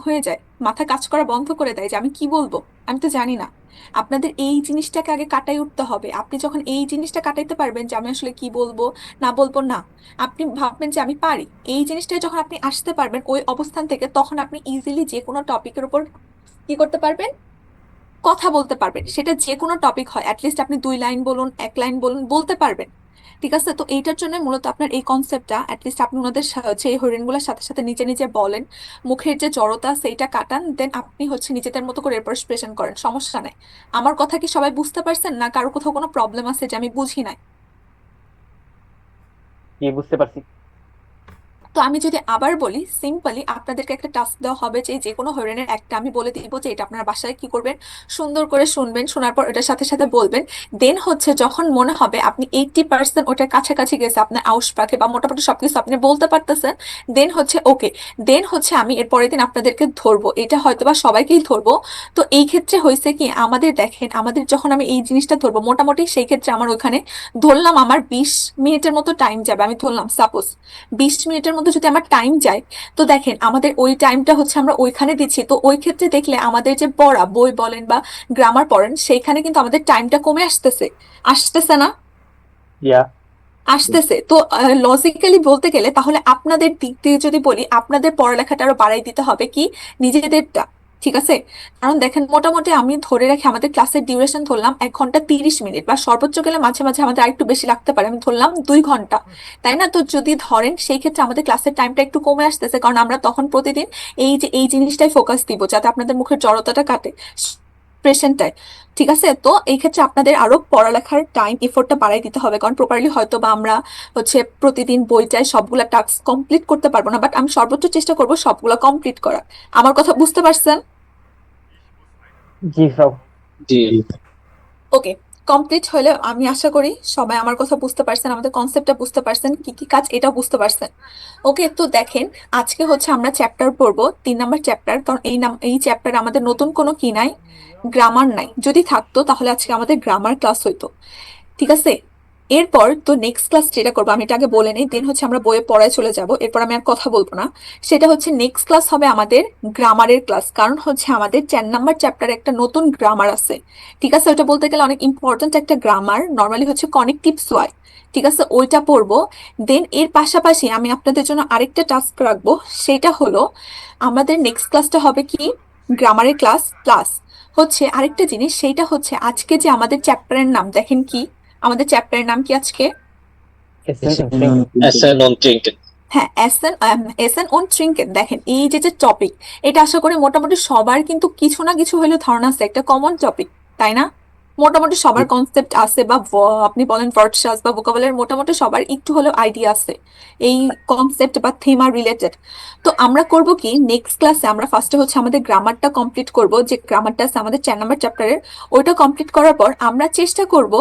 হয়ে যায়, মাথা কাজ করা বন্ধ করে দেয় যে আমি কি বলবো, আমি তো জানি না। আপনাদের এই জিনিসটাকে আগে কাটাই উঠতে হবে। আপনি যখন এই জিনিসটা কাটাইতে পারবেন যে আমি আসলে কি বলবো না বলবো না, আপনি ভাববেন যে আমি পারি, এই জিনিসটাই যখন আপনি আসতে পারবেন ওই অবস্থান থেকে, তখন আপনি ইজিলি যে কোনো টপিকের উপর কি করতে পারবেন, কথা বলতে পারবেন। সেটা যে কোনো টপিক হয়, অ্যাটলিস্ট আপনি 2 লাইন বলুন, 1 লাইন বলুন, বলতে পারবেন। ঠিক আছে, তো এইটার জন্য মূলত আপনার এই কনসেপ্টটা, অ্যাটলিস্ট আপনি ওনাদের হচ্ছে এই হরিণগুলোর সাথে সাথে নিজে নিজে বলেন, মুখের যে জড়তা সেইটা কাটান, দেন আপনি হচ্ছে নিজেদের মতো করে এরপর এক্সপ্রেশন করেন, সমস্যা নাই। আমার কথা কি সবাই বুঝতে পারছেন, না কারো কোথাও কোনো প্রবলেম আছে যে আমি বুঝি নাই? কি বুঝতে পারছি। তো আমি যদি আবার বলি, সিম্পলি আপনাদেরকে একটা টাস্ক দেওয়া হবে যে যে কোনো হরিণের একটা আমি বলে দিব যে এটা আপনারা বাসায় কি করবেন, সুন্দর করে শুনবেন, শোনার পর এটার সাথে সাথে বলবেন। দেন হচ্ছে যখন মনে হবে আপনি 80% ওটার কাছাকাছি গেছে, আপনার আউশ পাখে বা মোটামুটি সবকিছু আপনি বলতে পারতেছেন, দেন হচ্ছে ওকে, দেন হচ্ছে আমি এর পরের দিন আপনাদেরকে ধরবো, এটা হয়তো বা সবাইকেই ধরবো। তো এই ক্ষেত্রে হয়েছে কি, আমাদের দেখেন, আমাদের যখন আমি এই জিনিসটা ধরবো মোটামুটি, সেই ক্ষেত্রে আমার ওখানে ধরলাম আমার 20 মিনিটের মতো টাইম যাবে, আমি ধরলাম সাপোজ 20 মিনিটের মধ্যে যদি আমার টাইম যায়, তো দেখেন আমাদের ওই টাইমটা হচ্ছে আমরা ওইখানে দিচ্ছি। তো ওই ক্ষেত্রে দেখলে আমাদের যে পড়া বই বলেন বা গ্রামার পড়েন, সেইখানে কিন্তু আমাদের টাইমটা কমে আসতেছে, আসতেছে না? ইয়া। আসতেছে তো। লজিক্যালি বলতে গেলে তাহলে আপনাদের দিক দিয়ে যদি বলি, আপনাদের পড়ালেখাটা আরো বাড়াই দিতে হবে কি, নিজেদেরটা। ঠিক আছে, কারণ দেখেন মোটামুটি আমি ধরে রাখি আমাদের ক্লাসের ডিউরেশন ধরলাম 1 ঘন্টা 30 মিনিট, বা সর্বোচ্চ গেলে মাঝে মাঝে আমাদের আরেকটু বেশি লাগতে পারে, আমি ধরলাম 2 ঘন্টা। তাই না? তো যদি ধরেন সেই ক্ষেত্রে আমাদের ক্লাসের টাইমটা একটু কমে আসতেছে, কারণ আমরা তখন প্রতিদিন এই যে এই জিনিসটাই ফোকাস দিব যাতে আপনাদের মুখের জড়তাটা কাটে, প্রেশনটাই। ঠিক আছে, তো এই ক্ষেত্রে আপনাদের আরো পড়ালেখার টাইম এফোর্টটা বাড়াই দিতে হবে, কারণ প্রপারলি হয়তো বা আমরা হচ্ছে প্রতিদিন বইটায় সবগুলা টাস্ক কমপ্লিট করতে পারবো না, বাট আমি সর্বোচ্চ চেষ্টা করবো সবগুলা কমপ্লিট করার। আমার কথা বুঝতে পারছেন? জি সব। জি। ওকে, কমপ্লিট হলে আমি আশা করি সবাই আমার কথা বুঝতে পারছেন, আমাদের কনসেপ্টটা বুঝতে পারছেন, কি কি কাজ এটাও বুঝতে পারছেন। ওকে, তো দেখেন আজকে হচ্ছে আমরা চ্যাপ্টার পড়বো 3 নাম্বার চ্যাপ্টার, কারণ এই চ্যাপ্টার আমাদের নতুন কোনো কি নাই, গ্রামার নাই। যদি থাকতো তাহলে আজকে আমাদের গ্রামার ক্লাস হইতো। ঠিক আছে, এরপর তো নেক্সট ক্লাস যেটা করবো আমি এটা আগে বলে নেই, দেন হচ্ছে আমরা বইয়ে পড়ায় চলে যাব, এরপর আমি আর কথা বলবো না। সেটা হচ্ছে নেক্সট ক্লাস হবে আমাদের গ্রামারের ক্লাস, কারণ হচ্ছে আমাদের 4 নাম্বার চ্যাপ্টারে একটা নতুন গ্রামার আছে। ঠিক আছে, ওটা বলতে গেলে অনেক ইম্পর্ট্যান্ট একটা গ্রামার, নর্মালি হচ্ছে কনেকটিভ সোয়াই। ঠিক আছে, ওইটা পড়বো। দেন এর পাশাপাশি আমি আপনাদের জন্য আরেকটা টাস্ক রাখবো, সেটা হলো আমাদের নেক্সট ক্লাসটা হবে কি, গ্রামারের ক্লাস প্লাস হচ্ছে আরেকটা জিনিস, সেইটা হচ্ছে আজকে যে আমাদের চ্যাপ্টারের নাম দেখেন কি, আমাদের চ্যাপ্টারের নাম কি আজকে? এসেন ট্রিঙ্কেট। এসএ নন ট্রিঙ্কেট। হ্যাঁ, এসেন অন ট্রিঙ্কেট। দেখেন এই যে যে টপিক, এটা আশা করি মোটামুটি সবার কিন্তু কিছু না কিছু হলেও ধারণা আছে, একটা কমন টপিক, তাই না? মোটামুটি সবার কনসেপ্ট আছে, বা আপনি বলেন ওয়ার্ড সাজ বা ভোকাবুলারি, মোটামুটি সবার একটু হলেও আইডিয়া আছে এই কনসেপ্ট বা থিম আর রিলেটেড। তো আমরা করব কি, নেক্সট ক্লাসে আমরা ফার্স্টে হচ্ছে আমাদের গ্রামারটা কমপ্লিট করব, যে গ্রামারটা আছে আমাদের 4 নাম্বার চ্যাপ্টারের। ওইটা কমপ্লিট করার পর আমরা চেষ্টা করব,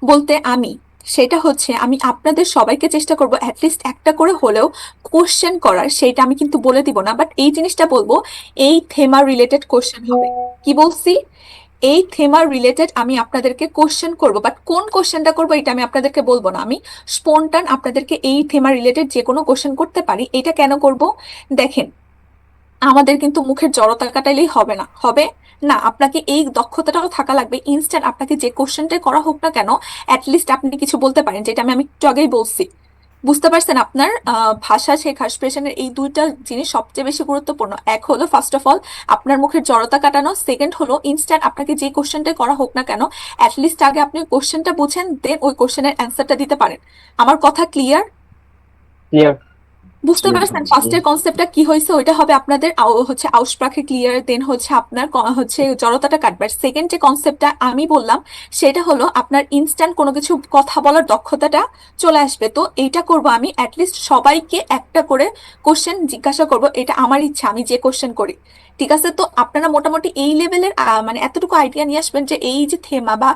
বলতে আমি, সেটা হচ্ছে আমি আপনাদের সবাইকে চেষ্টা করব অ্যাটলিস্ট একটা করে হলেও কোশ্চেন করার। সেইটা আমি কিন্তু বলে দিব না, বাট এই জিনিসটা বলবো, এই থেমা রিলেটেড কোশ্চেন হবে। কি বলছি? এই থেমার রিলেটেড আমি আপনাদেরকে কোশ্চেন করব, বাট কোন কোশ্চেনটা করবো এটা আমি আপনাদেরকে বলবো না। আমি স্পন্টান আপনাদেরকে এই থেমা রিলেটেড যে কোনো কোশ্চেন করতে পারি। এটা কেন করব, দেখেন আমাদের কিন্তু মুখের জড়তা কাটাইলেই হবে না, হবে না, আপনাকে এই দক্ষতাটাও থাকা লাগবে, ইনস্ট্যান্ট আপনাকে যে কোশ্চেনটা করা হোক না কেন, অ্যাটলিস্ট আপনি কিছু বলতে পারেন, যেটা আমি একটু আগেই বলছি। বুঝতে পারছেন? আপনার ভাষা শেখা, এক্সপ্রেশনের এই দুইটা জিনিস সবচেয়ে বেশি গুরুত্বপূর্ণ। এক হলো ফার্স্ট অফ অল আপনার মুখের জড়তা কাটানো, সেকেন্ড হলো ইনস্ট্যান্ট আপনাকে যে কোশ্চেনটা করা হোক না কেন, অ্যাটলিস্ট আগে আপনি কোশ্চেনটা বুঝেন, দেন ওই কোশ্চেনের অ্যান্সারটা দিতে পারেন। আমার কথা ক্লিয়ার? ক্লিয়ার। বুঝতে পারছেন ফার্স্টের কনসেপ্টটা কি হয়েছে? ওইটা হবে আপনাদের হচ্ছে আউসপ্রাকে ক্লিয়ার, দেন হচ্ছে আপনার হচ্ছে জড়তাটা কাটবে। সেকেন্ড যে কনসেপ্টটা আমি বললাম, সেটা হলো আপনার ইনস্ট্যান্ট কোনো কিছু কথা বলার দক্ষতাটা চলে আসবে। তো এইটা করব আমি, অ্যাটলিস্ট সবাইকে একটা করে কোশ্চেন জিজ্ঞাসা করব, এটা আমার ইচ্ছা, আমি যে কোশ্চেন করি। ঠিক আছে, তো আপনারা মোটামুটি এই লেভেলের মানে এতটুকু আইডিয়া নিয়ে আসবেন যে এই যে থেমা বা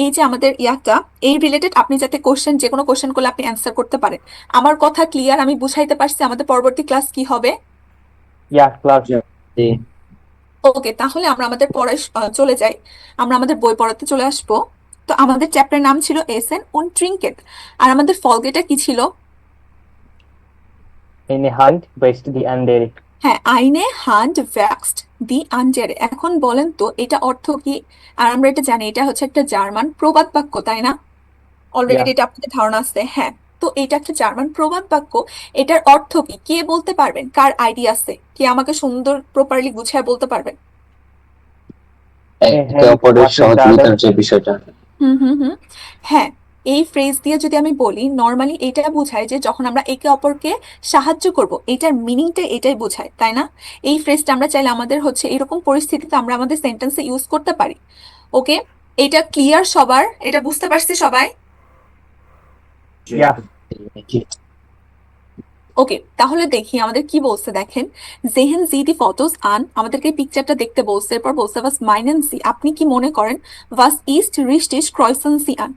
এই যে আমাদের ইয়াটা, এই রিলেটেড আপনি যাতে কোশ্চেন, যে কোনো কোশ্চেন করলে আপনি অ্যান্সার করতে পারেন। আমার কথা ক্লিয়ার? আমি বুঝাইতে পারছি আমাদের পরবর্তী ক্লাস কি হবে? ইয়া ক্লাস। জি। ওকে, তাহলে আমরা আমাদের পড়ায় চলে যাই, আমরা আমাদের বই পড়াতে চলে আসবো। তো আমাদের চ্যাপ্টার নাম ছিল এসেন উন ট্রিঙ্কেট, আর আমাদের ফলগেটা কি ছিল? Eine Hand wäscht die andere. হ্যাঁ, আইনে হান্ড ভ্যাক্সড দি আনজারে। এখন বলেন তো এটা অর্থ কি? আর আমরা এটা জানি এটা হচ্ছে একটা জার্মান প্রবাদ বাক্য, তাই না? Already Yeah. এটা আপনাদের ধারণা আছে, হ্যাঁ। তো এটা একটা জার্মান প্রবাদ বাক্য। এটার অর্থ কি কে বলতে পারবেন? কার আইডিয়া আছে? কে আমাকে সুন্দর প্রপারলি গুছিয়ে বলতে পারবেন? একে অপরের What is the সহযোগিতার other? যে বিষয়টা। হুম হুম হুম হ্যাঁ, এই ফ্রেজ দিয়ে যদি আমি বলি, নর্মালি এটা বোঝায় যে যখন আমরা একে অপরকে সাহায্য করব, এটার মিনিংটা এটাই বোঝায়, তাই না? এই ফ্রেজটা আমরা চাইলে আমাদের হচ্ছে এরকম পরিস্থিতিতে আমরা আমাদের সেন্টেন্সে ইউজ করতে পারি। ওকে, এটা ক্লিয়ার সবার? এটা বুঝতে পারছি সবাই? Yeah. ওকে, তাহলে দেখি আমাদের কি বলছে। দেখেন, জেহেন জি দি ফটোস আন, আমাদেরকে পিকচারটা দেখতে বলছে। এরপর বলছে ওয়াস মাইনেন সি, আপনি কি মনে করেন? ওয়াস ইস্ট রিস্টিশ ক্রয়সন সি আন।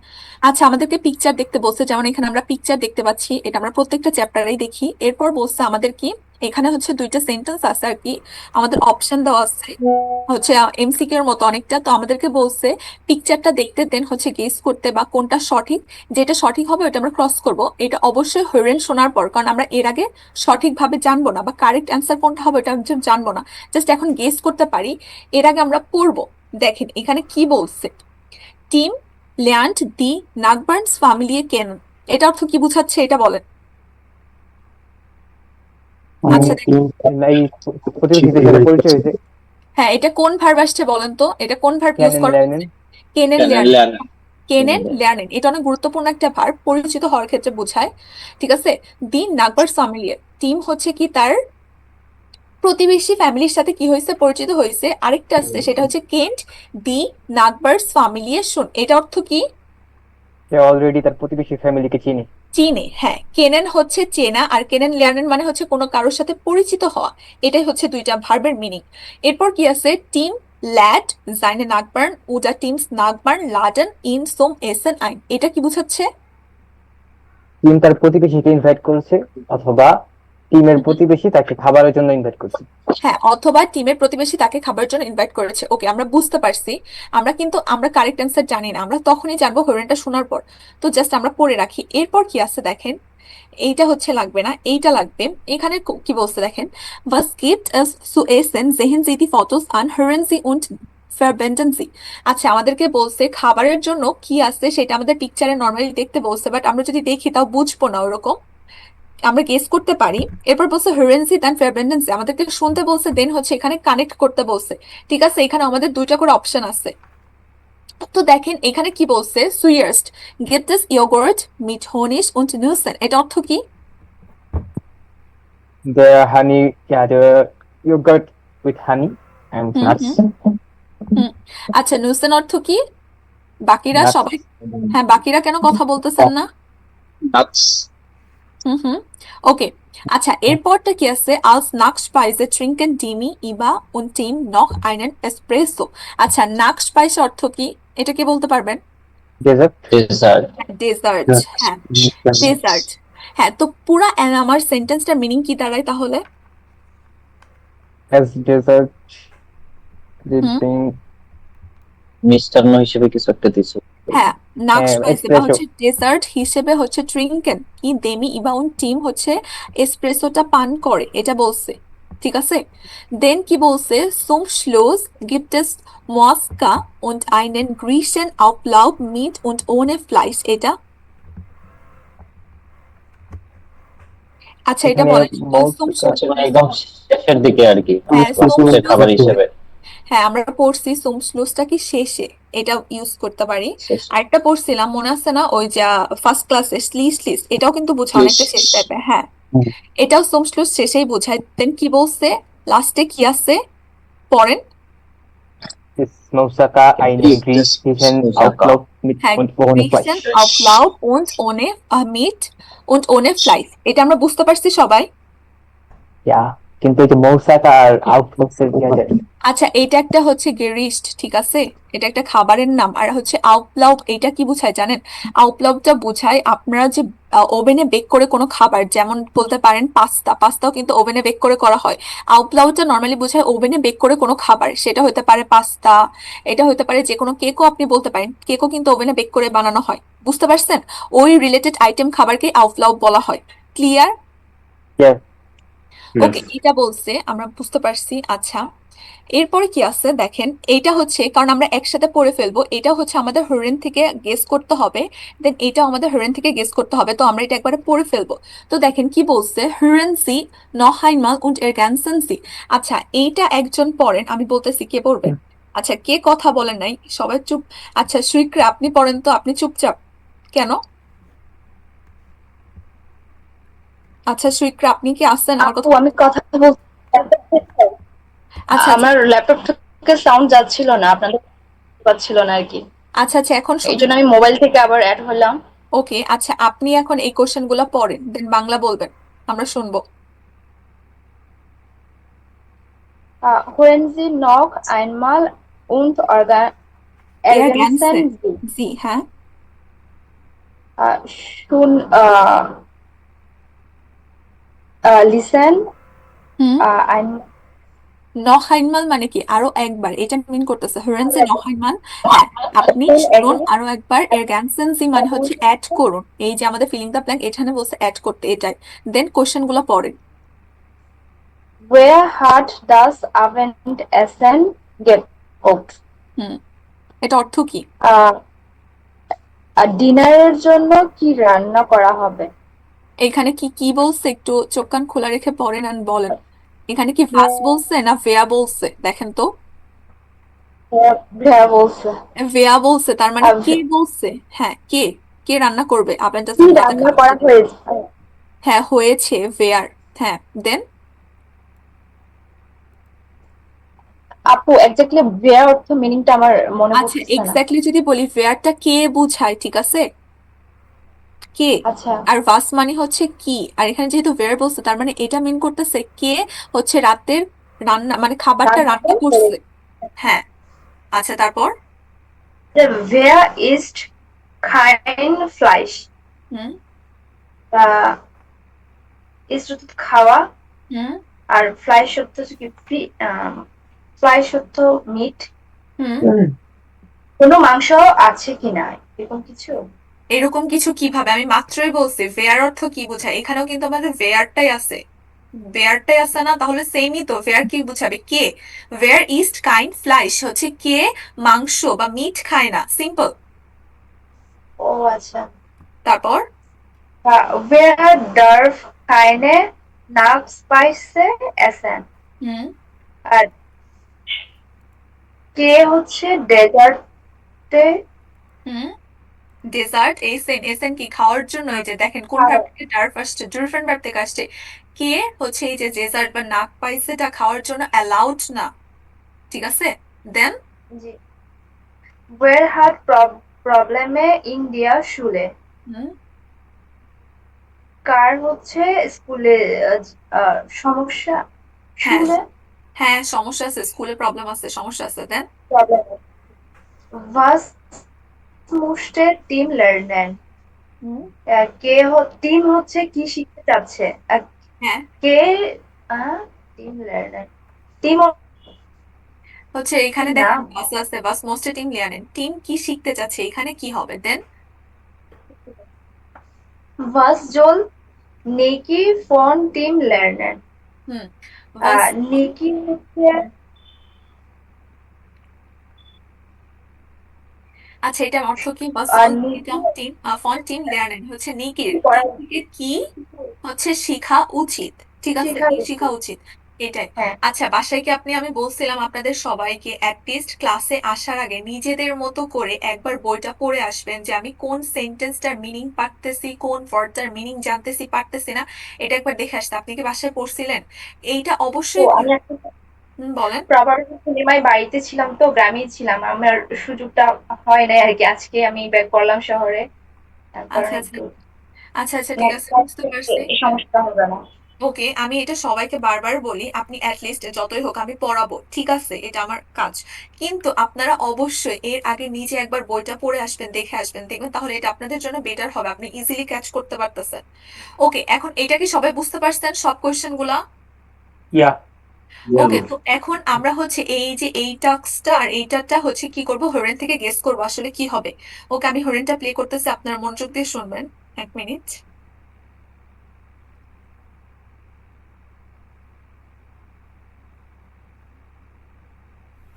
আচ্ছা, আমাদেরকে পিকচার দেখতে বলছে, যেমন এখানে আমরা পিকচার দেখতে পাচ্ছি, এটা আমরা প্রত্যেকটা চ্যাপ্টারেই দেখি। এরপর বলছে আমাদের কি, এখানে হচ্ছে দুইটা সেন্টেন্স আছে আর কি, আমাদের অপশন দেওয়া আছে হচ্ছে এমসিকিউ এর মতো অনেকটা। তো আমাদেরকে বলছে পিকচারটা দেখতে, দেন হচ্ছে গেস করতে বা কোনটা সঠিক। যেটা সঠিক হবে ওটা আমরা ক্রস করব। এটা অবশ্যই হরেন শোনার পর, কারণ আমরা এর আগে সঠিকভাবে জানবো না বা কারেক্ট অ্যান্সার কোনটা হবে এটা আমরা জানবো না, জাস্ট এখন গেস করতে পারি। এর আগে আমরা পড়বো। দেখেন এখানে কি বলছে, টিম ল্যান্ড দি নাগবার্নস ফ্যামিলি কেন, এটা অর্থ কি বুঝাচ্ছে এটা বলেন। আচ্ছা দেখেন, এই প্রতিবেশীদের সাথে পরিচয় হয়েছে। হ্যাঁ, এটা কোন ভার্ব আসছে বলেন তো? এটা কোন ভার্ব ইউজ ক্যানেন করা ল্যানেন। হয়েছে? কেনেন চ্যানেল লেয়ার্নিং। ল্যান্ড কেনেন লেয়ার্নিং এটা অনেক গুরুত্বপূর্ণ একটা ভার্ব, পরিচিত হওয়ার ক্ষেত্রে বোঝায়। ঠিক আছে, দি নাগবার ফ্যামিলি, টিম হচ্ছে কি তার প্রতিবেশী ফ্যামিলির সাথে কি হয়েছে, পরিচিত হয়েছে। আরেকটা আছে সেটা হচ্ছে কেন্ট দি নাগবার্স ফ্যামিলি শুন, এটা অর্থ কি? সে অলরেডি তার প্রতিবেশী ফ্যামিলিকে চিনি। চিনে, হ্যাঁ। কেনেন হচ্ছে চেনা, আর কেনেন লেয়ার্নেন মানে হচ্ছে কোনো কারোর সাথে পরিচিত হওয়া। এটাই হচ্ছে দুইটা ভার্বের মিনিং। এরপর কি আছে, team lad seine Nachbarn oder Teams Nachbarn laden ihn zum Essen ein, এটা কি বুঝাচ্ছে? টিম তার প্রতিবেশীকে ইনভাইট করছে, অথবা টিমের প্রতিবেশী তাকে খাবারের জন্য ইনভাইট করছে। হ্যাঁ, অথবা টিমের প্রতিবেশী তাকে খাবারের জন্য ইনভাইট করেছে। ওকে, আমরা বুঝতে পারছি। আমরা কারেক্ট অ্যান্সার জানি না, আমরা তখনই জানবো হরেনটা শোনার পর। তো জাস্ট আমরা পড়ে রাখি। এরপর কি আছে দেখেন, এইটা হচ্ছে লাগবে না, এইটা লাগবে। এখানে কি বলছে দেখেন, was gibt es zu essen, sehen Sie die Fotos an, hören Sie und verbinden Sie। আচ্ছা, আমাদেরকে বলছে খাবারের জন্য কি আছে সেটা আমাদের পিকচারে নর্মালি দেখতে বলছে, বাট আমরা যদি দেখি তাও বুঝবো না ওরকম, আমরা গেস করতে পারি। এরপর বলছে হেরেন্সি দেন ফেয়ারবেন্ডেন্সি, আমাদেরকে শুনতে বলছে, দেন হচ্ছে এখানে কানেক্ট করতে বলছে। ঠিক আছে, এখানে আমাদের দুইটা করে অপশন আছে। তো দেখেন এখানে কি বলছে, সুইয়ার্স্ট গিফট ইস ইয়োগurt mit Honig und Nüssen, এটা অর্থ কি? The honey, yeah, the yogurt with honey and hmm nuts. হুম আচ্ছা, নুসেন অর্থ কি? বাকিরা Nuts. সবাই, হ্যাঁ, বাকিরা কেন কথা বলতেছেন না? নাটস। হুম ওকে। আচ্ছা, এরপরটা কি আছে, als Nachspeise trinken Dimi, Iba und Tim noch einen Espresso। আচ্ছা, Nachspeise অর্থ কি? এটা কি বলতে পারবেন? Dessert. ডেজার্ট। ডেজার্ট, হ্যাঁ, ডেজার্ট। হ্যাঁ, তো পুরা আমার সেন্টেন্সটার মিনিং কি দাঁড়ায় তাহলে? As dessert, they hmm bring মিষ্টান্ন হিসেবে কিছু একটা দিছো। হ্যাঁ, নাক্সপাইসে বা espresso. হচ্ছে ডেজার্ট হিসেবে হচ্ছে ট্রিঙ্কেন কি দেমি ইবাউন টিম হচ্ছে এসপ্রেসোটা পান করে, এটা বলছে। ঠিক আছে, দেন কি বলছে, zum Schluss gibt es Moska und einen griechischen Auflauf mit und ohne Fleisch, এটা আচ্ছা এটা এখানে বলেন zum হচ্ছে মানে একদম শেষের দিকে আর কি, হ্যাঁ, zum লাস্টের খাবার Schluss, হিসেবে। হ্যাঁ আমরা পড়ছি zum Schlussটা কি শেষে, এটা ইউজ করতে পারি। আরেকটা পড়ছিলাম মনে আছে না, ওই যে ফার্স্ট ক্লাসে স্লিস, এটাও কিন্তু বোঝায় অনেকটা শেষ টাইপে, হ্যাঁ। এটাও zum Schluss শেষেই বোঝায়। দেন কি বলছে, লাস্টে কি আছে পড়েন। Ist Moussaka einen griechischen Auflauf mit হ্যাঁ, und ohne Fleisch? Griechen Auflauf und ohne mit und ohne Fleisch, এটা আমরা বুঝতে পারছি সবাই। Ja, কিন্তু এই যে মৌসাকা আর আউটলুকসের কি আছে? আচ্ছা, এটা একটা হচ্ছে গেরিস্ট, ঠিক আছে, এটা একটা খাবারের নাম। আর হচ্ছে আউপলাউ, এটা কি বোঝায় জানেন? আউপলাউটা বোঝায় আপনারা যে ওভেনে বেক করে কোনো খাবার, যেমন বলতে পারেন পাস্তাও কিন্তু ওভেনে বেক করে করা হয়। আউপলাউটা নর্মালি বোঝায় ওভেনে বেক করে কোনো খাবার, সেটা হতে পারে পাস্তা, এটা হতে পারে যে কোনো কেকও আপনি বলতে পারেন, কেকও কিন্তু ওভেনে বেক করে বানানো হয়। বুঝতে পারছেন? ওই রিলেটেড আইটেম খাবারকে আউপলাউ বলা হয়। ক্লিয়ার? Yes. ওকে, এটা বলছে, আমরা বুঝতে পারছি। আচ্ছা, এরপরে কি আছে দেখেন, এইটা হচ্ছে কারণ আমরা একসাথে পড়ে ফেলবো, এটা হচ্ছে আমাদের হরেন থেকে গেস করতে হবে, দেন এটাও আমাদের হরেন থেকে গেস করতে হবে, তো আমরা এটা একবারে পড়ে ফেলবো। তো দেখেন কি বলছে, hören Sie noch einmal und ergänzen Sie। আচ্ছা, এইটা একজন পড়েন, আমি বলতেছি, কে পড়বে? আচ্ছা, কে কথা বলেন নাই, সবাই চুপ। আচ্ছা সুইক্রা, আপনি পড়েন তো, আপনি চুপচাপ কেন? আচ্ছা সুইক্রা, আপনি কি আসছেন, আমার আপু কথা? আমি কথা বলতে আচ্ছা আচ্ছা আমার ল্যাপটপ থেকে সাউন্ড যাচ্ছিল না, আপনাদের পাচ্ছিল না আর কি। আচ্ছা আচ্ছা, এখন এই শুনেন। জন্য আমি মোবাইল থেকে আবার অ্যাড হলাম। ওকে, আচ্ছা আপনি এখন এই কোশ্চেন গুলো পড়েন, দেন বাংলা বলবেন, আমরা শুনবো। Hören Sie noch einmal und air ergänzen গ্যানসেন, Sie. জি হ্যাঁ। Schon listen হুম, ein নখ আইনমাল মানে কি আরো একবার, এটা মিন করতেছে হরেন সি নখ আইনমাল। হ্যাঁ, আপনি শুনুন আরো একবার। এর গ্যানসেন সি মানে হচ্ছে অ্যাড করুন, এই যে আমাদের ফিলিং দা ব্ল্যাঙ্ক এখানে বলছে অ্যাড করতে, এটাই। দেন কোশ্চেন গুলো পড়েন। Wer hat das Abendessen gekocht? হুম, এটা অর্থ কি? ডিনারের জন্য কি রান্না করা হবে? এখানে কি কি বলছে, একটু চোখ কান খোলা রেখে পড়েন আর বলেন। এখানে কি ভাস বলছে না ভেয়া বলছে, দেখেন তো। ভেয়া বলছে। ভেয়া বলছে, তার মানে আহ, কে বলছে? হ্যাঁ, কে, কে রান্না করবে কি আভেন্টাসেন রাতে রান্না খাবার করা জন্য? হয়েছে? হ্যাঁ হয়েছে, ভেয়ার। হ্যাঁ, দেন আপু এক্স্যাক্টলি ভেয়া অর্থ মিনিংটা আমার মনে আচ্ছা, পড়তেছে না। এক্স্যাক্টলি যদি বলি, ভেয়ারটা কে বুঝায়, ঠিক আছে, কে। আচ্ছা, আর ভাস মানে হচ্ছে কি, আর এখানে যেহেতু ভেয়ার বলছে, তার মানে এটা মিন করতেছে কে হচ্ছে রাতের রান্না মানে খাবারটা রান্না রান্নাটা করে। করছে। হ্যাঁ, আচ্ছা তারপর। Wer isst kein Fleisch? হুম আহ isst অর্থ খাওয়া, হুম আর ফ্লাইশ অর্থ হচ্ছে কি ফ্লাইশ অর্থ মিট। হুম। কোনো মাংস আছে কিনা এরকম কিছু। এরকম কিছু কিভাবে, আমি মাত্রই বলছি ভেয়ার অর্থ কি বোঝায়, এখানেও কিন্তু আমাদের ভেয়ারটাই আছে। ভেয়ারটাই আছে না, তাহলে সেমই তো, ভেয়ার কি বুঝাবে, কে। ভেয়ার ইস্ট কাইন্ড ফ্লাইশ হচ্ছে কে মাংস বা মিট খায় না, সিম্পল। ও আচ্ছা। তারপর Wer darf keine Nachspeise essen? হুম আর কে হচ্ছে ডেজার্টে হুম। ডেজার্ট, এসেন, এসেন কি খাওয়ার জন্য, এই যে দেখেন কোন ভার্ব থেকে ডার্ভ আসছে, ডিফারেন্ট ভার্ব থেকে আসছে। কে হচ্ছে এই যে ডেজার্ট বা নাক পাইসেটা খাওয়ার জন্য অ্যালাউড না, ঠিক আছে। দেন জি। Wer hat Probleme in der Schule? হুম কার হচ্ছে স্কুলে সমস্যা? হ্যাঁ শুলে হ্যাঁ, সমস্যা আছে, স্কুলে প্রবলেম আছে, সমস্যা আছে। Then problem. Was musste Tim lernen? হুম টিম হচ্ছে কি শিখতে চাচ্ছে? হ্যাঁ, কে টিম লার্নার, টিম হচ্ছে এখানে দেখেন নাম। বাস আছে, বাস মোস্টে টিম লিয়ানেন, টিম কি শিখতে চাচ্ছে, এখানে কি হবে দেন? Was soll Niki von Team lernen? হুম, বাস। নিকি হচ্ছে আচ্ছা, এটার অর্থ কি, বাস আর অল নিকি টিম ফন টিম লিয়ানেন হচ্ছে নিকির পড়া টিম থেকে কি হচ্ছে শিখা উচিত, ঠিক আছে, শেখা কি উচিত। শিখা উচিত, এটাই। হ্যাঁ। আচ্ছা, বাসায় কি আপনি, আমি বলছিলাম আপনাদের সবাইকে অ্যাটলিস্ট ক্লাসে আসার আগে নিজেদের মতো করে একবার বইটা পড়ে আসবেন, যে আমি কোন সেন্টেন্সটার মিনিং পারতেছি, কোন ওয়ার্ডটার মিনিং জানতেছি পারতেছি না, এটা একবার দেখে আসতে। আপনি কি বাসায় পড়ছিলেন? এইটা ও অবশ্যই আমি একটা বলেন। প্রবার সিনেমায় বাড়িতে ছিলাম, তো গ্রামেই ছিলাম, আমার সুযোগটা হয় নাই আর কি। আজকে আমি ব্যাক করলাম শহরে, তার আচ্ছা কারণে আচ্ছা একটু আচ্ছা আচ্ছা, ঠিক আছে, নেক্সট বুঝতে পারছি। এই সমস্যা হবে না। ওকে, আমি এটা সবাইকে বারবার বলি, আপনি অ্যাটলিস্ট যতই হোক আমি পড়াবো, ঠিক আছে, এটা আমার কাজ। কিন্তু আপনারা অবশ্যই এর আগে নিজে একবার বইটা পড়ে আসবেন, দেখে আসবেন, দেখবেন তাহলে এটা আপনাদের জন্য বেটার হবে, আপনি ইজিলি ক্যাচ করতে পারতেছেন। ওকে, এখন এটা কি সবাই বুঝতে পারছেন সব কোয়েশ্চেন গুলা? ইয়া। ওকে, তো এখন আমরা হচ্ছে এই যে এই টাস্কটা আর এইটাটা হচ্ছে কি করব, হরেন থেকে গেস করবো আসলে কি হবে। ওকে, আমি হরেনটা প্লে করতেছি, আপনারা মনোযোগ দিয়ে শুনবেন, 1 মিনিট।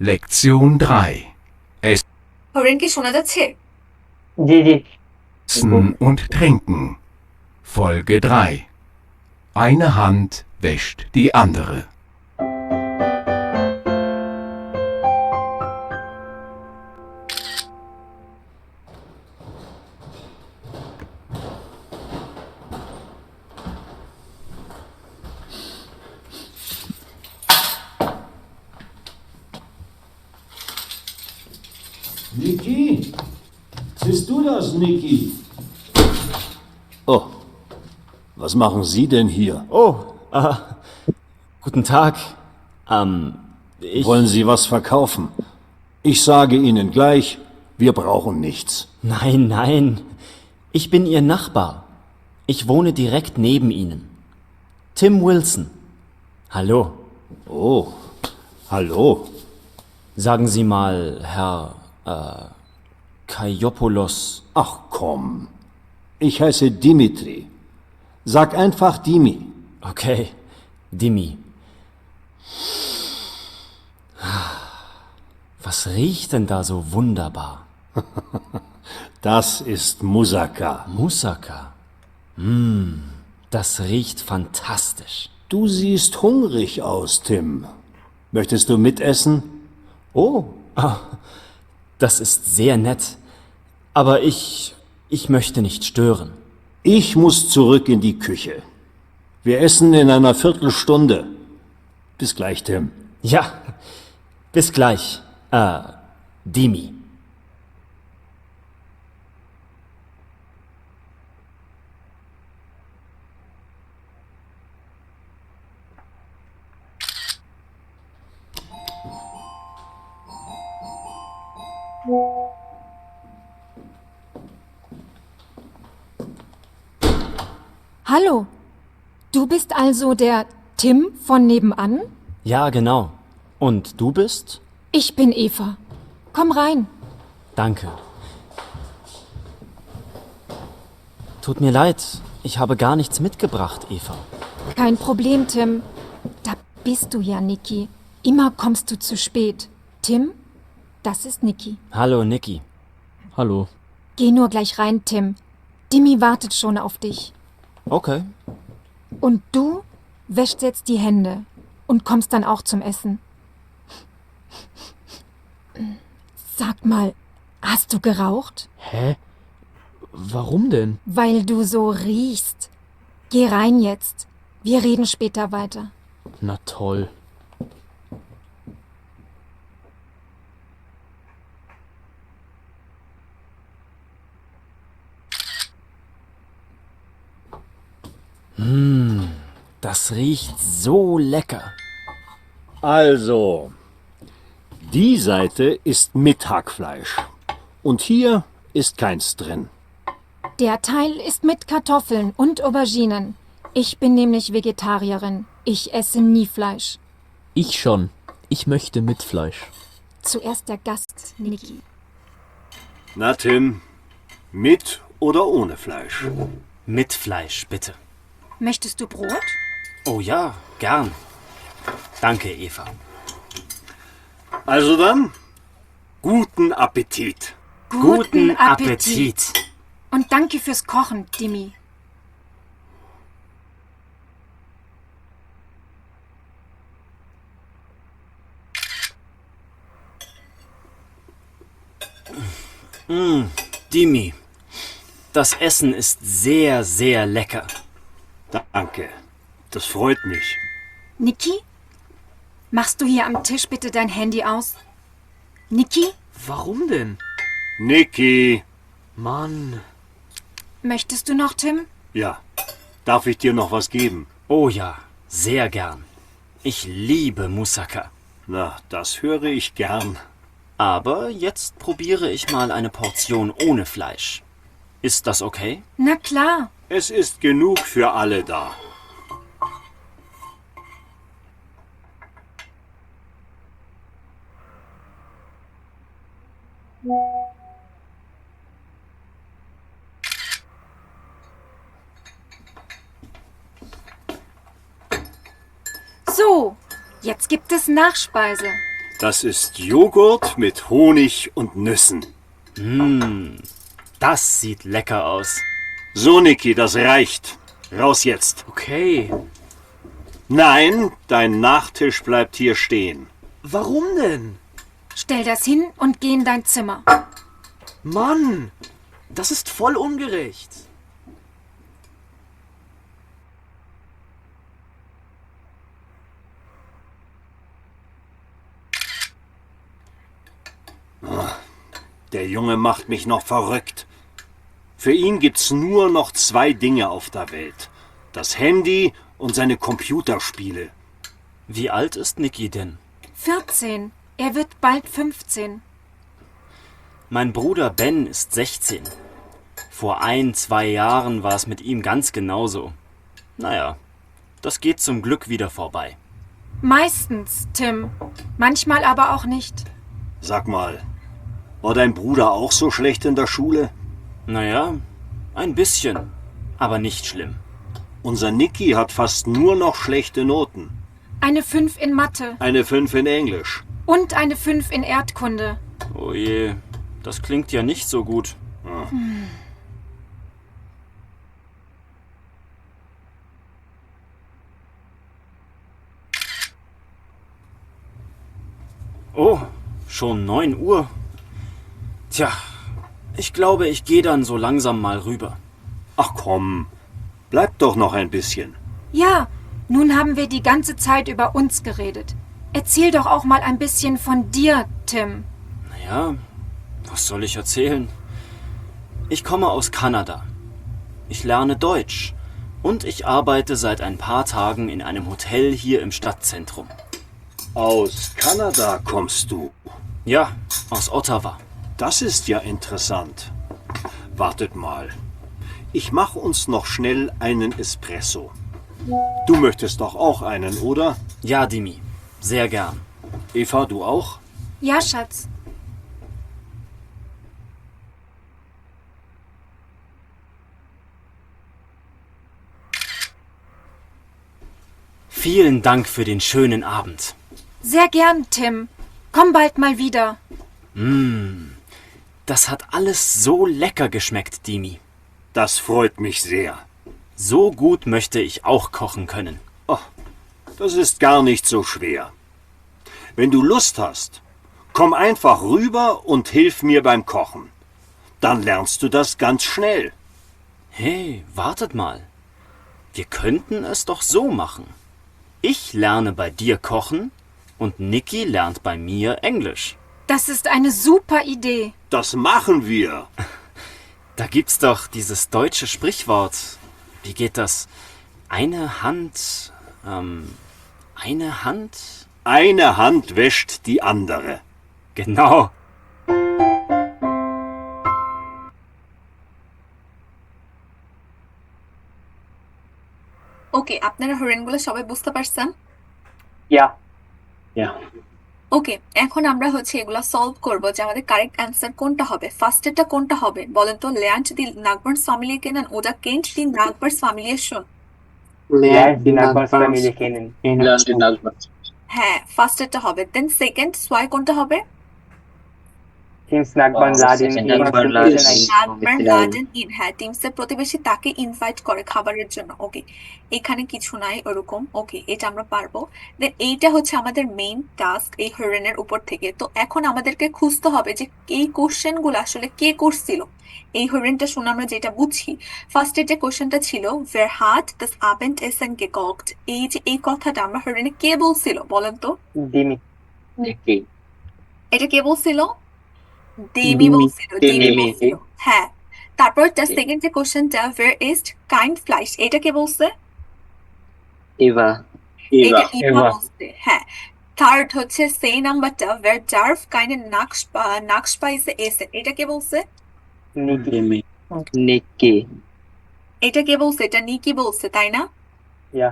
Lektion 3. হরিণ কি শোনা যাচ্ছে? জি জি। Essen und Trinken. Folge 3. Eine Hand wäscht die andere. Niki? Bist du das, Niki? Oh, was machen Sie denn hier? Oh, guten Tag. Ich. Wollen Sie was verkaufen? Ich sage Ihnen gleich, wir brauchen nichts. Nein, nein. Ich bin Ihr Nachbar. Ich wohne direkt neben Ihnen. Tim Wilson. Hallo. Oh, hallo. Sagen Sie mal, Herr, Kaiopoulos. Ach komm. Ich heiße Dimitri. Sag einfach Dimi. Okay, Dimi. Was riecht denn da so wunderbar? Das ist Musaka. Moussaka. Das riecht fantastisch. Du siehst hungrig aus, Tim. Möchtest du mitessen? Oh, das ist sehr nett. Aber ich möchte nicht stören. Ich muss zurück in die Küche. Wir essen in einer Viertelstunde. Bis gleich, Tim. Ja, bis gleich. Dimi. Hallo, du bist also der Tim von nebenan? Ja, genau. Und du bist? Ich bin Eva. Komm rein. Danke. Tut mir leid, ich habe gar nichts mitgebracht, Eva. Kein Problem, Tim. Da bist du ja, Niki. Immer kommst du zu spät. Tim, das ist Niki. Hallo, Niki. Hallo. Geh nur gleich rein, Tim. Dimi wartet schon auf dich. Okay. Und du wäschst jetzt die Hände und kommst dann auch zum Essen. Sag mal, hast du geraucht? Hä? Warum denn? Weil du so riechst. Geh rein jetzt. Wir reden später weiter. Na toll. Das riecht so lecker. Also, die Seite ist mit Hackfleisch. Und hier ist keins drin. Der Teil ist mit Kartoffeln und Auberginen. Ich bin nämlich Vegetarierin. Ich esse nie Fleisch. Ich schon. Ich möchte mit Fleisch. Zuerst der Gast, Niki. Na, Tim, mit oder ohne Fleisch? Mit Fleisch, bitte. Möchtest du Brot? Oh ja, gern. Danke, Eva. Also dann, guten Appetit. Guten Appetit. Und danke fürs Kochen, Dimi. Dimi, das Essen ist sehr, sehr lecker. Danke, das freut mich. Niki? Machst du hier am Tisch bitte dein Handy aus? Niki? Warum denn? Niki. Mann. Möchtest du noch, Tim? Ja, darf ich dir noch was geben? Oh ja, sehr gern. Ich liebe Moussaka. Na, das höre ich gern. Aber jetzt probiere ich mal eine Portion ohne Fleisch. Ist das okay? Na klar. Es ist genug für alle da. So, jetzt gibt es Nachspeise. Das ist Joghurt mit Honig und Nüssen. Das sieht lecker aus. So, Niki, das reicht. Raus jetzt. Okay. Nein, dein Nachtisch bleibt hier stehen. Warum denn? Stell das hin und geh in dein Zimmer. Mann, das ist voll ungerecht. Der Junge macht mich noch verrückt. Für ihn gibt's nur noch 2 Dinge auf der Welt. Das Handy und seine Computerspiele. Wie alt ist Niki denn? 14. Er wird bald 15. Mein Bruder Ben ist 16. Vor 1, 2 Jahren war es mit ihm ganz genauso. Naja, das geht zum Glück wieder vorbei. Meistens, Tim. Manchmal aber auch nicht. Sag mal, war dein Bruder auch so schlecht in der Schule? Naja, ein bisschen, aber nicht schlimm. Unser Niki hat fast nur noch schlechte Noten. Eine 5 in Mathe Eine 5 in Englisch. und eine 5 in Erdkunde. Oh je, das klingt ja nicht so gut. Oh, schon 9 Uhr. Tja, ich glaube, ich gehe dann so langsam mal rüber. Ach komm, bleib doch noch ein bisschen. Ja, nun haben wir die ganze Zeit über uns geredet. Erzähl doch auch mal ein bisschen von dir, Tim. Naja, was soll ich erzählen? Ich komme aus Kanada. Ich lerne Deutsch und ich arbeite seit ein paar Tagen in einem Hotel hier im Stadtzentrum. Aus Kanada kommst du. Ja, aus Ottawa. Das ist ja interessant. Wartet mal. Ich mache uns noch schnell einen Espresso. Du möchtest doch auch einen, oder? Ja, Dimi, sehr gern. Eva, du auch? Ja, Schatz. Vielen Dank für den schönen Abend. Sehr gern, Tim. Komm bald mal wieder. Das hat alles so lecker geschmeckt, Dimi. Das freut mich sehr. So gut möchte ich auch kochen können. Das ist gar nicht so schwer. Wenn du Lust hast, komm einfach rüber und hilf mir beim Kochen. Dann lernst du das ganz schnell. Hey, wartet mal. Wir könnten es doch so machen. Ich lerne bei dir kochen und Niki lernt bei mir Englisch. Das ist eine super Idee. Das machen wir. Da gibt's doch dieses deutsche Sprichwort. Wie geht das? Eine Hand, eine Hand? Eine Hand wäscht die andere. Genau. ওকে, আপনারা হরিণগুলো সবাই বুঝতে পারছেন? Ja. ওকে, এখন আমরা হচ্ছে এগুলা solve করব যে আমাদের কারেক্ট অ্যান্সার কোনটা হবে। ফার্স্টেরটা কোনটা হবে বলেন তো? lernt die Nachbarnsfamilie kennen oder kennt die Nachbarsfamilie schon? Lernt die Nachbarsfamilie kennen. হ্যাঁ, ফার্স্টেরটা হবে। দেন সেকেন্ড সোয়াই কোনটা হবে? Tim's Nachbarn laden ihn Nachbarn zum laden Essen ein. নাগবার লাডেন ইন, হ্যাঁ, টিমসের প্রতিবেশী তাকে ইনভাইট করে খাবারের জন্য। ওকে, এখানে কিছু নাই ওরকম। ওকে, এটা আমরা পারবো। দেন এইটা হচ্ছে আমাদের মেইন টাস্ক এই হরিণের উপর থেকে। তো এখন আমাদেরকে খুঁজতে হবে যে এই কোশ্চেনগুলো আসলে কে করছিল। এই হরিণটা শুনে আমরা যেটা বুঝি, ফার্স্টে যে কোশ্চেনটা ছিল wer hat das Abendessen gekocht, এই যে এই কথাটা আমরা হরিণে কে বলছিল বলেন তো? Dimi. Niki. এটা কে বলছিল? দেবী বলছিল, দেবী বলছিল। হ্যাঁ, তারপর তার সেকেন্ড যে কোশ্চেনটা where ist kein Fleisch, এটা কে বলছে? Eva. এটা ইভা Eva. বলছে। হ্যাঁ, থার্ড হচ্ছে সেই নাম্বারটা where darf keine Nachspeise essen, এটা কে বলছে? Niki. Niki. এটা কে বলছে? এটা নিকি বলছে, তাই না? Ja.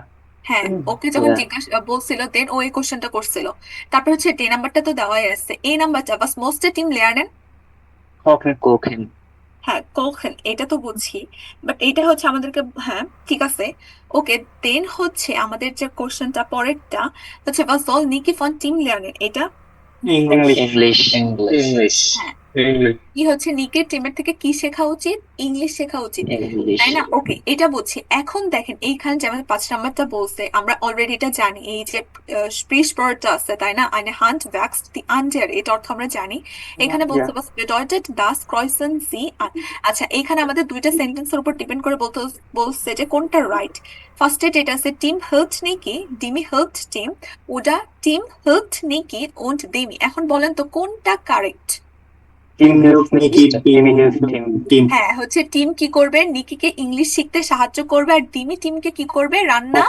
হ্যাঁ, ওকে যখন Yeah. জিজ্ঞাসা বলছিল দেন ও এই কোশ্চেনটা করছিল। তারপর হচ্ছে ডে নাম্বারটা তো দেওয়াই আছে। এই নাম্বারটা was most team lernen, Kochen. Kochen. হ্যাঁ কোখেন, এটা তো বুঝি, বাট এটা হচ্ছে আমাদেরকে, হ্যাঁ ঠিক আছে। ওকে, দেন হচ্ছে আমাদের যে কোশ্চেনটা পরেরটা হচ্ছে was soll Niki von Team lernen, এটা ইংলিশ ইংলিশ হ্যাঁ কি হচ্ছে নিকের টিমের থেকে কি শেখা উচিত? ইংলিশ শেখা উচিত, ইংলিশ তাই না? ওকে, এটা বুঝছি। এখন দেখেন এইখানে যেমন 5 নাম্বারটা বলছে, আমরা অলরেডি এটা জানি, এই যে স্প্রিচওয়ার্ডটা আছে তাই না, eine Hand wächst die andere, এটা অর্থ আমরা জানি। এখানে বলছে was bedeutet das kreuzen Sie an। আচ্ছা, এখানে আমাদের দুইটা সেন্টেন্সের উপর ডিপেন্ড করে বলছে যে কোনটা রাইট। ফার্স্টে যেটা আছে team hilft Niki, Dimi hilft Tim, oder Tim hilft Niki und Dimi। এখন বলেন তো কোনটা কারেক্ট? হ্যাঁ, হচ্ছে টিম কি করবে, নিকিকে ইংলিশ শিখতে সাহায্য করবে, আর ডিমি টিমকে কি করবে, রান্না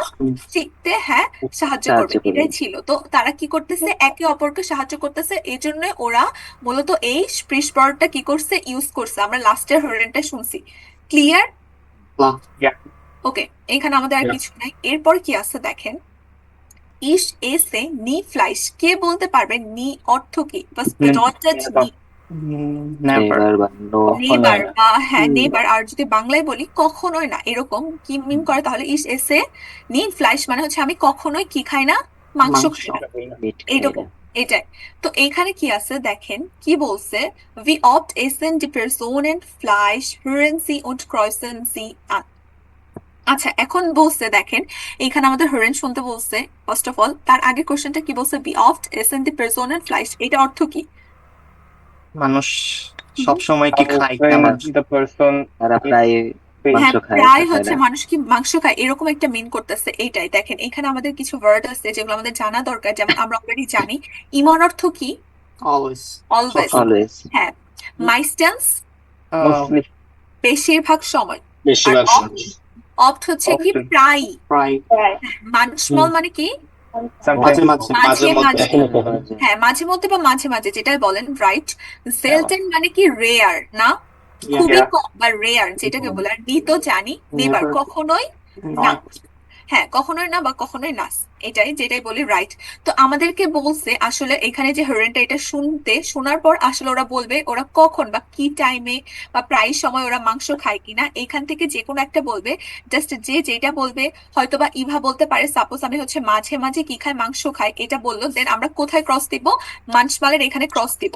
শিখতে হ্যাঁ সাহায্য করবে। এটাই ছিল। তো তারা কি করতেছে, একে অপরকে সাহায্য করতেছে, এই জন্য ওরা মূলত এই স্প্রিচওয়ার্ডটা কি করছে, ইউজ করছে। আমরা লাস্টের হরেনটা শুনছি। ক্লিয়ার? ওকে, এখানে আমাদের আর কিছু নাই। এরপর কি আছে দেখেন, ইস এসে নি ফ্লাইশ, কে বলতে পারবে নি অর্থ কি? বাস bedeutet নি নেভার বা নেবার বা হ্যাঁ নেবার, আর যদি বাংলায় বলি কখনোই না, এরকম কি মিন করে তাহলে ইস এসে নি ফ্লাইশ মানে হচ্ছে আমি কখনোই কি খাই না, মাংস খাই না, এইরকম, এটাই। তো এইখানে কি আছে দেখেন, কি বলছে, wie oft essen die Personen Fleisch, hören sie und kreuzen sie an। আচ্ছা, এখন বলছে দেখেন, এখানে আমাদের হরেন শুনতে বলছে। ফার্স্ট অফ অল তার আগে কোশ্চেনটা কি বলছে, wie oft essen die Personen Fleisch, এটা অর্থ কি? মানুষ সব সময় কি খায় the person তারা প্রায় মাংস হ্যাঁ, খায় প্রায় খায় হচ্ছে না। মানুষ কি মাংস খায়, এরকম একটা মিন করতেছে। এইটাই দেখেন, এখানে আমাদের কিছু ওয়ার্ড আছে যেগুলো আমাদের জানা দরকার। যেমন আমরা অলরেডি জানি ইমন অর্থ কি, অলওয়েজ অলওয়েজ। অলওয়েজ হ্যাঁ, মাইস্টেন্স mostly বেশিরভাগ সময়, আর অপ্ট হচ্ছে কি Often. প্রায়। প্রায় মানসমল মানে কি sometimes মাঝে মাঝে, মাঝে হ্যাঁ মাঝে মধ্যে বা মাঝে মাঝে, যেটা বলেন রাইট। সেলটেন মানে কি রেয়ার, না খুবই কম বা রেয়ার যেটাকে বলে। আর নি তো জানি, নেবার কখনোই না, হ্যাঁ কখনোই না বা কখনোই না, এটাই যেটাই বলি রাইট। তো আমাদেরকে বলছে আসলে এখানে যে হরেনটা, এটা শুনতে শোনার পর আসলে ওরা বলবে ওরা কখন বা কি টাইমে বা প্রায় সময় ওরা মাংস খায় কিনা, এখান থেকে যে কোনো একটা বলবে। জাস্ট যে যেটা বলবে, হয়তো বা ইভা বলতে পারে সাপোজ আমি হচ্ছে মাঝে মাঝে কি খাই, মাংস খাই, এটা বললো, দেন আমরা কোথায় ক্রস দিব, মানসমালের এখানে ক্রস দিব।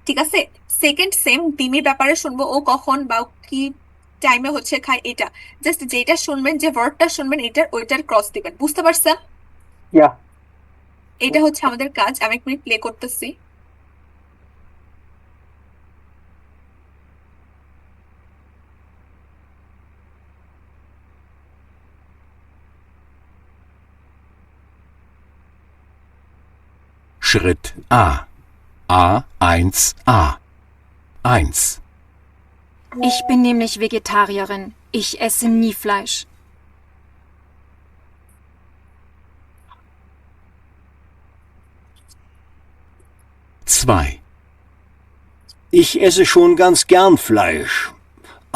ঠিক আছে, সেকেন্ড সেম ডিমির ব্যাপারে শুনবো, ও কখন বা কি টাইমে হচ্ছে খায়, এটা জাস্ট যেটা শুনবেন, যে ওয়ার্ডটা শুনবেন, এটার ওইটার ক্রস দিবেন। বুঝতে পারছেন? yeah এটা হচ্ছে আমাদের কাজ। আমি এক মিনিট প্লে করতেছি। Schritt A. A1a. 1. Ich bin nämlich Vegetarierin. Ich esse nie Fleisch. Zwei. Ich esse schon ganz gern Fleisch.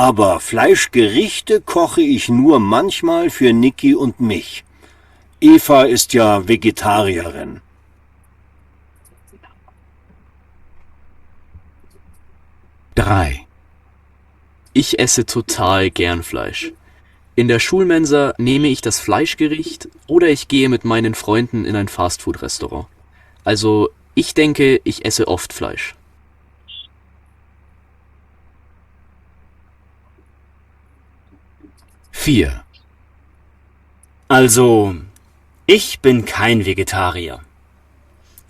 Aber Fleischgerichte koche ich nur manchmal für Niki und mich. Eva ist ja Vegetarierin. Drei. Ich esse total gern Fleisch. In der Schulmensa nehme ich das Fleischgericht oder ich gehe mit meinen Freunden in ein Fastfood-Restaurant. Also, ich denke, ich esse oft Fleisch. Vier. Also, ich bin kein Vegetarier.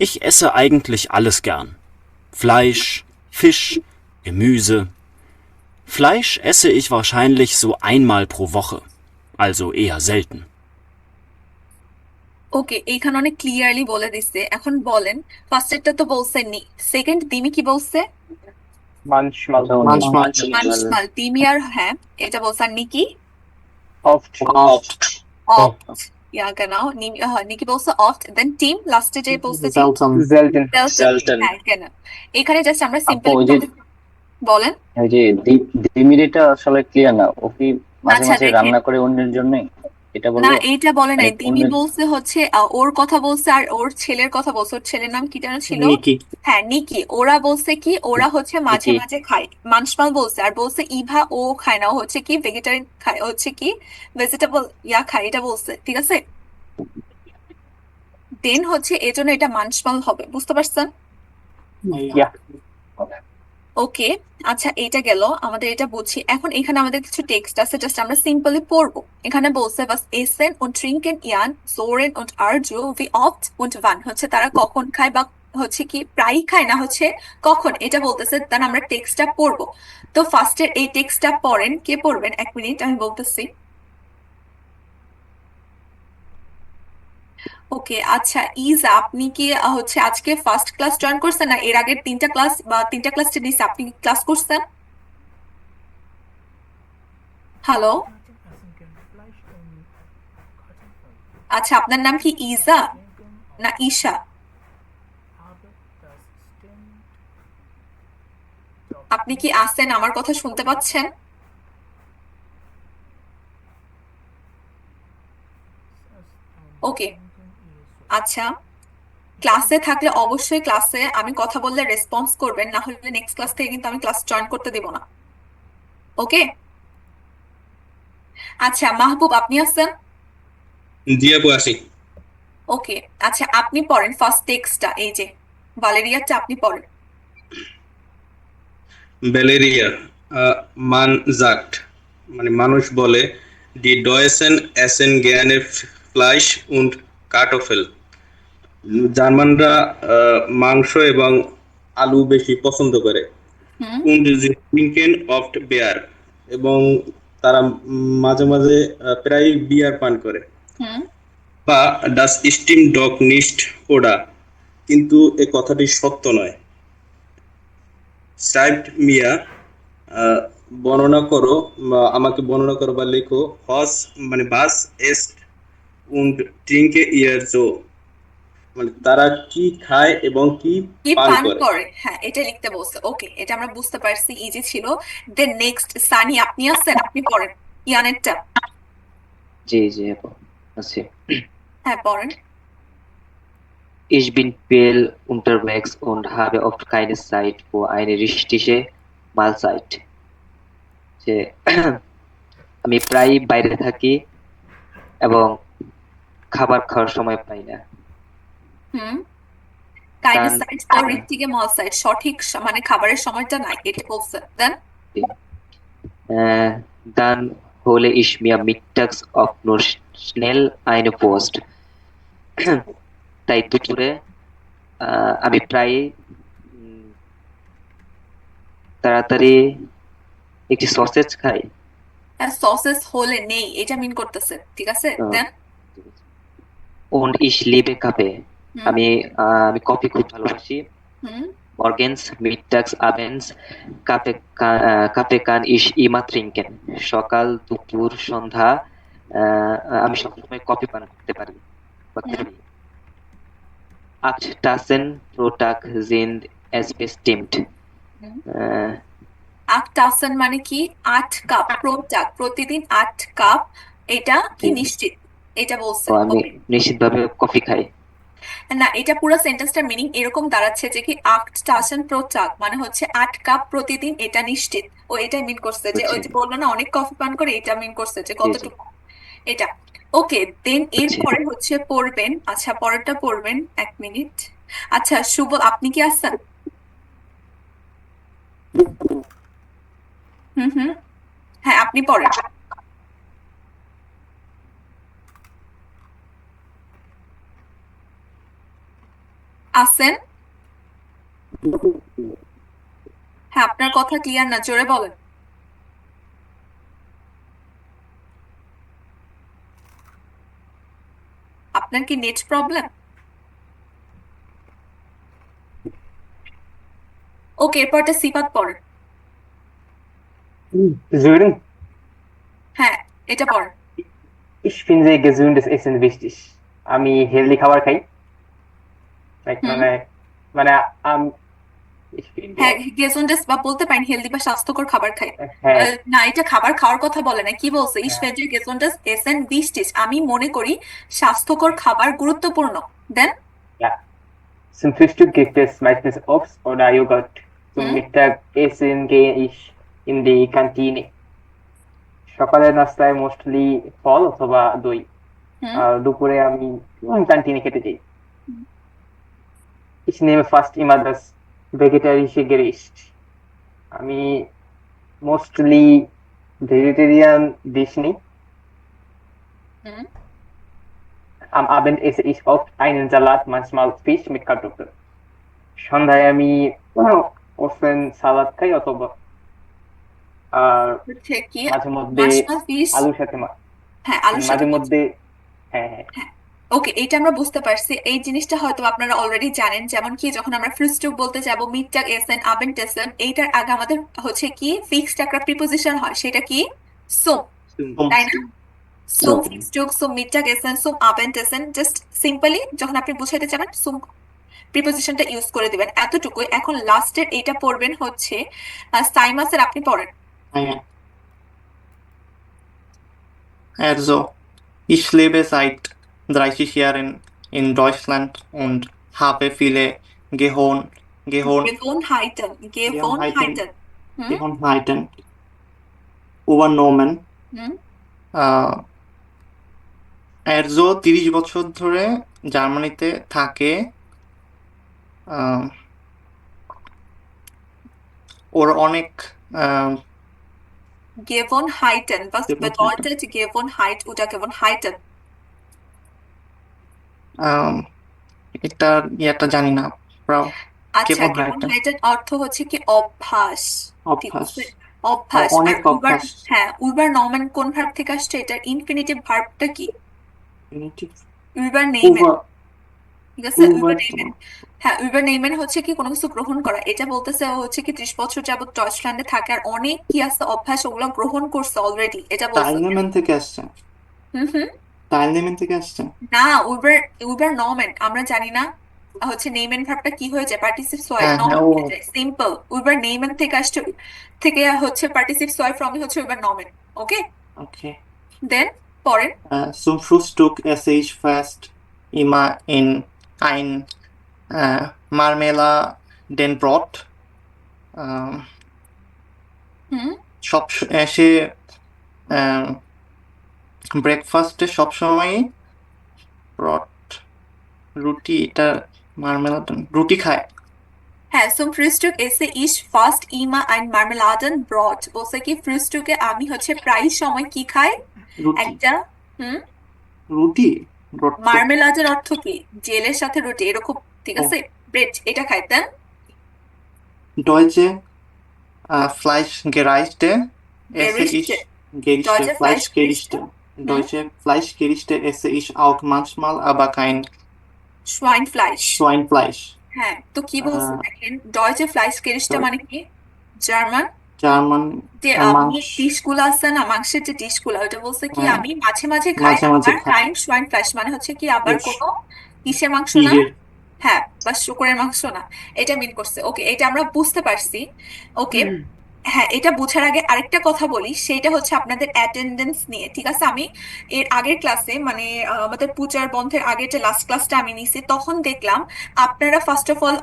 Ich esse eigentlich alles gern. Fleisch, Fisch, Gemüse. Fleisch esse ich wahrscheinlich so einmal pro Woche, also eher selten. ওকে, এইখানে অনেক clearly বলে দিচ্ছে। এখন বলেন, ফার্স্টেরটা তো বলছে নি, second দিমি কি বলছে, manchmal মানসমাল। দিমি আর হ্যাঁ এটা বলছে, আর নিকি oft অফট, ইয়া genau, নিকি বলছে অফট, দেন টিম লাস্টে যে বলছে selten selten, হ্যাঁ genau। এখানে জাস্ট আমরা সিম্পল ওই যে বলেন। ওই যে ডিমিরিটা আসলে ক্লিয়ার না, ও কি মাঝে আচ্ছা, মাঝে দেখেন। রান্না করে অন্যের জন্য এটা না বলবো? এইটা বলে নাই, মানে দিমি অন্যের- বলছে হচ্ছে ওর কথা বলছে, আর ওর ছেলের কথা বলছে। ওর ছেলের নাম কি যেন ছিল, নিকি হ্যাঁ নিকি। ওরা বলছে কি, ওরা হচ্ছে মাঝে নিকি। মাঝে খায়, মানসমাল বলছে। আর বলছে ইভা ও খায় না, ও হচ্ছে কি ভেজিটেরিয়ান খায়, ও হচ্ছে কি ভেজিটেবল ইয়া খায়, এটা বলছে। ঠিক আছে, দেন হচ্ছে এজন্য এটা মানসমাল হবে। বুঝতে পারছেন? Yeah. ওকে, আচ্ছা এটা গেল আমাদের, এটা বুঝছি। এখন এখানে আমাদের কিছু টেক্সট আছে, জাস্ট আমরা সিম্পলি পড়বো। এখানে বলছে was essen und trinken Jan, Soren und Arjo wie oft und wann, হচ্ছে তারা কখন খায় বা হচ্ছে কি প্রায়ই খায় না হচ্ছে কখন, এটা বলতেছে। তাহলে আমরা টেক্সটটা পড়বো। তো ফার্স্টে এই টেক্সটটা পড়েন, কে পড়বেন? 1 মিনিট আমি বলতেছি। ওকে, আচ্ছা ইজা, আপনি কি হচ্ছে আজকে ফার্স্ট ক্লাস জয়েন করছেন, না এর আগের 3টা ক্লাস বা 3টা ক্লাস টেনিস আপনি ক্লাস করছেন? হ্যালো, আচ্ছা আপনার নাম কি ইজা না ঈশা? আপনি কি আছেন, আমার কথা শুনতে পাচ্ছেন? ওকে, আচ্ছা ক্লাসে থাকলে অবশ্যই ক্লাসে আমি কথা বললে রেসপন্স করবেন, না হলে নেক্সট ক্লাস থেকে কিন্তু আমি ক্লাস জয়েন করতে দেব না। ওকে, আচ্ছা মাহবুব আপনি আছেন? জি আপু আসি। ওকে, আচ্ছা আপনি পড়েন ফার্স্ট টেক্সটটা, এই যে ভালেরিয়াটা আপনি পড়েন। ভ্যালেরিয়া মান জাগট, মানে মানুষ বলে, ডি ডয়েসেন এসেন গেয়ানে ফ্লাইশ উন্ড কার্টোফেল। জার্মানরা মাংস এবং আলু বেশি পছন্দ করে। হুম উন্ড ট্রিঙ্কেন অফ বেয়ার, এবং তারা মাঝে মাঝে প্রায় বিয়ার পান করে। হুম বা ডাস স্টিম ডগ নিস্ট ওডা, কিন্তু এ কথাটি সত্য নয়। স্ট্রাইপড মিয়া, বর্ণনা করো বা আমাকে বর্ণনা করো বা লেখো। হস মানে বাস এস্ট উন্ড ট্রিঙ্কে ইয়ার জো, মানে তারা কি খায় এবং কি কি পান পান করে। করে, হ্যাঁ এটা লিখতে বলছে। ওকে, এটা আমরা বুঝতে পারছি, ইজি ছিল। দেন নেক্সট সানি আপনি আছেন, আপনি পড়েন ইয়ানেরটা। জি জি আপু আছি। হ্যাঁ পড়েন। Ich bin Bill unterwegs und habe oft keine Zeit für eine richtige Mahlzeit. যে আমি প্রায়ই বাইরে থাকি এবং খাবার খাওয়ার সময় পাই না। হুম কাইন্ড Dann সাইড ফর রিক্টিকে মল সাইড, সঠিক মানে খাবারের সময়টা নাই, এটা বলছে। দেন dann hole ich mir mittags auch nur schnell eine Wurst. তাই দুপুরে আমি প্রায়ই তাড়াতাড়ি একটি সসেজ খাই। সসেস হলে নেই, এটা মিন করতেছে, ঠিক আছে। দেন Und ich liebe Kaffee. হুম আমি কফি খুব ভালোবাসি। হুম Morgens, mittags, abends Kaffee kann ich immer trinken. সকাল, দুপুর, সন্ধ্যা আমি সবসময় কফি পান করতে পারি বা করি। 8 Tassen pro Tag sind es bestimmt. আহ, 8 টাসন মানে কি? 8 কাপ প্রোটাক, প্রতিদিন 8 কাপ, এটা কি জি। নিশ্চিত? এটা বলছে। আমি ওকে, নিশ্চিতভাবে কফি খাই। না এটা পুরো সেন্টেন্সটার মিনিং এরকম দাঁড়াচ্ছে যে কি 8 টাসন প্রোটাক মানে হচ্ছে 8 কাপ প্রতিদিন, এটা নিশ্চিত। ও এটাই মিন করছে যে ওই যে বললো না অনেক কফি পান করে, এটা মিন করছে যে জি জি কতটুকু এটা। ওকে, দেন বুঝছি। এরপরে হচ্ছে পড়বেন, আচ্ছা পরেরটা পড়বেন। 1 মিনিট। আচ্ছা শুভ আপনি কি আছেন? হুম হ্যাঁ আপনি পড়েন। আছেন? হ্যাঁ আপনার কথা ক্লিয়ার না, জোরে বলেন। আপনার কি নেট প্রবলেম? ওকে, এরপরটা সিফাত পড়েন। Sören, হ্যাঁ এটা পড়েন। ich finde gesundes Essen wichtig. আমি হেলদি খাবার খাই। Like, হুম মানে ich finde, হ্যাঁ গেসুন্ডেস বা বলতে পারেন হেলদি বা স্বাস্থ্যকর খাবার খাই। হ্যাঁ না এটা খাবার খাওয়ার কথা বলে না, কি বলছে? ইস হ্যাঁ, ফেজে গেসুন্ডেস এসেন wichtig, আমি মনে করি স্বাস্থ্যকর খাবার গুরুত্বপূর্ণ। দেন ja. Zum Frühstück gibt es meistens Obst oder Joghurt. Zum hmm Mittagessen gehe ich in die Kantine. সকালের নাস্তায় মোস্টলি ফল অথবা দই। হুম আর দুপুরে আমি ক্যান্টিনে খেতে যাই। Ich nehme fast immer das ভেগেটারিসche Gericht. আমি মোস্টলি ভেজিটেরিয়ান ডিশ নিই। হুম Am Abend esse ich oft einen Salat, manchmal Fisch mit Kartoffeln. সন্ধ্যায় আমি often সালাদ খাই অথবা আর হচ্ছে কি মাঝে মধ্যে মাশমাল ফিশ আলুর সাথে হ্যাঁ আলুর সাথে মাঝে মধ্যে হ্যাঁ হ্যাঁ ওকে এটা আমরা বুঝতে পারছি এই জিনিসটা হয়তো আপনারা অলরেডি জানেন যেমন কি যখন আমরা ফ্রুস্টুক বলতে যাব মিটটাগ এসেন আবেন্টেসেন এইটার আগে আমাদের হচ্ছে কি ফিক্সড একটা প্রিপোজিশন হয় সেটা কি সোম তাই না সোম ফিক্সটুক সোম মিটটাগ এসেন সোম আবেন্টেসেন জাস্ট সিম্পলি যখন আপনি বুঝাইতে চাবেন সোম প্রিপোজিশনটা ইউজ করে দিবেন এতটুকুই এখন লাস্টের এটা পড়বেন হচ্ছে সাইমাসের আপনি পড়েন Also, ich lebe seit 30 Jahren in Deutschland und habe viele Gewohnheiten Gewohnheiten übernommen. হুম এরজো 30 বছর ধরে জার্মানিতে থাকে। আহ, ওর অনেক Gewohnheiten. Was Gewohnheiten. bedeutet Gewohnheit oder Gewohnheiten? এটা ইয়েটা জানি না প্রায় আচ্ছা Gewohnheiten. Gewohnheiten অর্থ হচ্ছে কি অভ্যাস ঠিক অভ্যাস আছে অভ্যাস অনেক আর উবার অভ্যাস হ্যাঁ উবারনমেন কোন ভার্ব থেকে আসছে এটার ইনফিনিটিভ ভার্বটা কি উবারনেমেন Über ঠিক আছে Über উবারনেমেন হ্যাঁ উবারনেমেন হচ্ছে কি কোনো কিছু গ্রহণ করা এটা বলতেছে ও হচ্ছে কি 30 বছর যাবত ডয়েচল্যান্ডে থাকে আর অনেক কি আছে অভ্যাস ওগুলো গ্রহণ করছে অলরেডি এটা বলছে Teilnehmen থেকে আসছে হুম Teilnehmen থেকে আসছে না উবারনমেন আমরা জানি না হচ্ছে নেমেন ভার্বটা কি হয়ে যায় পার্টিসিপ সয় হ্যাঁ নমেন হ্যাঁ ও হয়ে যায় সিম্পল উবারনেমেন থেকে আসছে থেকে হচ্ছে পার্টিসিপ সয় ফর্মই হচ্ছে উবারনমেন ওকে okay. দেন পরের Zum Frühstück esse ich fast immer in ein Marmeladenbrot. হুম সব সে ব্রেকফাস্টে সবসময় ব্রট রুটি এটা মার্মেলাডেন রুটি খায় হ্যাঁ zum Frühstück esse ich fast immer ein Marmeladenbrot বলছে কি ফ্রুস্টুকে আমি হচ্ছে প্রায় সময় কি খাই রুটি একটা হুম রুটি ব্রট মার্মেলাডের অর্থ কি জেলের সাথে রুটি এরকম ঠিক ও আছে ব্রেড এটা খাইতেন Deutsche Fleischgerichte esse ich Gerichte deutsche Fleischgerichte Deutsche Fleischgerichte esse ich auch manchmal aber kein Schweinfleisch Schweinfleisch হ্যাঁ তো কি বলছে দেখেন ডয়েচে ফ্লাইশগেরিশটা মানে কি জার্মান German যে ডিশগুলো আছে না মাংসের যে ডিশগুলো ওটা বলছে কি হ্যাঁ, আমি মাঝে মাঝে খাই মাঝে মাঝে আবার খাই। টাইম সোয়াইন ফ্লাশ মানে হচ্ছে কি আবার Fish. কোনো কিসের মাংস না Pigের হ্যাঁ বা শুকরের মাংস না এটা মিন করছে ওকে এটা আমরা বুঝতে পারছি ওকে হ্যাঁ এটা বোঝার আগে আরেকটা কথা বলি সেটা হচ্ছে আপনাদের অ্যাটেন্ডেন্স নিয়ে ঠিক আছে আমি এর আগের ক্লাসে মানে আমাদের পূজার বন্ধের আগের যে লাস্ট ক্লাসটা আমি নিছি তখন দেখলাম আপনারা ফার্স্ট অফ অল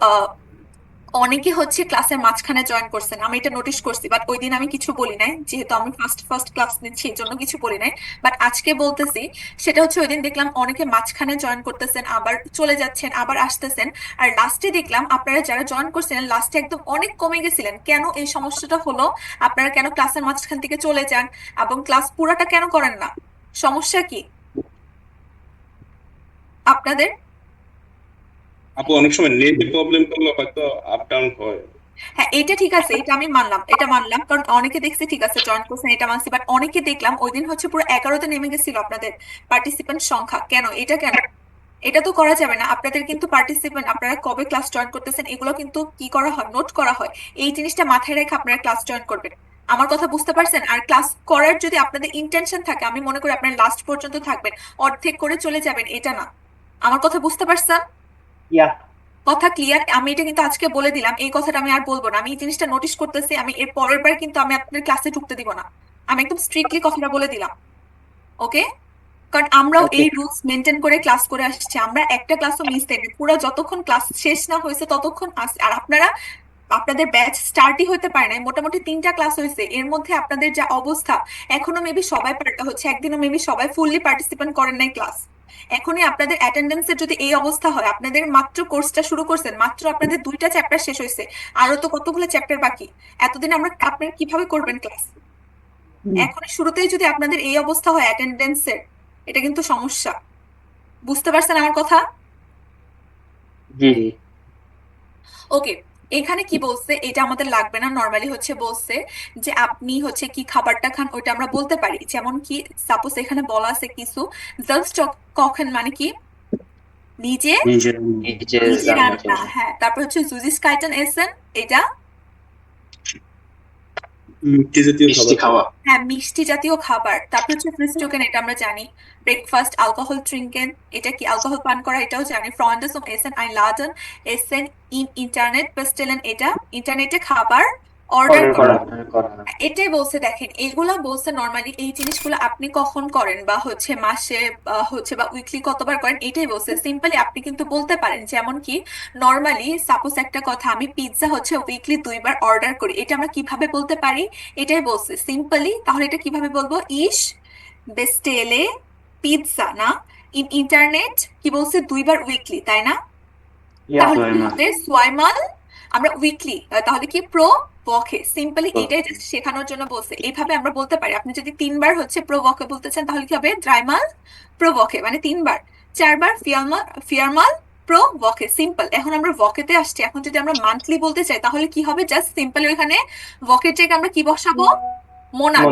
অনেকে হচ্ছে ক্লাসের মাঝখানে জয়েন করছেন আমি এটা নোটিশ করছি বাট ওই দিন আমি কিছু বলি নাই যেহেতু আমি ফার্স্ট ক্লাস নিচ্ছি এই জন্য কিছু বলি নাই বাট আজকে বলতেছি সেটা হচ্ছে ওই দিন দেখলাম অনেকে মাঝখানে জয়েন করতেছেন আবার চলে যাচ্ছেন আবার আসতেছেন আর লাস্টে দেখলাম আপনারা যারা জয়েন করছিলেন লাস্টে একদম অনেক কমে গেছিলেন কেন এই সমস্যাটা হলো আপনারা কেন ক্লাসের মাঝখান থেকে চলে যান এবং ক্লাস পুরাটা কেন করেন না সমস্যা কি আপনাদের আপু অনেক সময় নেটের প্রবলেম করলে হয়তো আপ ডাউন হয় হ্যাঁ এটা ঠিক আছে এটা আমি মানলাম কারণ অনেকে দেখছি ঠিক আছে জয়েন করছেন এটা মানছি বাট অনেকে দেখলাম ওই দিন হচ্ছে পুরো 11তে নেমে গেছিল আপনাদের পার্টিসিপেন্ট সংখ্যা কেন এটা তো করা যাবে না আপনাদের কিন্তু পার্টিসিপেন্ট আপনারা কবে ক্লাস জয়েন করতেছেন এগুলো কিন্তু কি করা হয় নোট করা হয় এই জিনিসটা মাথায় রেখে আপনারা ক্লাস জয়েন করবেন আমার কথা বুঝতে পারছেন আর ক্লাস করার যদি আপনাদের ইন্টেনশন থাকে আমি মনে করি আপনারা লাস্ট পর্যন্ত থাকবেন অর্ধেক করে চলে যাবেন এটা না আমার কথা বুঝতে পারছেন ইয়া কথা ক্লিয়ার আমি এটা কিন্তু আজকে বলে দিলাম এই কথাটা আমি আর বলবো না আমি এই জিনিসটা নোটিশ করতেছি আমি এর পরের বার কিন্তু আমি আপনার ক্লাসে ঢুকতে দিব না আমি একদম স্ট্রিক্টলি কথাটা বলে দিলাম ওকে কারণ আমরাও এই রুলস মেনটেন করে ক্লাস করে আসছি আমরা একটা ক্লাসও মিস দেয়নি পুরো যতক্ষণ ক্লাস শেষ না হয়েছে ততক্ষণ আর আপনারা আপনাদের ব্যাচ স্টার্টই হতে পারে না মোটামুটি 3টা ক্লাস হয়েছে এর মধ্যে আপনাদের যা অবস্থা এখনো মেবি সবাই হচ্ছে একদিনও মেবি সবাই ফুললি পার্টিসিপেন্ট করেন নাই ক্লাস এখনই আপনাদের অ্যাটেন্ডেন্সের যদি এই অবস্থা হয়, আপনাদের মাত্র কোর্সটা শুরু করছেন, মাত্র আপনাদের 2টা চ্যাপ্টার শেষ হয়েছে, আরো তো কতগুলো চ্যাপ্টার বাকি। এতদিন আপনারা কিভাবে করবেন ক্লাস? এখনই শুরুতেই যদি আপনাদের এই অবস্থা হয় অ্যাটেন্ডেন্সের, এটা কিন্তু সমস্যা। বুঝতে পারছেন আমার কথা? জি ওকে, এখানে কি বলছে এটা আমাদের লাগবে না, নরমালি হচ্ছে বলছে যে আপনি হচ্ছে কি খাবারটা খান ওইটা আমরা বলতে পারি। যেমন কি সাপোজ এখানে বলা আছে কিছু selbst kochen মানে কি নিজে নিজের নিজে নিজে রান্না রান্না, করা। হ্যাঁ। তারপর হচ্ছে Süßigkeiten essen, এটা মিষ্টি জাতীয় খাবার হ্যাঁ মিষ্টি জাতীয় খাবার। তারপর হচ্ছে Frühstücken, এটা আমরা জানি। ব্রেকফাস্ট Alkohol trinken, এটা কি অ্যালকোহল পান করা, এটাও জানি। Freunde zum Essen einladen, Essen im Internet bestellen, এটা ইন্টারনেটে খাবার অর্ডার অর্ডার করা। করা। এটাই বলছে, দেখেন এগুলা বলছে নরমালি এই জিনিসগুলো আপনি কখন করেন বা হচ্ছে মাসে হচ্ছে বা উইকলি কতবার করেন, এটাই বলছে। সিম্পলি আপনি কিন্তু বলতে পারেন, যেমন কি নরমালি সাপোজ একটা কথা, আমি পিৎজা হচ্ছে উইকলি 2বার অর্ডার করি, এটা আমরা কিভাবে বলতে পারি, এটাই বলছে সিম্পলি। তাহলে এটা কিভাবে বলবো? ইশ বেস্টেলে পিৎজা, না ইন ইন্টারনেট কি বলছে 2বার উইকলি, তাই না? তাহলে কি হবে সোয়াইমাল, আমরা উইকলি, তাহলে কি প্রো ওকে। সিম্পলি এটাই জাস্ট শেখানোর জন্য বলছে, এইভাবে আমরা বলতে পারি। আপনি যদি 3বার হচ্ছে প্রো ওকে বলতে চান তাহলে কি হবে? ড্রাইমাল প্রো ওকে, মানে 3বার। 4বার ফিয়ারমাল প্রো ওকে, সিম্পল। এখন আমরা ওকেতে আসছি, এখন যদি আমরা মান্থলি বলতে চাই তাহলে কি হবে? জাস্ট সিম্পলি ওখানে ওকের জায়গায় আমরা কি বসাবো? মোনাট।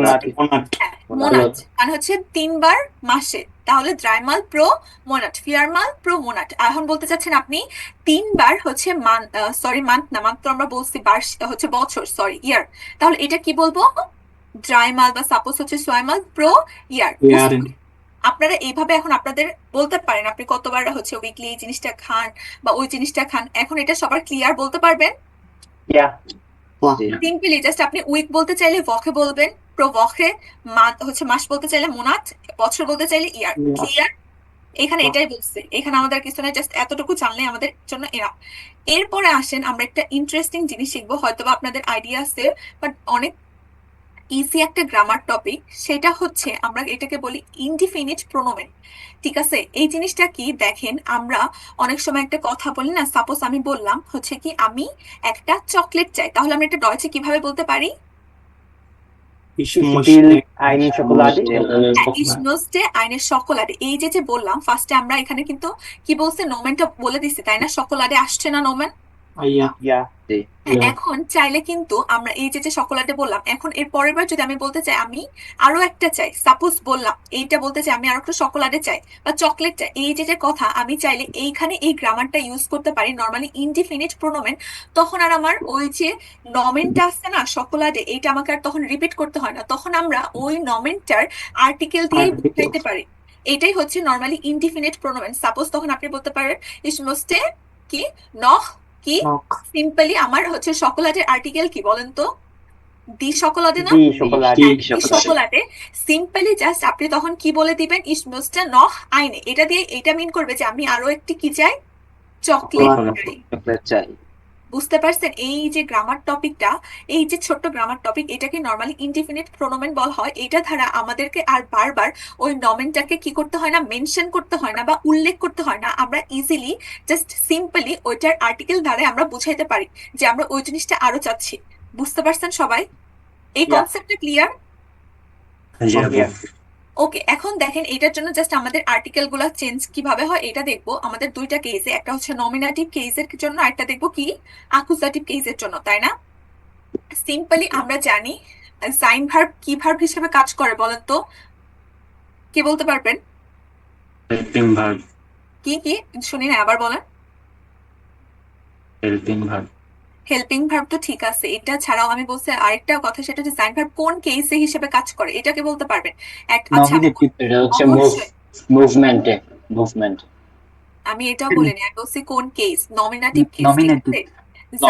হ্যাঁ, মোনাট মানে হচ্ছে 3বার মাসে, তাহলে ড্রাইমাল প্রো মোনাট, ফিয়ারমাল প্রো মোনাট। এখন বলতে চাচ্ছেন আপনি 3বার হচ্ছে মান্থ না, মান্থ তো আমরা বলছি হচ্ছে বছর, সরি ইয়ার। তাহলে এটা কি বলবো? ড্রাইমাল বা সাপোজ হচ্ছে সোয়াইমাল প্রো ইয়ার। আপনারা এইভাবে এখন আপনাদের বলতে পারেন আপনি কতবার হচ্ছে উইকলি এই জিনিসটা খান বা ওই জিনিসটা খান। এখন এটা সবার ক্লিয়ার বলতে পারবেন? সিম্পলি জাস্ট আপনি উইক বলতে চাইলে ওকে বলবেন, প্রো ওকে। মান্থ হচ্ছে মাস বলতে চাইলে মোনাট, বছর বলতে চাইলে ইয়ার। ক্লিয়ার? এখানে এটাই বলছে, এখানে আমাদের কিছু না, জাস্ট এতটুকু জানলে আমাদের জন্য এরা। এরপরে আসেন আমরা একটা ইন্টারেস্টিং জিনিস শিখবো, হয়তোবা আপনাদের আইডিয়া আছে বাট অনেক ইজি একটা গ্রামার টপিক। সেটা হচ্ছে আমরা এটাকে বলি ইনডিফিনিট প্রোনোমেন। ঠিক আছে, এই জিনিসটা কি দেখেন, আমরা অনেক সময় একটা কথা বলি না, সাপোজ আমি বললাম হচ্ছে কি আমি একটা চকলেট চাই, তাহলে আমরা এটা ডয়েচে কিভাবে বলতে পারি? Ich möchte eine Schokolade। এই যে বললাম ফার্স্টে আমরা এখানে কিন্তু কি বলছে, নোমেনটা বলে দিছি, তাই না? শকোলাডে আসছে না নোমেন? এখন চাইলে কিন্তু আমরা এই যে শকোলাডে বললাম, এখন এর পরের বার যদি আমি বলতে চাই আমি আরো একটা চাই, সাপোজ বললাম এইটা বলতে চাই আমি আরো একটা শকোলাডে চাই বা চকলেট চাই, এই যে কথা আমি চাইলে এইখানে এই গ্রামারটা ইউজ করতে পারি, নরমালি ইনডিফিনিট প্রোনোমেন। তখন আর আমার ওই যে নমেনটা আছে না শকোলাডে, এইটা আমাকে আর তখন রিপিট করতে হয় না, তখন আমরা ওই নমেনটার আর্টিকেল দিয়ে বুঝাইতে পারি। এটাই হচ্ছে নরমালি ইনডিফিনিট প্রোনোমেন। সাপোজ তখন আপনি বলতে পারেন ich möchte কি নখ কি, সিম্পলি আমার হচ্ছে শকোলাডের আর্টিকেল কি বলেন তো? দি শকোলাডে না? দি শকোলাডে। সিম্পলি জাস্ট আপনি তখন কি বলে দিবেন? ich möchte noch eine, এটা দিয়ে এটা মিন করবে যে আমি আরো একটি কি চাই? চকলেট চাই। বুঝতে পারছেন? এই যে গ্রামার টপিকটা, এই যে ছোট্ট গ্রামার টপিক, এটাকে নরমালি ইনডিফিনিট প্রোনোমেন বলা হয়। এটা দ্বারা আমাদেরকে আর বারবার ওই নমেনটাকে কি করতে হয় না, মেনশন করতে হয় না বা উল্লেখ করতে হয় না। আমরা ইজিলি জাস্ট সিম্পলি ওইটার আর্টিকেল দ্বারা আমরা বুঝাইতে পারি যে আমরা ওই জিনিসটা আরো চাচ্ছি। বুঝতে পারছেন সবাই? এই কনসেপ্টটা ক্লিয়ার? ওকে, এখন দেখেন এটার জন্য জাস্ট আমাদের আর্টিকেল গুলা চেঞ্জ কিভাবে হয় এটা দেখবো। আমাদের 2টা কেসে, একটা হচ্ছে নমিনেটিভ কেসের জন্য, একটা দেখবো কি অ্যাকুজাটিভ কেসের জন্য, তাই না? সিম্পলি আমরা জানি সাইন ভার্ব কি ভার্ব হিসেবে কাজ করে বলেন তো? কে বলতে পারবেন? Helping verb. কি শুনি না, আবার বলেন। Helping verb. হেল্পিং ভার্ব তো ঠিক আছে, এটা ছাড়াও আমি বলছি আরেকটা কথা, সেটা হচ্ছে সাইন ভার্ব কোন কেসে হিসেবে কাজ করে, এটাকে বলতে পারবেন? আচ্ছা, এটা হচ্ছে মুভমেন্ট। আমি এটাও বলিনি, আমি বলছি কোন কেস, নমিনেটিভ কেস। ঠিক আছে,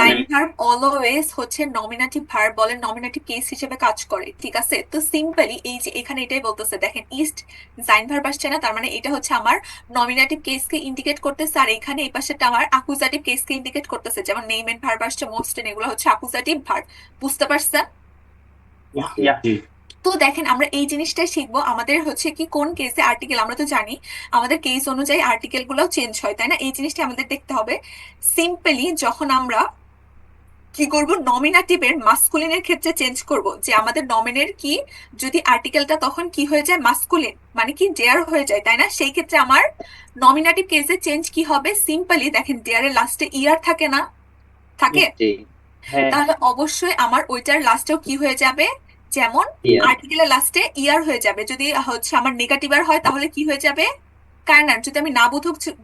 সাইন ভার্ব অলওয়েজ হচ্ছে নমিনেটিভ ভার্ব বলেন নমিনেটিভ কেস হিসেবে কাজ করে। ঠিক আছে, তো সিম্পলি এই যে এখানে এটাই বলতেছে, দেখেন ইস্ট সাইন ভার্ব আসছে না, তার মানে এটা হচ্ছে আমার নমিনেটিভ কেসকে ইন্ডিকেট করতেছে, আর এখানে এই পাশেটা আমার অ্যাকুজাটিভ কেসকে ইন্ডিকেট করতেছে, যেমন নেম এন্ড ভার্ব আসছে, মোস্ট এন্ড, এগুলো হচ্ছে অ্যাকুজাটিভ ভার্ব। বুঝতে পারছেন? তো দেখেন আমরা এই জিনিসটা শিখবো আমাদের হচ্ছে কি কোন কেসে আর্টিকেল, আমরা তো জানি আমাদের কেস অনুযায়ী আর্টিকেল গুলো চেঞ্জ হয়, তাই না? এই জিনিসটা আমাদের দেখতে হবে। সিম্পলি যখন আমরা কি করব, নমিনাটিভের মাস্কুলিনের ক্ষেত্রে চেঞ্জ করব, যে আমাদের নমিনের কি যদি আর্টিকেলটা তখন কি হয়ে যায়, মাস্কুলিন মানে কি ডেয়ার হয়ে যায়, তাই না? সেই ক্ষেত্রে আমার নমিনাটিভ কেসে চেঞ্জ কি হবে, সিম্পলি দেখেন ডেয়ারের লাস্টে ইয়ার থাকে না, থাকে? জি হ্যাঁ তাহলে অবশ্যই আমার ওইটার লাস্টেও কি হয়ে যাবে, যেমন ইয়ার আর্টিকেলের লাস্টে ইয়ার হয়ে যাবে। যদি হচ্ছে আমার নেগেটিভ আর হয় তাহলে কি হয়ে যাবে, কাইনার। যদি আমি না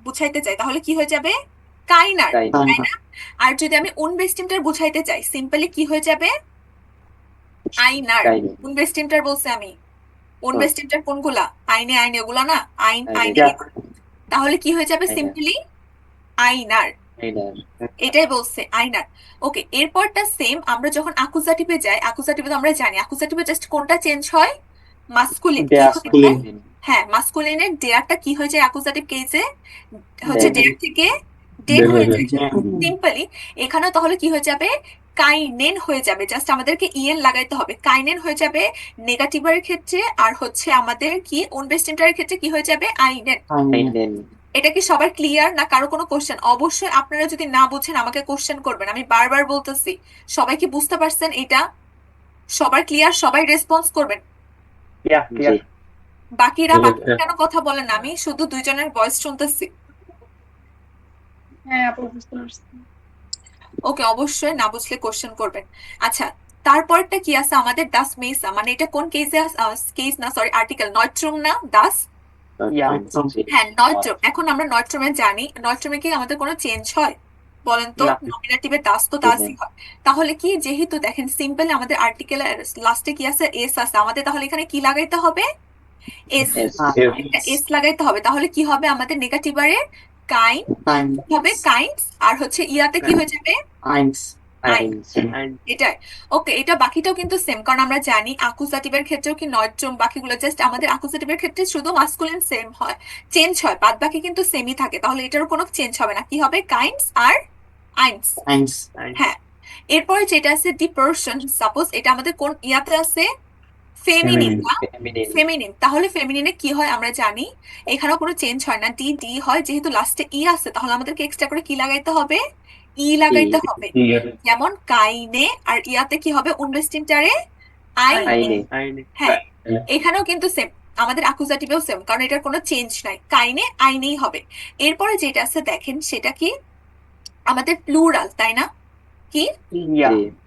বুঝাইতে চাই তাহলে কি হয়ে যাবে, কাইনার, তাই তাই না? আর যদি আমি উনবেস্টিমটার বুঝাইতে চাই সিম্পলি কি হয়ে যাবে, আইনার। তাই উনবেস্টিমটার বলছে আমি, উনবেস্টিমটার কোনগুলা, আইনে আইনে ওগুলা না, আইন আইনে। আইনে, তাহলে কি হয়ে যাবে আইনার। সিম্পলি আইনার। আইনার এটাই বলছে আইনার। ওকে, এরপরটা সেম, আমরা যখন আকুজাটিভে যাই, আকুজাটিভে তো আমরা জানি আকুজাটিভে জাস্ট কোনটা চেঞ্জ হয়, মাস্কুলিন। কি হয়ে যায়? হ্যাঁ, মাস্কুলিনের ডেয়ারটা কি হয়ে যায় আকুজাটিভ কেসে, হচ্ছে ডেয়ার থেকে ডেন হয়ে যায় সিম্পলি। এখানেও তাহলে কি হয়ে যাবে, কাইনেন হয়ে যাবে। জাস্ট আমাদেরকে ইএন লাগাইতে হবে, কাইনেন হয়ে যাবে নেগেটিভের ক্ষেত্রে, আর হচ্ছে আমাদের কি উনবেস্টিমটার ক্ষেত্রে কি হয়ে যাবে, আইনেন। আইনেন। এটা কি সবার ক্লিয়ার না কারো কোনো কোশ্চেন? অবশ্যই আপনারা যদি না বুঝেন আমাকে কোশ্চেন করবেন, আমি বারবার বলতেছি। সবাই কি বুঝতে পারছেন এটা? সবার ক্লিয়ার? সবাই রেসপন্স করবেন। ক্লিয়ার। বাকিরা কেন কথা বলেন না? আমি শুধু দুইজনের ভয়েস শুনতেছি। হ্যাঁ আপু বুঝতে পারছি। ওকে, অবশ্যই না বুঝলে কোশ্চেন করবেন। আচ্ছা, তারপরটা কি আছে আমাদের, দাস মেসা, মানে এটা কোন কেসে, কেস না সরি আর্টিকেল, নয়ট্রুম না দাস, হ্যাঁ নয়ট্রুম। এখন আমরা নয়ট্রুমে জানি, নয়ট্রুমে কি আমাদের কোনো চেঞ্জ হয় বলেন তো? না। নমিনেটিভে দাস তো দাসই হয়। তাহলে কি, যেহেতু দেখেন সিম্পলি আমাদের আর্টিকেলের লাস্টে কি আছে, এস আছে, আমাদের তাহলে এখানে কি লাগাইতে হবে, এস। একটা এস লাগাইতে হবে। তাহলে কি হবে আমাদের নেগেটিভারে, কাইন হবে, কাইন্ডস। আর হচ্ছে ইয়াতে কি হয়ে যাবে, আইনস। এটাই। ওকে, এটা বাকিটাও কিন্তু সেম, কারণ আমরা জানি আকুজাটিভের ক্ষেত্রেও কি নয়ট্রুম, বাকিগুলো জাস্ট আমাদের আকুজাটিভের ক্ষেত্রে শুধু মাস্কুলিন সেম হয়, চেঞ্জ হয়, বাদ বাকি কিন্তু সেমই থাকে। তাহলে এটারও কোনো চেঞ্জ হবে না, কি হবে, কাইন্ডস আর আইনস। হ্যাঁ, এরপরে যেটা আছে ডি পার্সন, সাপোজ এটা আমাদের কোন ইয়াতে আছে, ফেমিনিন না, ফেমিনিন। তাহলে ফেমিনিনে কি হয় আমরা জানি, এখানেও কোনো চেঞ্জ হয় না, ডি ডি হয়। যেহেতু লাস্টে ই আছে তাহলে আমাদেরকে এক্সট্রা করে কি লাগাইতে হবে, ই লাগাইতে হবে। যেমন কাইনে আর ইয়াতে কি হবে, উনবেস্টিমটারে আইনে। হ্যাঁ, এখানেও কিন্তু সেম, আমাদের আকুজাটিভেও সেম, কারণ এটার কোনো চেঞ্জ নাই, কাইনে আইনেই হবে। এরপরে যেটা আছে দেখেন সেটা কি, আমাদের প্লুরাল, তাই না? কি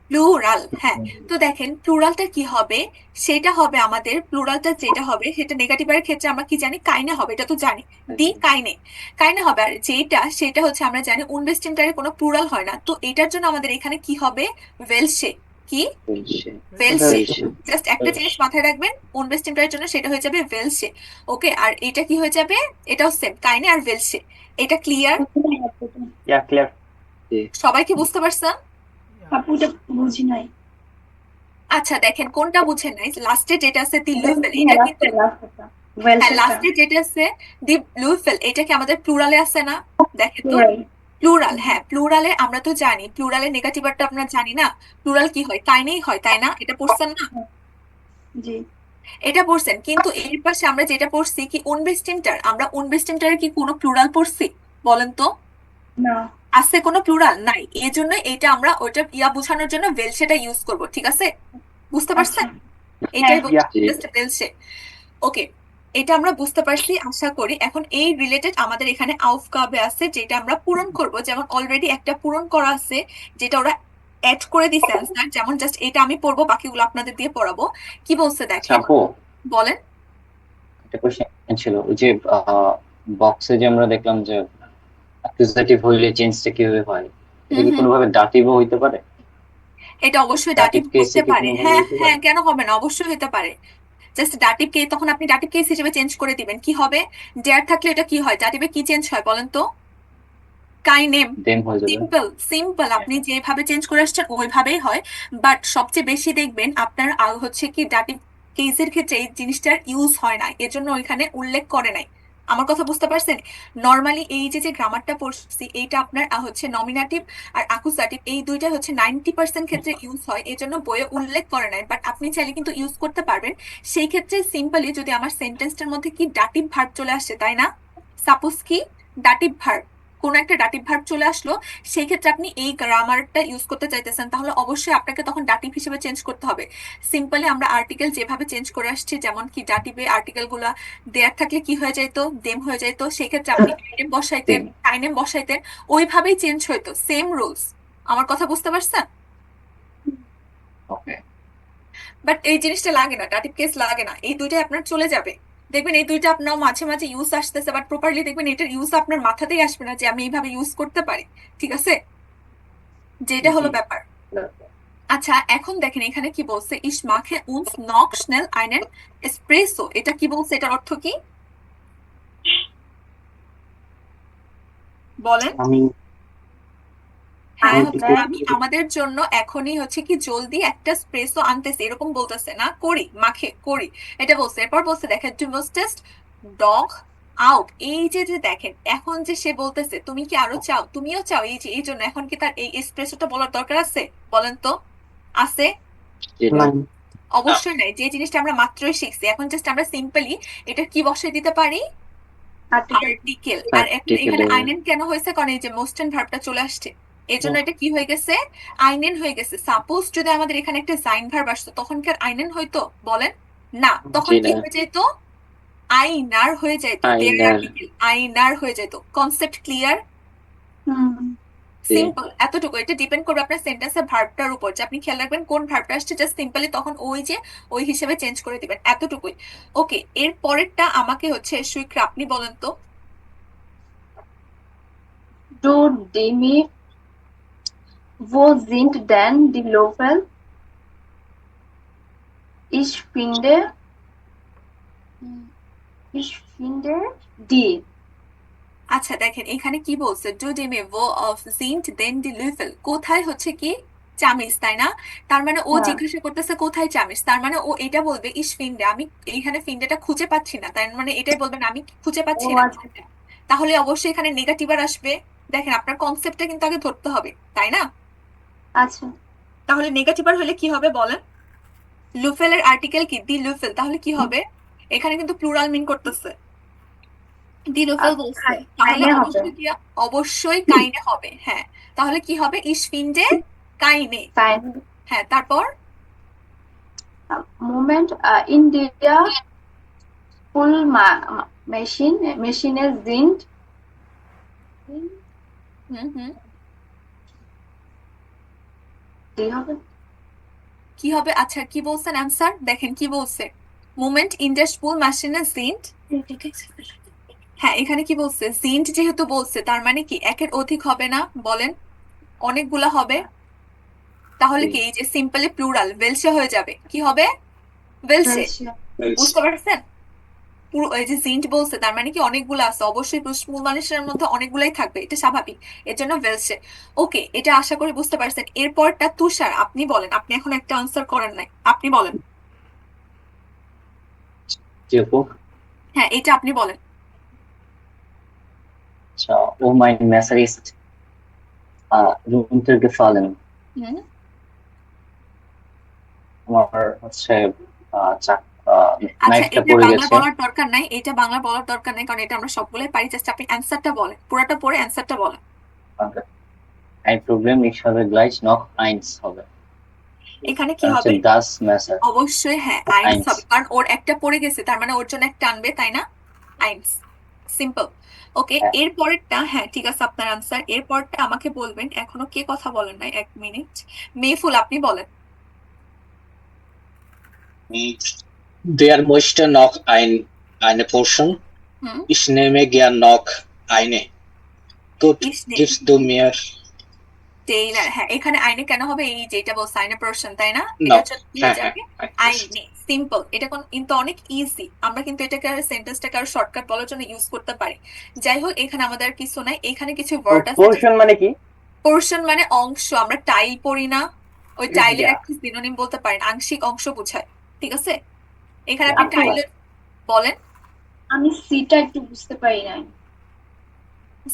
প্লুরাল? হ্যাঁ, তো দেখেন প্লুরালটা কি হবে, সেটা হবে আমাদের, প্লুরালটা যেটা হবে সেটা নেগেটিভের ক্ষেত্রে আমরা কি জানি, কাইনে হবে, এটা তো জানি, দি কাইনে, কাইনে হবে। আর যেটা সেটা হচ্ছে আমরা জানি উনবেস্টিমটারে কোনো প্লুরাল হয় না, তো এটার জন্য আমাদের এখানে কি হবে, ওয়েলসে। কি ওয়েলসে? জাস্ট একটা জিনিস মাথায় রাখবেন, উনবেস্টিমটার জন্য সেটা হয়ে যাবে ওয়েলসে। ওকে, আর এটা কি হয়ে যাবে, এটাও সেম, কাইনে আর ওয়েলসে। এটা ক্লিয়ার? ক্লিয়ার। সবাই কি বুঝতে পারছেন? আপু এটা বুঝি নাই। আচ্ছা দেখেন কোনটা বুঝেন নাই, লাস্টে যেটা আছে দি লুইফেল, এটা কিন্তু হ্যাঁ, লাস্টে যেটা আছে দি লুইফেল, এটা কি আমাদের প্লুরালে আছে না? দেখেন তো, প্লুরাল। হ্যাঁ, প্লুরালে আমরা তো জানি, প্লুরালে নেগেটিভটা আমরা জানি না, প্লুরাল কি হয়, কাইনেই হয়, তাই না? এটা পড়ছেন না? জি এটা পড়ছেন, কিন্তু এর পাশে আমরা যেটা পড়ছি কি, উনবেস্টিমটার, আমরা উনবেস্টিমটারে কি কোনো প্লুরাল পড়ছি বলেন তো? না। আছে কোনো প্লুরাল নাই, এই জন্য এটা আমরা ওইটা ইয়া বোঝানোর জন্য ভেলসেটা ইউজ করব, ঠিক আছে? বুঝতে পারছেন? এটাই জাস্ট ভেলসে। ওকে, এটা আমরা বুঝতে পারছি আশা করি। এখন এই রিলেটেড আমাদের এখানে আউফগাবে আছে, যেটা আমরা পূরণ করব। যেমন অলরেডি একটা পূরণ করা আছে, যেটা ওরা অ্যাড করে দিছে অ্যান্সার। যেমন জাস্ট এটা আমি পড়বো, বাকিগুলো আপনাদের দিয়ে পড়াবো। কি বলছে দেখেন, বলেন। একটা কোশ্চেন ছিল, ওই যে বক্সে যে আমরা দেখলাম যে অ্যাকুজেটিভ হইলে চেঞ্জটা কিভাবে হয়, এটা কি কোনোভাবে দাটিভও হইতে পারে? এটা অবশ্যই দাটিভ হতে পারে, হ্যাঁ হ্যাঁ, কেন হবে না, অবশ্যই হতে পারে। জাস্ট দাটিভ কে তখন আপনি দাটিভ কেস হিসেবে চেঞ্জ করে দিবেন, কি হবে, ডেয়ার থাকলে এটা কি হয়, দাটিভে কি চেঞ্জ হয় বলেন তো, কাইনেম। সিম্পল সিম্পল, আপনি যেভাবে চেঞ্জ করে আসছেন ওইভাবেই হয়। বাট সবচেয়ে বেশি দেখবেন আপনার হচ্ছে কি দাটিভ কেসের ক্ষেত্রে এই জিনিসটার ইউজ হয় না, এজন্য ওইখানে উল্লেখ করে নাই। আমার কথা বুঝতে পারছেন? নর্মালি এই যে গ্রামারটা পড়ছি এইটা আপনার হচ্ছে নমিনেটিভ আর অ্যাকুজাটিভ এই দুইটা হচ্ছে 90% ক্ষেত্রে ইউজ হয়, এই জন্য বইয়ে উল্লেখ করে নাই, বাট আপনি চাইলে কিন্তু ইউজ করতে পারবেন। সেই ক্ষেত্রে সিম্পলি যদি আমার সেন্টেন্সটার মধ্যে কি ডাটিভ ভার্ব চলে আসছে, তাই না? সাপোজ কি ডাটিভ ভার্ব, কোন একটা ডাটিভ ভার্ব চলে আসলো, সেই ক্ষেত্রে আপনি এই গ্রামারটা ইউজ করতে চাইতেছেন, তাহলে অবশ্যই আপনাকে তখন ডাটিভ হিসেবে চেঞ্জ করতে হবে। সিম্পলি আমরা আর্টিকেল যেভাবে চেঞ্জ করে আসছি, যেমন কি ডাটিভে আর্টিকেল গুলা দেয়ার থাকলে কি হয়ে যাইতো, দেম হয়ে যাইতো, সেক্ষেত্রে আপনি আইনেম বসাইতেন, টাইনেম বসাইতেন, ওইভাবেই চেঞ্জ হইতো, সেম রুলস। আমার কথা বুঝতে পারছেন? ওকে। বাট এই জিনিসটা লাগে না, ডাটিভ কেস লাগে না, এই দুইটাই আপনার চলে যাবে। দেখবেন এই দুইটা আপনার মাঝে মাঝে ইউজ আসতেছে, বাট প্রপারলি দেখবেন এটার ইউজ আপনার মাথাতেই আসবে না যে আমি এইভাবে ইউজ করতে পারি, ঠিক আছে? যেটা হলো ব্যাপার। আচ্ছা এখন দেখেন এখানে কি বলছে, ইস মাখে উনস নক স্নেল আইনের এসপ্রেসো, এটা কি বলছে, এটার অর্থ কি বলেন? আমি হ্যাঁ হচ্ছে আমি আমাদের জন্য এখনই হচ্ছে কি জলদি একটা স্প্রেসো আনতেছি, এরকম বলতেছে না, করি মাখে করি, এটা বলছে। এরপর বলছে দেখেন টু মোস্টেস্ট ডগ আউট, এই যে দেখেন এখন যে সে বলতেছে তুমি কি আরো চাও, তুমিও চাও, এই যে এই জন্য এখন কি তার এই এসপ্রেসোটা বলার দরকার আছে? বলেন তো, আছে? অবশ্যই নাই। যে জিনিসটা আমরা মাত্রই শিখছি, এখন জাস্ট আমরা সিম্পলি এটা কি বসাই দিতে পারি, আর্টিকেল। আর এখন এখানে আইনেন কেন হয়েছে, কারণ এই যে মোস্ট এন্ড ভার্বটা চলে আসছে, এই জন্য এটা কি হয়ে গেছে, আইনেন হয়ে গেছে। সাপোজ যদি আমাদের এখানে একটা সাইন ভার্ব আসতো, তখন কি আর আইনেন হইতো? বলেন না, তখন কি হয়ে যেত, আইনার হয়ে যেত, আর্টিকেল আইনার হয়ে যেত। Concept clear? সিম্পল, এতটুকু। এটা ডিপেন্ড করবে আপনার সেন্টেন্সের ভার্বটার উপর, যে আপনি খেয়াল রাখবেন কোন ভার্বটা আসছে, জাস্ট সিম্পলি তখন ওই হিসেবে চেঞ্জ করে দিবেন, এতটুকুই। ওকে, এর পরেরটা আমাকে হচ্ছে সুইকরা আপনি বলেন তো। Du Demi, wo sind denn die Löffel? Ich finde die. আচ্ছা দেখেন এখানে কি বলছে, ডু ডেমে ভো অফ জিন্ট দেন ডি লুফেল, কোথায় হচ্ছে কি চামিস, তাই না? তার মানে ও জিজ্ঞাসা করতেছে কোথায় চামিস, তার মানে ও এটা বলবে ইস ফিন্ডে, আমি এইখানে ফিন্ডেটা খুঁজে পাচ্ছি না, তার মানে এটাই বলবেন আমি খুঁজে পাচ্ছি না। তাহলে অবশ্যই এখানে নেগেটিভ আর আসবে। দেখেন আপনার কনসেপ্টটা কিন্তু আগে ধরতে হবে, তাই না? আচ্ছা, তাহলে নেগেটিভ আর হলে কি হবে বলেন? লুফেলের আর্টিকেল কি দি লুফেল, তাহলে কি হবে? এখানে কিন্তু প্লুরাল মিন করতেছে, দি লুফেল বলছে, তাহলে অবশ্যই কাইনে হবে। হ্যাঁ, তাহলে কি হবে, ইস ফিন্ডে কাইনে। হ্যাঁ, তারপর Moment, in der Spülmaschine sind কি হবে? আচ্ছা কি বলছেন অ্যান্সার দেখেন কি বলছে, মোমেন্ট ইন দ্য স্পুল মেশিনে জিন্ট। হ্যাঁ, এখানে কি বলছে, জিন্ট যেহেতু বলছে তার মানে কি একের অধিক হবে না, বলেন? অনেকগুলা হবে, তাহলে কি এই যে সিম্পলি প্লুরাল ওয়েলসে হয়ে যাবে, কি হবে, ওয়েলসে। বুঝতে পারছেন? পুরো এই যে জিন্ট বলছে তার মানে কি অনেকগুলো আছে, অবশ্যই স্মুল মানুষের মধ্যে অনেকগুলাই থাকবে, এটা স্বাভাবিক, এর জন্য ওয়েলসে। ওকে, এটা আশা করি বুঝতে পারছেন। এরপরটা তুষার আপনি বলেন, আপনি এখন একটা আনসার করেন নাই, আপনি বলেন। হ্যাঁ, এটা আপনি বলেন। Oh, mein Messer ist runtergefallen. আমার হচ্ছে নাইফটা পড়ে গেছে। বাংলা বলার দরকার নাই, এটা বাংলা বলার দরকার নাই, কারণ এটা আমরা সবগুলোই পারি, জাস্ট আপনি অ্যানসারটা বলেন, পুরোটা পড়ে অ্যানসারটা বলেন। Ein Problem, ich habe gleich noch eins হবে। এখানে কি হবে, das Messer। অবশ্যই হ্যাঁ আইনস হবে, কারণ ওর একটা পড়ে গেছে, তার মানে ওর জন্য একটা আনবে, তাই না? আইনস, সিম্পল। ওকে, এর পরেরটা হ্যাঁ ঠিক আছে আপনার আনসার। এর পরেরটা আমাকে বলবেন, এখনো কে কথা বলেন নাই, 1 মিনিট। মেহফুল আপনি বলেন। Der möchte noch eine Portion. Ich nehme gern noch eine. Gut, gibst du mir? Taylor, হ্যাঁ এখানে আইনে কেন হবে, এই যেটা বলছে আইনে পোরশন, তাই না? এটা হচ্ছে কি হয়ে যাবে, আইনে। সিম্পল, এটা কিন্তু অনেক ইজি, আমরা কিন্তু এটাকে আর সেন্টেন্সটাকে আর শর্টকাট বলার জন্য ইউজ করতে পারি। যাই হোক, এখানে আমাদের কিছু নাই, এখানে কিছু ওয়ার্ড আছে। পোরশন মানে কি? পোরশন মানে অংশ, আমরা টাইল পড়ি না, ওই টাইলের একটা সিনোনিম বলতে পারেন, আংশিক অংশ বোঝায়, ঠিক আছে? এখানে আপনি টাইলের বলেন। আমি সিটা একটু বুঝতে পারি নাই।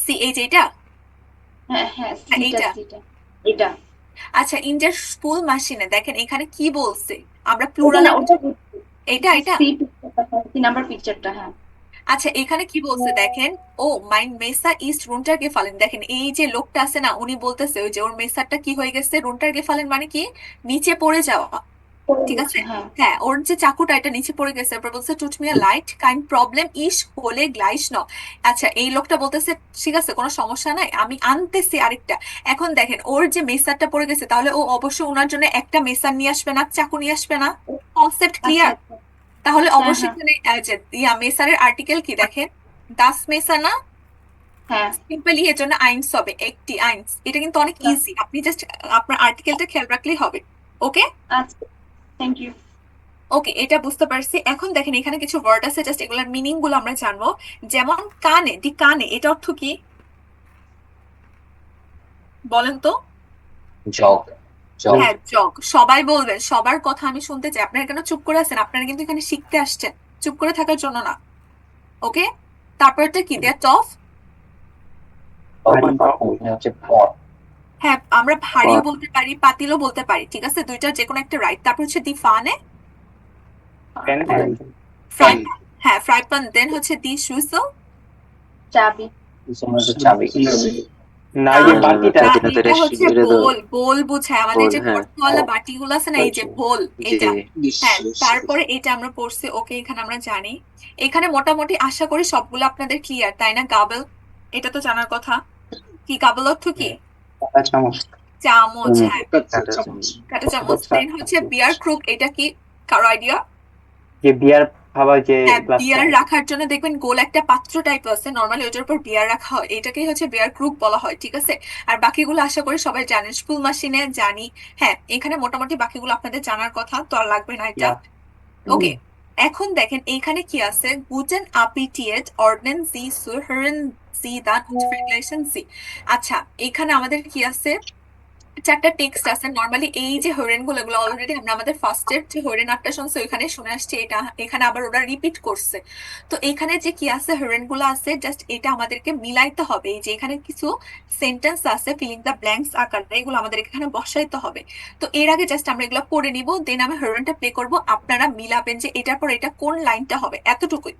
সি এই যে এটা, হ্যাঁ হ্যাঁ, সিটা এইটা। সিটা এটা। আচ্ছা, ইন্টার স্কুল মেশিনে দেখেন এখানে কি বলছে, আমরা ওটা প্লুরাল না, ওটা বুঝছি। এটা এটা। সি পিকচারটা, 3 নাম্বার পিকচারটা, হ্যাঁ। আচ্ছা, এখানে কি বলছে দেখেন, ও মাইন মেসা ইস্ট রুনটার গেফালেন, দেখেন এই যে লোকটা আছে না, উনি বলতেছে ওই যে ওর মেসারটা কি হয়ে গেছে, রুনটার গেফালেন মানে কি নিচে পড়ে যাওয়া, করে ঠিক দিচ্ছি, আছে। হ্যাঁ। হ্যাঁ, ওর যে চাকুটা এটা নিচে পড়ে গেছে, এরপর বলছে টুট মি লাইট কাইন্ড প্রবলেম ইস হলে গ্লাইস ন। আচ্ছা, এই লোকটা বলতেছে ঠিক আছে কোনো সমস্যা নাই, আমি আনতেছি আরেকটা। এখন দেখেন ওর যে মেসারটা পড়ে গেছে, তাহলে ও অবশ্যই ওনার জন্য একটা মেসার নিয়ে আসবে না, চাকু নিয়ে আসবে না, কনসেপ্ট আচ্ছা ক্লিয়ার। আচ্ছা, তাহলে হ্যাঁ অবশ্যই হ্যাঁ এখানে যে মেসারের আর্টিকেল কি দেখেন, দাস মেসা না, হ্যাঁ। সিম্পলি এর জন্য আইনস হবে, একটি আইনস। এটা কিন্তু অনেক ইজি, আপনি জাস্ট আপনার আর্টিকেলটা খেয়াল রাখলেই হবে। ওকে আচ্ছা, থ্যাংক ইউ। ওকে, এটা বুঝতে পারছি। এখন দেখেন এখানে কিছু ওয়ার্ড আছে, জাস্ট এগুলোর মিনিং গুলো আমরা জানবো। যেমন কানে, দি কানে, এটা অর্থ কি বলেন তো? জগ জগ হ্যাঁ, জগ। সবাই বলবেন, সবার কথা আমি শুনতে চাই। আপনারা কেন চুপ করে আছেন? আপনারা কিন্তু এখানে শিখতে আসছেন, চুপ করে থাকার জন্য না। ওকে, তারপরটা কি, দেয়া টফ। হচ্ছে পট হ্যাঁ, আমরা ভারীও বলতে পারি, পাতিলও বলতে পারি, ঠিক আছে, দুইটার যে কোনো একটা রাইট। তারপর হচ্ছে দি ফানে, পেন, ফ্রাই প্যান। হ্যাঁ, ফ্রাই প্যান। দেন হচ্ছে দি সুসো, চাবি। চাবি। না এই যে বাটিটা, যদি না এটা হচ্ছে বোল, বোল বুঝায় আমাদের বোল, যে হ্যাঁ। বর্তওয়ালা বাটিগুলো আছে না, এই যে বোল, এটা। জি। হ্যাঁ, তারপরে এটা আমরা পড়ছি, ওকে, এখানে আমরা জানি। এখানে মোটামুটি আশা করি সবগুলো আপনাদের ক্লিয়ার, তাই না? গাবল, এটা তো জানার কথা। কি গাবল অর্থ কি? চামচ। চামচ, হ্যাঁ, কাঁটা চামচ। কাঁটা চামচ। দেন হচ্ছে বিয়ার ক্রুক, এটা কি, কারো আইডিয়া? যে বিয়ার খাবার যে হ্যাঁ, গ্লাসটা, বিয়ার রাখার জন্য দেখবেন গোল একটা পাত্র টাইপ আছে, নর্মালি ওইটার উপর বিয়ার রাখা হয়, এটাকেই হচ্ছে বিয়ার ক্রুক বলা হয়, ঠিক আছে। আর বাকিগুলো আশা করি সবাই জানেন, স্কুল মেশিনে জানি। হ্যাঁ, এখানে মোটামুটি বাকিগুলো আপনাদের জানার কথা, তো আর লাগবে না এটা। ওকে, এখন দেখেন এইখানে কি আছে, গুটেন আপিটিয়েট অর্ডনেন জি সুহরেন জি দান রেগুলেশন জি। আচ্ছা, এখানে আমাদের কি আছে, চারটা টেক্সট আছে। নর্মালি এই যে হরেন গুলো, এগুলো অলরেডি আমরা আমাদের ফার্স্টের যে হরেন আটটা শুনছি ওইখানে শুনে আসছি, এটা এখানে আবার ওরা রিপিট করছে। তো এখানে যে কি আছে, হরেন গুলো আছে, জাস্ট এটা আমাদেরকে মিলাইতে হবে। এই যে এখানে কিছু সেন্টেন্স আছে ফিলিং দ্য ব্ল্যাঙ্কস আকারে, এগুলো আমাদের এখানে বসাইতে হবে। তো এর আগে জাস্ট আমরা এগুলো পড়ে নিব, দেন আমি হরেনটা প্লে করব, আপনারা মিলাবেন যে এটার পর এটা কোন লাইনটা হবে, এতটুকুই।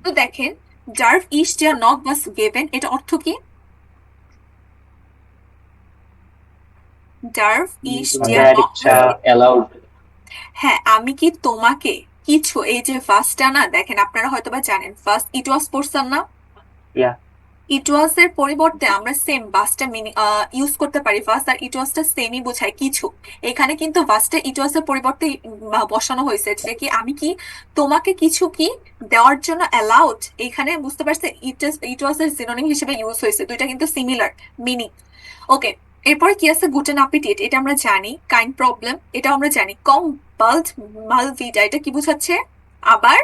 তো দেখেন, জার্ভ ইস ডিয়ার নক বাস গেভেন, এটা অর্থ কি? জার্ভ ইস ডিয়ার আমাদের নক একটা অ্যালাউড। হ্যাঁ, আমি কি তোমাকে কিছু, এই যে ফার্স্টটা না, দেখেন আপনারা হয়তোবা জানেন, ফার্স্ট ইট ওয়াজ পড়ছেন না, ইয়া ইট ওয়াজ এর পরিবর্তে আমরা সেম ভার্সটা ইউজ করতে পারি। ফার্স্ট আর ইট ওয়াজটা সেমই বোঝায় কিছু। এখানে কিন্তু ভার্সটা ইট ওয়াজ এর পরিবর্তে বসানো হয়েছে, যে কি আমি কি তোমাকে কিছু কি দেওয়ার জন্য অ্যালাউড। এখানে বুঝতে পারছে, ইট ওয়াজ এর সিনোনিম হিসেবে ইউজ হয়েছে, দুইটা কিন্তু সিমিলার মিনিং। ওকে, এরপরে কি আছে, গুটেন আপিটিট, এটা আমরা জানি। কাইন্ড প্রবলেম, এটা আমরা জানি। কম্পালড মালভিডা, এটা কি বোঝাচ্ছে? আবার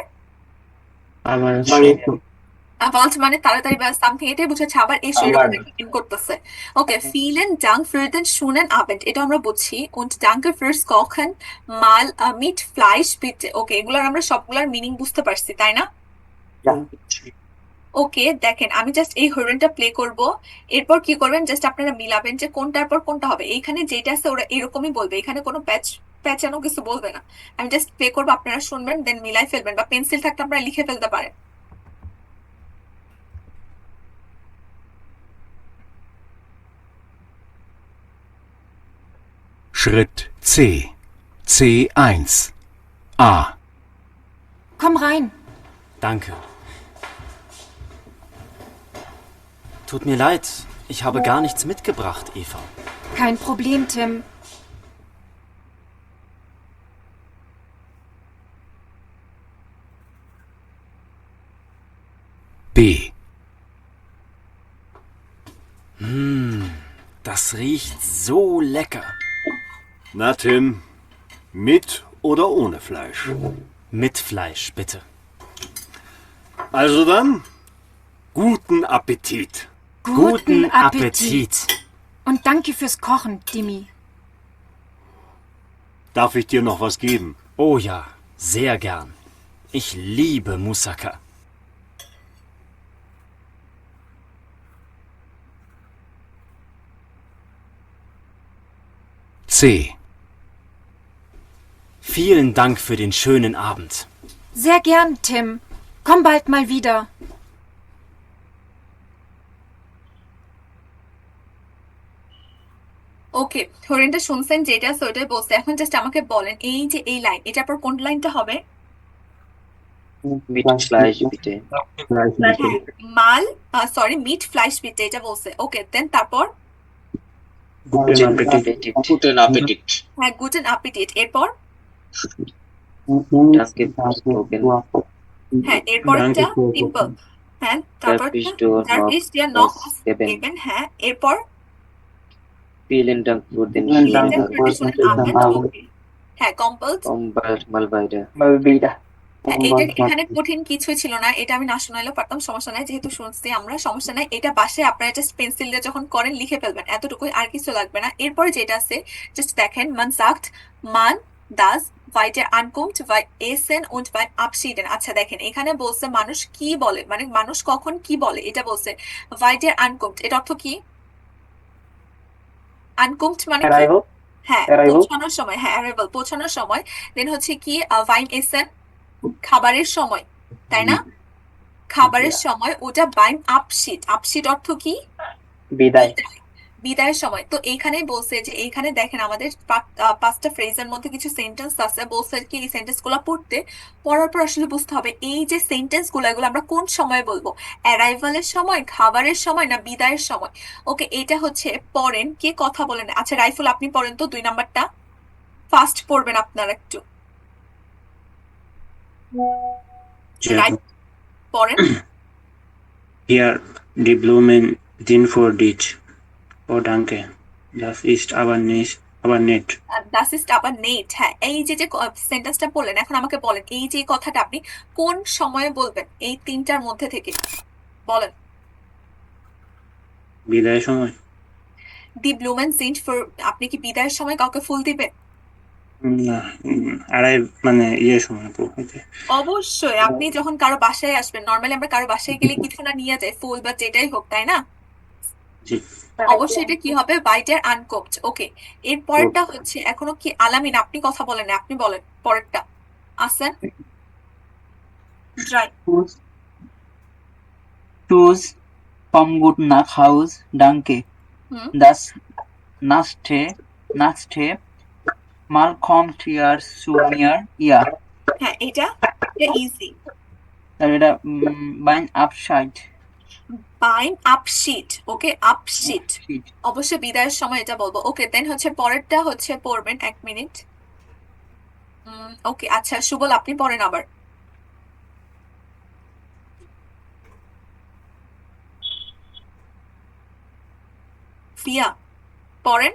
অ্যাভাল্ট মানে তাড়াতাড়ি বা সামথিং, এটাই বোঝাচ্ছে আবার এসো, এরকম একটা মিন করতেছে। ওকে, ফিলেন ডাং ফিরদেন শুনেন আবেন্ট, এটা আমরা বুঝছি। und danke fürs kochen mal mit Fleisch bitte। ওকে, এগুলোর আমরা সবগুলোর মিনিং বুঝতে পারছি, তাই না? ওকে, দেখেন আমি জাস্ট এই হরেনটা প্লে করব, এরপর কি করবেন, জাস্ট আপনারা মিলাবেন যে কোনটার পর কোনটা হবে। এইখানে যেটা আছে ওরা এরকমই বলবে, এখানে কোনো প্যাচানো কিছু বলবে না। আমি জাস্ট প্লে করবো, আপনারা শুনবেন, দেন মিলাই ফেলবেন, বা পেন্সিল থাকলে আপনারা লিখে ফেলতে পারেন। Schritt C. C1. A. Komm rein. Danke. Tut mir leid, ich habe gar nichts mitgebracht, Eva. Kein Problem, Tim. B. Das riecht so lecker. Na Tim, mit oder ohne Fleisch? Mit Fleisch, bitte. Also dann, guten Appetit. Guten Appetit. Und danke fürs Kochen, Dimi. Darf ich dir noch was geben? Oh ja, sehr gern. Ich liebe Moussaka. C. Vielen Dank für den schönen Abend. Sehr gern, Tim. Komm bald mal wieder. ওকে, হরিণটা শুনছেন যেটা ওইটাই বলছে। এখন just আমাকে বলেন এই যে এই লাইন, এটার পর কোন লাইনটা হবে? Mit Fleisch, bitte. হ্যাঁ, মাল, সরি, মিট ফ্লাইশ বিটে, এটা বলছে। ওকে, দেন তারপর Guten Appetit. Guten Appetit. হ্যাঁ, গুটেন অ্যাপিটিট, এরপর Danke fürs Kochen. হ্যাঁ, এরপরটা Danke für সিম্পল। হ্যাঁ, তারপর Darf ich dir der noch is দিয়া নক was geben? গেবেন। হ্যাঁ, এরপর Vielen Dank für den Vielen schönen Dank für den schönen Abend. Abend. Okay. হ্যাঁ, কম্পালড। Komm bald mal weiter. Malbida. হ্যাঁ, এটা এখানে কঠিন কিছুই ছিল না, এটা আমি না শোনাইলেও পারতাম, সমস্যা নাই, যেহেতু শুনছি আমরা, সমস্যা নাই। এটা বাসায় আপনারা জাস্ট পেন্সিল দিয়ে যখন করেন লিখে ফেলবেন, এতটুকুই, আর কিছু লাগবে না। এরপরে যেটা আছে জাস্ট দেখেন, মান sagt, মান das weiter ankommt bei Essen und beim Abschieden। আচ্ছা দেখেন, এখানে বলছে মানুষ কি বলে, মানে মানুষ কখন কি বলে, এটা বলছে weiter ankommt। এর অর্থ কি? ankommt মানে কি? Arrival. হ্যাঁ, Arrival. পৌঁছানোর সময়। হ্যাঁ, অ্যারাইভাল, পৌঁছানোর সময়। দেন হচ্ছে কি বাইম এসেন, খাবারের সময়, তাই না? খাবারের সময়, ওটা বাইম আপশিট। আপশিট অর্থ কি? বিদায়। বিদায়ের সময়। তো এইখানেই বলছে যে এইখানে দেখেন আমাদের পাঁচটা ফ্রেজের মধ্যে কিছু সেন্টেন্স আছে, বলছে কি এই সেন্টেন্স গুলা পড়ার পর আসলে বুঝতে হবে এই যে সেন্টেন্স গুলো, এগুলো আমরা কোন সময় বলবো, অ্যারাইভালের সময়, খাবারের সময়, না বিদায়ের সময়। ওকে, এটা হচ্ছে পড়েন, কে কথা বলেন। আচ্ছা রাইফুল, আপনি পড়েন তো 2 নাম্বারটা, ফাস্ট পড়বেন আপনারা একটু। রাইট, পড়েন। Hier, die Blumen sind für dich. Oh, danke. Das ist aber nett. Das ist aber nett। হ্যাঁ, এই যে সেন্টেন্সটা বললেন, এখন আমাকে বলেন এই যে কথাটা আপনি কোন সময়ে বলবেন, এই তিনটার মধ্যে থেকে বলেন। বিদায় সময়। দি ব্লুমেন সিন্ট ফর, আপনি কি বিদায়ের সময় কাউকে ফুল দিবেন? না, আড়াই মানে সময় হইতে। অবশ্যই, আপনি যখন কারো বাসায় আসবেন, নর্মালি আমরা কারো বাসায় গেলে কিছু না নিয়ে যাই, ফুল বা যেটাই হোক, তাই না? জি। অবশ্যই এটা কি হবে, বাইটার আনকোপড। ওকে, এর পরেরটা হচ্ছে, এখনো কি আলামিন আপনি কথা বলেন না, আপনি বলেন পরেরটা। আসেন, dry. Tschüss vom guten nach Haus, danke. হুম, Das nächste Mal kommt ihr zu mir, ja. হ্যাঁ, এটা ইজি। তাহলে এটা beim Abschied। বাইম আপশিট। ওকে, আপশিট, অবশ্যই বিদায়ের সময় এটা বলবো। ওকে, দেন হচ্ছে পরেরটা হচ্ছে পড়বেন, 1 মিনিট। ওকে, আচ্ছা সুবল আপনি পড়েন আবার। ফিয়া পড়েন।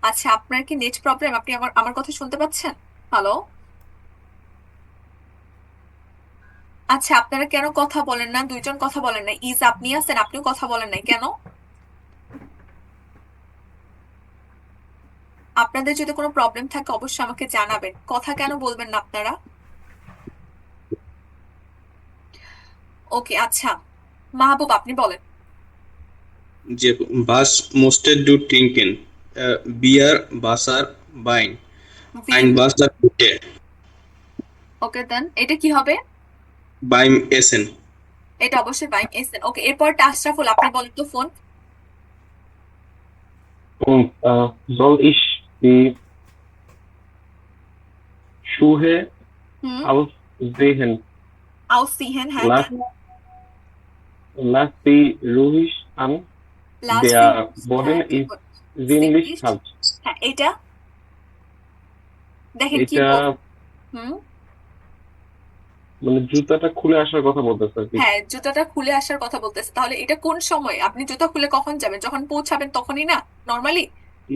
আচ্ছা, আপনার কি নেট প্রবলেম? আপনি আমার কথা শুনতে পাচ্ছেন? হ্যালো? আচ্ছা, আপনারা কেন কথা বলেন না? 2 জন কথা বলেন না। ইজ আপনি আছেন, আপনিও কথা বলেন নাই কেন? আপনাদের যদি কোনো প্রবলেম থাকে অবশ্যই আমাকে জানাবেন। কথা কেন বলবেন না আপনারা? ওকে, আচ্ছা মাহবুব আপনি বলেন। যে was musstest du trinken? Bier, Wasser, Wein. Ein Wasser bitte. ওকে, দেন এটা কি হবে? Beim Essen. এটা অবশ্যই বাইম এসেন। ওকে, এরপরটা আশরাফুল আপনি বলেন তো phone. Und soll ich die Schuhe হুম, aussehen? আউসিহেন, হ্যাঁ, Lass sie ruhig an. Last Der Boden ist ziemlich kalt. হ্যাঁ, এটা দেখেন কি এটা হুম, মানে জুতাটা খুলে আসার কথা বলতেছে আর কি। হ্যাঁ, জুতাটা খুলে আসার কথা বলতেছে। তাহলে এটা কোন সময়? আপনি জুতা খুলে কখন যাবেন? যখন পৌঁছাবেন তখনই না নরমালি?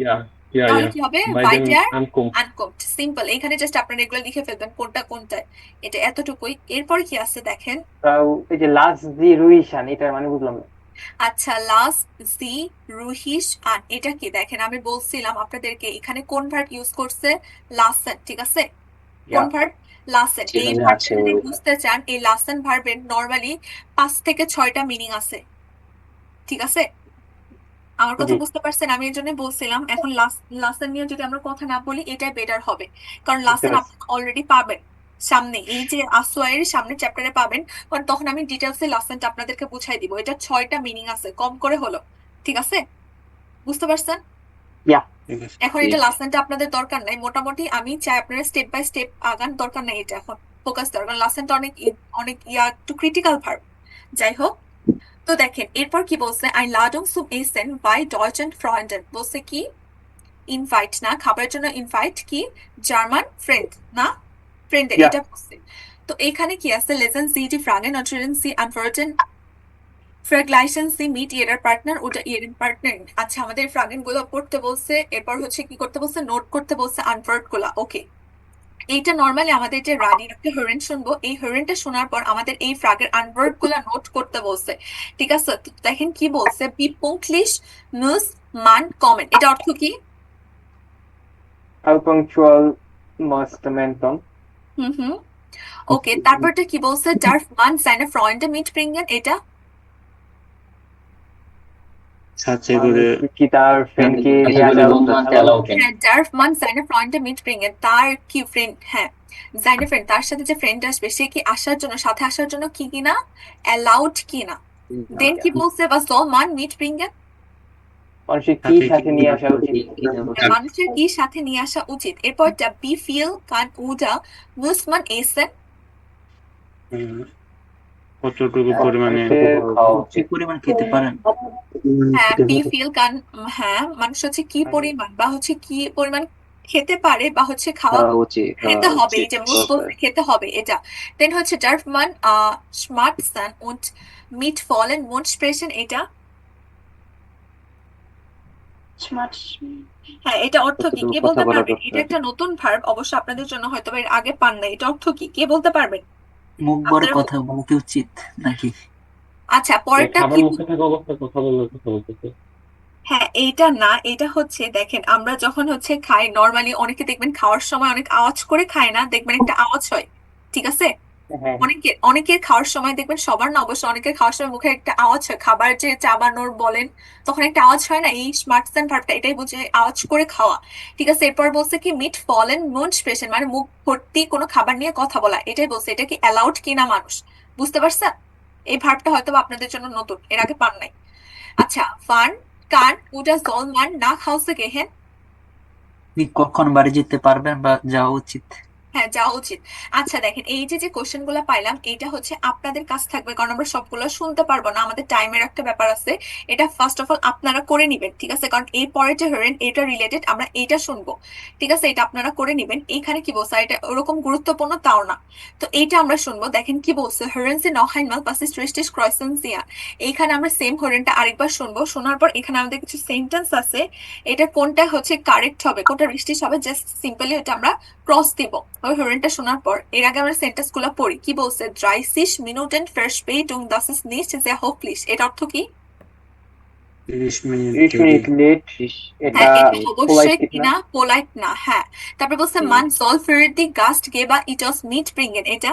Ja, ja, তাহলে ja. কি হবে? Bei dem বাইটার Ankunft. আনকমড। সিম্পল, এখানে জাস্ট আপনারা এগুলো লিখে ফেলবেন কোনটা কোনটায়। এটা এতটুকুই। এরপর কি আছে দেখেন। তাও এই যে লাস্ট জি রুইশান, এটার মানে বুঝলাম না। আচ্ছা, লাস্ট জি রুহিশ আন, এটা কি দেখেন, আমি বলছিলাম আপনাদেরকে এখানে কোন ভার্ব ইউজ করছে, লাসেন, ঠিক আছে? কোন ভার্ব? লাসেন। এই ভার্বটা যদি বুঝতে চান, এই লাসেন ভার্বের নরমালি 5 থেকে 6টা মিনিং আছে, ঠিক আছে? আমার কথা জি বুঝতে পারছেন? আমি এর জন্য বলছিলাম এখন লাসেন নিয়ে যদি আমরা কথা না বলি এটাই বেটার হবে, কারণ বুঝতে লাসেন পারছি। আপনি অলরেডি পাবেন সামনে, এই যে আসোয়ার সামনে চ্যাপ্টারে পাবেন, কারণ তখন আমি ডিটেলসে লাসেনটা আপনাদেরকে বুঝাই দিব। এটা 6টা মিনিং আছে, কম করে হলো, ঠিক আছে? বুঝতে পারছেন? ইয়া ঠিক আছে। এখন এটা লাসেনটা আপনাদের দরকার নাই, মোটামুটি আমি চাই আপনারা স্টেপ বাই স্টেপ আগান, দরকার নাই এটা এখন ফোকাস দেওয়ার, কারণ লাসেনটা অনেক অনেক একটু ক্রিটিক্যাল ভার্ব। যাই হোক, তো দেখেন এরপর কি বলছে, আই লাডুং সুম এসেন বাই ডয়চেন ফ্রয়েন্ডেন, বলছে কি ইনভাইট না, খাবারের জন্য ইনভাইট কি জার্মান ফ্রেন্ড না ফ্রেন্ড, ইয়া এটা বলছে। তো এখানে কি আছে, লেসেন সি টি ফ্রাগেন নট্রেন সি আনফার্টেন ফ্রাগলাইসেন সি মিট ইয়ার পার্টনার ওটা ইয়ারিন পার্টনার। আচ্ছা, আমাদের ফ্রাগেন গুলো পড়তে বলছে, এরপর হচ্ছে কি করতে বলছে, নোট করতে বলছে আনফার্ট গুলা। ওকে, এইটা নর্মালি আমাদের যে রানির একটা হেরেন শুনবো, এই হেরেনটা শোনার পর আমাদের এই ফ্রাগের আনভার্ব গুলা নোট করতে বলছে, ঠিক আছে? তো দেখেন কি বলছে, বি পুংক্লিশ নুস মান কমেন্ট, এটা অর্থ কি? punctual must menton. হুম, ওকে, তারপরটা কি বলছে, darf man seine Freunde mitbringen, এটা সাথে করে কি তার ফ্রেন্ডকে নিয়ে আসা হ্যাঁ, darf man seine Freunde mitbringen, তার কি ফ্রেন্ড, হ্যাঁ seine ফ্রেন্ড, তার সাথে যে ফ্রেন্ড আসবে সে কি আসার জন্য, সাথে আসার জন্য কি কিনা অ্যালাউড কিনা। দেন কি বলছে, was soll man mitbringen, মানুষের কি সাথে নিয়ে আসা উচিত? মানুষের কি সাথে নিয়ে আসা উচিত। এরপরটা বি ফিল কান উডা muss man essen, কতটুকু পরিমাণে কি পরিমাণ খেতে পারেন? হ্যাঁ বি ফিল কান, হ্যাঁ মানুষ হচ্ছে কি পরিমাণ বা হচ্ছে কি পরিমাণ খেতে পারে বা হচ্ছে খাওয়া খাওয়া উচিত, খেতে হবে, এই যে মুস দরকার। বলতে খেতে হবে এটা। দেন হচ্ছে darf man schmatzen und mit vollen Mund sprechen, এটা হ্যাঁ, এটা অর্থ কি, কতটুকু কে কথা বলতে বলা পারবেন? এটা দরকার। একটা নতুন ভার্ব, অবশ্য আপনাদের জন্য হয়তো বা এর আগে পান না। এটা অর্থ কি, কে বলতে পারবেন? মুখ ভরে আপনারা কথা বলা কি উচিত নাকি? আচ্ছা, পরেরটা খাবার কি? মুখে থাকা অবস্থায় কথা বলতেছে। হ্যাঁ, এইটা না, এটা হচ্ছে দেখেন আমরা যখন হচ্ছে খাই নর্মালি, অনেকে দেখবেন খাওয়ার সময় অনেক আওয়াজ করে খায় না, দেখবেন একটা আওয়াজ হয়, ঠিক আছে? হ্যাঁ অনেকের খাওয়ার সময় দেখবেন, সবার না অবশ্য, অনেকের খাওয়ার সময় মুখে একটা আওয়াজ হয়, খাবার যে চাবানোর বলেন তখন একটা আওয়াজ হয় না, এই স্মার্টসেন ভার্বটা এটাই বুঝে আওয়াজ করে খাওয়া, ঠিক আছে? এরপর বলছে কি মিট ফলেন মুন্ড স্পেশন, মানে মুখ ভর্তি কোনো খাবার নিয়ে কথা বলা, এটাই বলছে। এটা কি অ্যালাউড কিনা মানুষ, বুঝতে পারছেন? এই ভার্বটা হয়তো বা আপনাদের জন্য নতুন, এর আগে পান নাই। আচ্ছা, ফান কান উডা জল মান না হাউসে গেহেন, আপনি কখন বাড়ি যেতে পারবেন বা যাওয়া উচিত? হ্যাঁ যাওয়া উচিত। আচ্ছা দেখেন, এই যে যে কোশ্চেন গুলো পাইলাম, এটা হচ্ছে আপনাদের কাছ থাকবে, কারণ আমরা সবগুলো শুনতে পারবো না, আমাদের টাইমের একটা ব্যাপার আছে। এটা ফার্স্ট অফ অল আপনারা করে নিবেন, ঠিক আছে? কারণ এই পরে যে হেরেন এটা রিলেটেড, আমরা এইটা শুনবো, ঠিক আছে? এটা আপনারা করে নিবেন। এখানে কি বলছে, এটা ওরকম গুরুত্বপূর্ণ তাও না, তো এইটা আমরা শুনবো। দেখেন কি বলছে, হেরেন সি নহাইন মাল পাসিস রিস্টিস ক্রয়সেন সিয়া, এইখানে আমরা সেম হেরেনটা আরেকবার শুনবো, শোনার পর এখানে আমাদের কিছু সেন্টেন্স আছে, এটা কোনটা হচ্ছে কারেক্ট হবে, কোনটা রিস্টিস হবে, জাস্ট সিম্পলি এটা আমরা ক্রস দিব ওই হরেনটা শোনার পর। এর আগে আমরা সেন্টেন্স গুলো পড়ি, কি বলছে, 30 Minuten Verspätung, das ist nicht sehr höflich, এর অর্থ কি? 30 মিনিট 30 মিনিট লেট, এটা হ্যাঁ, এটা পোলাইট অবশ্যই কিনা? কিনা পোলাইট না, হ্যাঁ। তারপর বলছে মান soll für die Gastgeber etwas mitbringen, এটা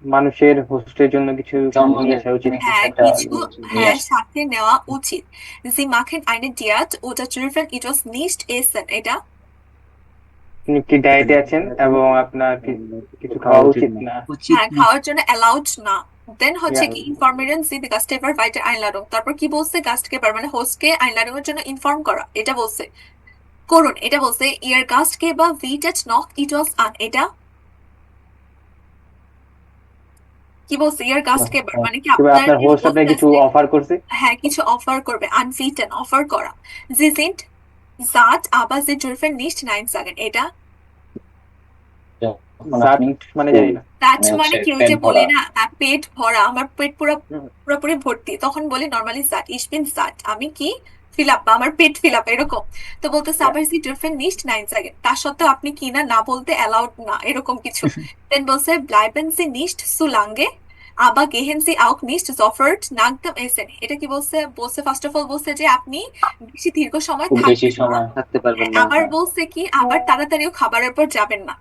মানুষের হোস্টের জন্য কিছু নিয়ে আসা উচিত। হ্যাঁ কিছু, হ্যাঁ সাথে নেওয়া উচিত। Sie machen eine Diät oder dürfen etwas nicht essen, এটা আপনি কি ডায়েটে আছেন এবং আপনার কিছু খাওয়া উচিত না। হ্যাঁ, খাওয়ার জন্য অ্যালাউড না। দেন হচ্ছে কি ইনফরমেশন সি দি গাস্টগেবার weiter einladung, তারপর কি বলছে, গাস্টগেবার মানে হোস্টকে einladung এর জন্য ইনফর্ম করা, এটা বলছে করুন। এটা বলছে ইয়ার গাস্টগেবার bietet noch etwas an, এটা কি বলছে, ইয়ার গাস্টগেবার মানে কি আপনার হোস্ট আপনাকে কিছু অফার করছে, হ্যাঁ কিছু অফার করবে, anbieten অফার করা। sie sind satt aber sie dürfen nicht nein sagen, এটা মানে জানি না, সাট মানে কি, ওই যে বলি না পেট ভরা, আমার পেট পুরোপুরি ভর্তি, তখন বলি নরমালি সাট, ich bin satt, আমি কি ফিল আপ, আমার পেট ফিল আপ, এরকম। তো বলতেছে আবার sie dürfen nicht nein sagen, তার সত্ত্বেও আপনি কি না না বলতে অ্যালাউড না, এরকম কিছু। দেন বলছে bleiben sie nicht zu lange aber gehen sie auch nicht sofort nach dem Essen, এটা কি বলছে, ফার্স্ট অফ অল বলছে যে আপনি বেশি দীর্ঘ সময় থাকতে পারবেন না। আবার বলছে কি, আবার তাড়াতাড়িও খাবারের পর যাবেন না,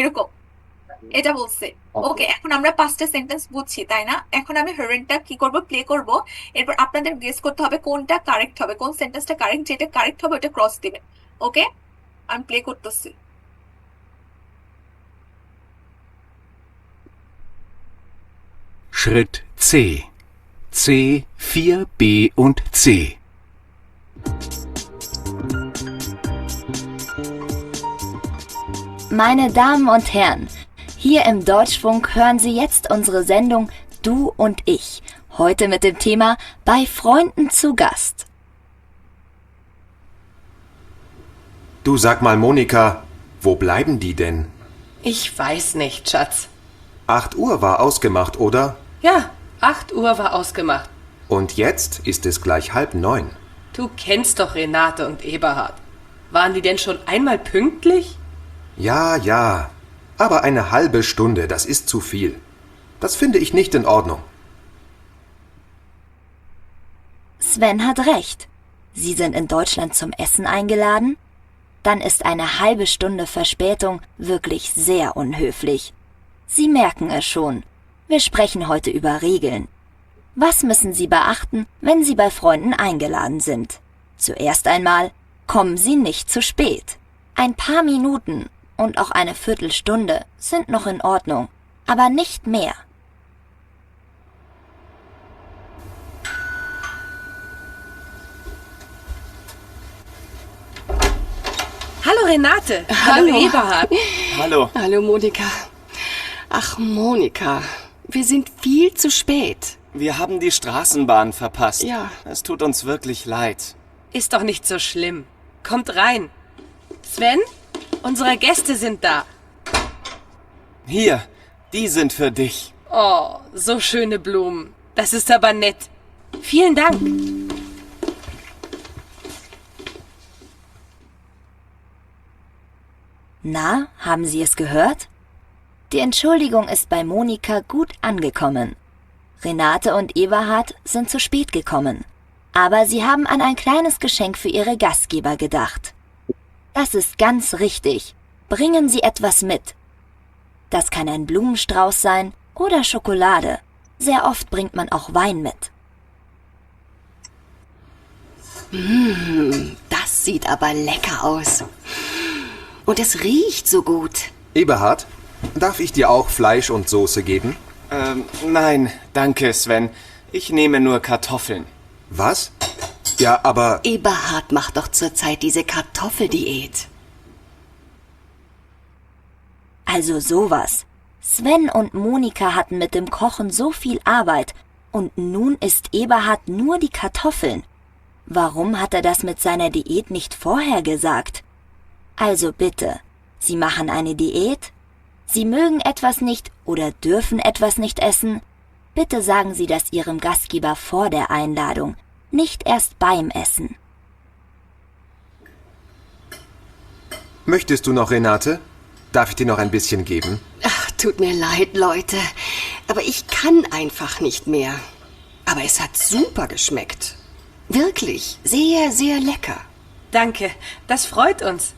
এরকম। এটা বলছে। ওকে, এখন আমরা 5টা সেন্টেন্স বুঝছি, তাই না? এখন আমি হেরেনটা কি করব, প্লে করব। এরপর আপনাদের গেস করতে হবে কোনটা কারেক্ট হবে, কোন সেন্টেন্সটা কারেক্ট। যেটা কারেক্ট হবে ওটা ক্রস দিবেন। ওকে, আমি প্লে করতেছি। Schritt C. C, 4b und C. Meine Damen und Herren, hier im Deutschfunk hören Sie jetzt unsere Sendung Du und ich. Heute mit dem Thema Bei Freunden zu Gast. Du, sag mal, Monika, wo bleiben die denn? Ich weiß nicht, Schatz. 8 Uhr war ausgemacht, oder? Ja, 8 Uhr war ausgemacht. Und jetzt ist es gleich 8:30. Du kennst doch Renate und Eberhard. Waren die denn schon einmal pünktlich? Ja, ja. Aber eine halbe Stunde, das ist zu viel. Das finde ich nicht in Ordnung. Sven hat recht. Sie sind in Deutschland zum Essen eingeladen? Dann ist eine halbe Stunde Verspätung wirklich sehr unhöflich. Sie merken es schon. Wir sprechen heute über Regeln. Was müssen Sie beachten, wenn Sie bei Freunden eingeladen sind? Zuerst einmal, kommen Sie nicht zu spät. Ein paar Minuten und auch eine Viertelstunde sind noch in Ordnung, aber nicht mehr. Hallo Renate. Hallo Eberhard. Hallo. Hallo Monika. Ach Monika, wir sind viel zu spät. Wir haben die Straßenbahn verpasst. Ja. Es tut uns wirklich leid. Ist doch nicht so schlimm. Kommt rein. Sven, unsere Gäste sind da. Hier, die sind für dich. Oh, so schöne Blumen. Das ist aber nett. Vielen Dank. Na, haben Sie es gehört? Die Entschuldigung ist bei Monika gut angekommen. Renate und Eberhard sind zu spät gekommen, aber sie haben an ein kleines Geschenk für ihre Gastgeber gedacht. Das ist ganz richtig. Bringen Sie etwas mit. Das kann ein Blumenstrauß sein oder Schokolade. Sehr oft bringt man auch Wein mit. Das sieht aber lecker aus. Und es riecht so gut. Eberhard, darf ich dir auch Fleisch und Soße geben? Nein, danke, Sven. Ich nehme nur Kartoffeln. Was? Ja, aber... Eberhard macht doch zurzeit diese Kartoffeldiät. Also sowas. Sven und Monika hatten mit dem Kochen so viel Arbeit und nun isst Eberhard nur die Kartoffeln. Warum hat er das mit seiner Diät nicht vorher gesagt? Also bitte, Sie machen eine Diät? Sie mögen etwas nicht oder dürfen etwas nicht essen? Bitte sagen Sie das Ihrem Gastgeber vor der Einladung, nicht erst beim Essen. Möchtest du noch, Renate? Darf ich dir noch ein bisschen geben? Ach, tut mir leid, Leute. Aber ich kann einfach nicht mehr. Aber es hat super geschmeckt. Wirklich, sehr, sehr lecker. Danke, das freut uns.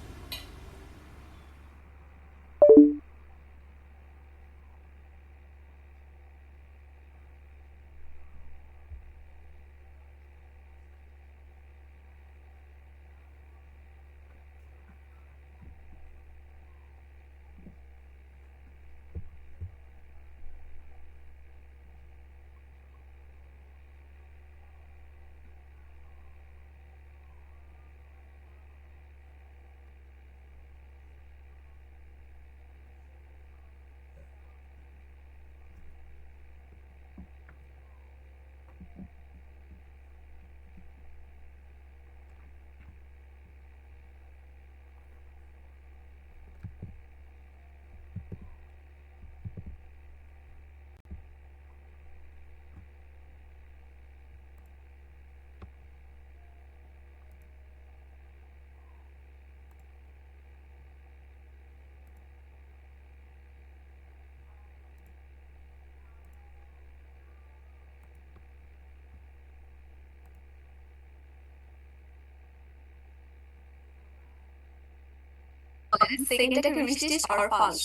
সেকেন্ডটাকে রিস্টিস R ফালস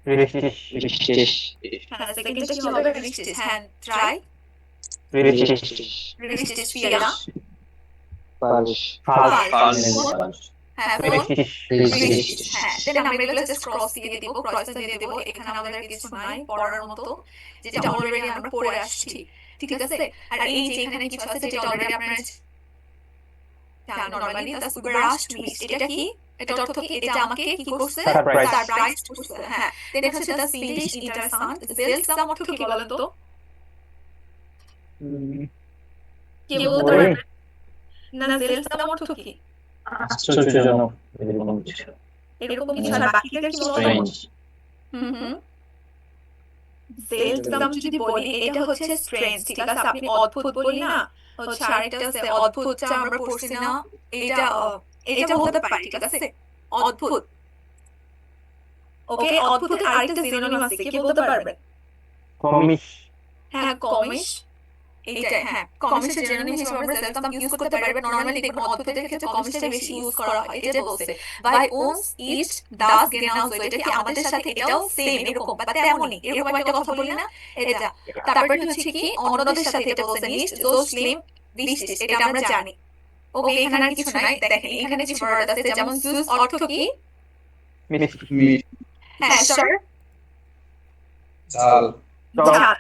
Richtig. Richtig. হ্যাঁ, সেকেন্ডটা কি হবে? richtig. হ্যাঁ, try. Richtig. richtig vier. Falsch. Falsch. হ্যাঁ, four. Richtig. richtig. হ্যাঁ, দেন আমরা এগুলো just cross দিয়ে দিব, ক্রসটা দিয়ে দিব। এখানে আমাদের কিছু নাই পড়ার মতো, যেটা অলরেডি আমরা পড়ে আসছি। ঠিক আছে? আর এই যে এখানে কিছু আছে যেটা অলরেডি আপনারা নরমালি das überrascht mich, এটা কি? এটা অর্থ কি? এটা আমাকে কি করছে? Surprise. সারপ্রাইজ করছে। হ্যাঁ, দেন হচ্ছে das finde ich interessant, seltsam অর্থ কি বলেন তো? কে বলতে পারবে? না, seltsam অর্থ কি? আশ্চর্যজনক। এরকম কিছু। আর বাকিটা কি বলতে পারবো? seltsam যদি বলি এটা হচ্ছে স্ট্রেঞ্জ। ঠিক আছে? আপনি অদ্ভুত বলি না, হচ্ছে আরেকটা আছে অদ্ভুতটা আমরা পড়ছি না, এটা এটা বলতে পারি। ঠিক আছে? অদ্ভুত। ওকে, অদ্ভুতের আরেকটা সিনোনিম আছে, কে বলতে পারবে? Komisch. হ্যাঁ, কমিশ। এইটা হ্যাঁ, কমিশের সিনোনিম হিসেবে আমরা seltsam ইউজ করতে পারি, বাট নরমালি দেখুন অদ্ভুতের ক্ষেত্রে কমিশটা বেশি ইউজ করা হয়। এটা বলছে by uns ist das genauso, এটা কি আমাদের সাথে এটাও সেম এরকম বা তেমনই, এরকম একটা কথা বলি না, এটা। তারপরে হচ্ছে কি অন্যদের সাথে এটা বলছে nicht so schlimm wichtig, এটা আমরা জানি। ওকে, এখানে আর কিছু নাই। দেখেন এখানে কিছু ওয়ার্ড আছে, যেমন süß অর্থ কি? হ্যাঁ, স্যার। ঝাল ঝাল।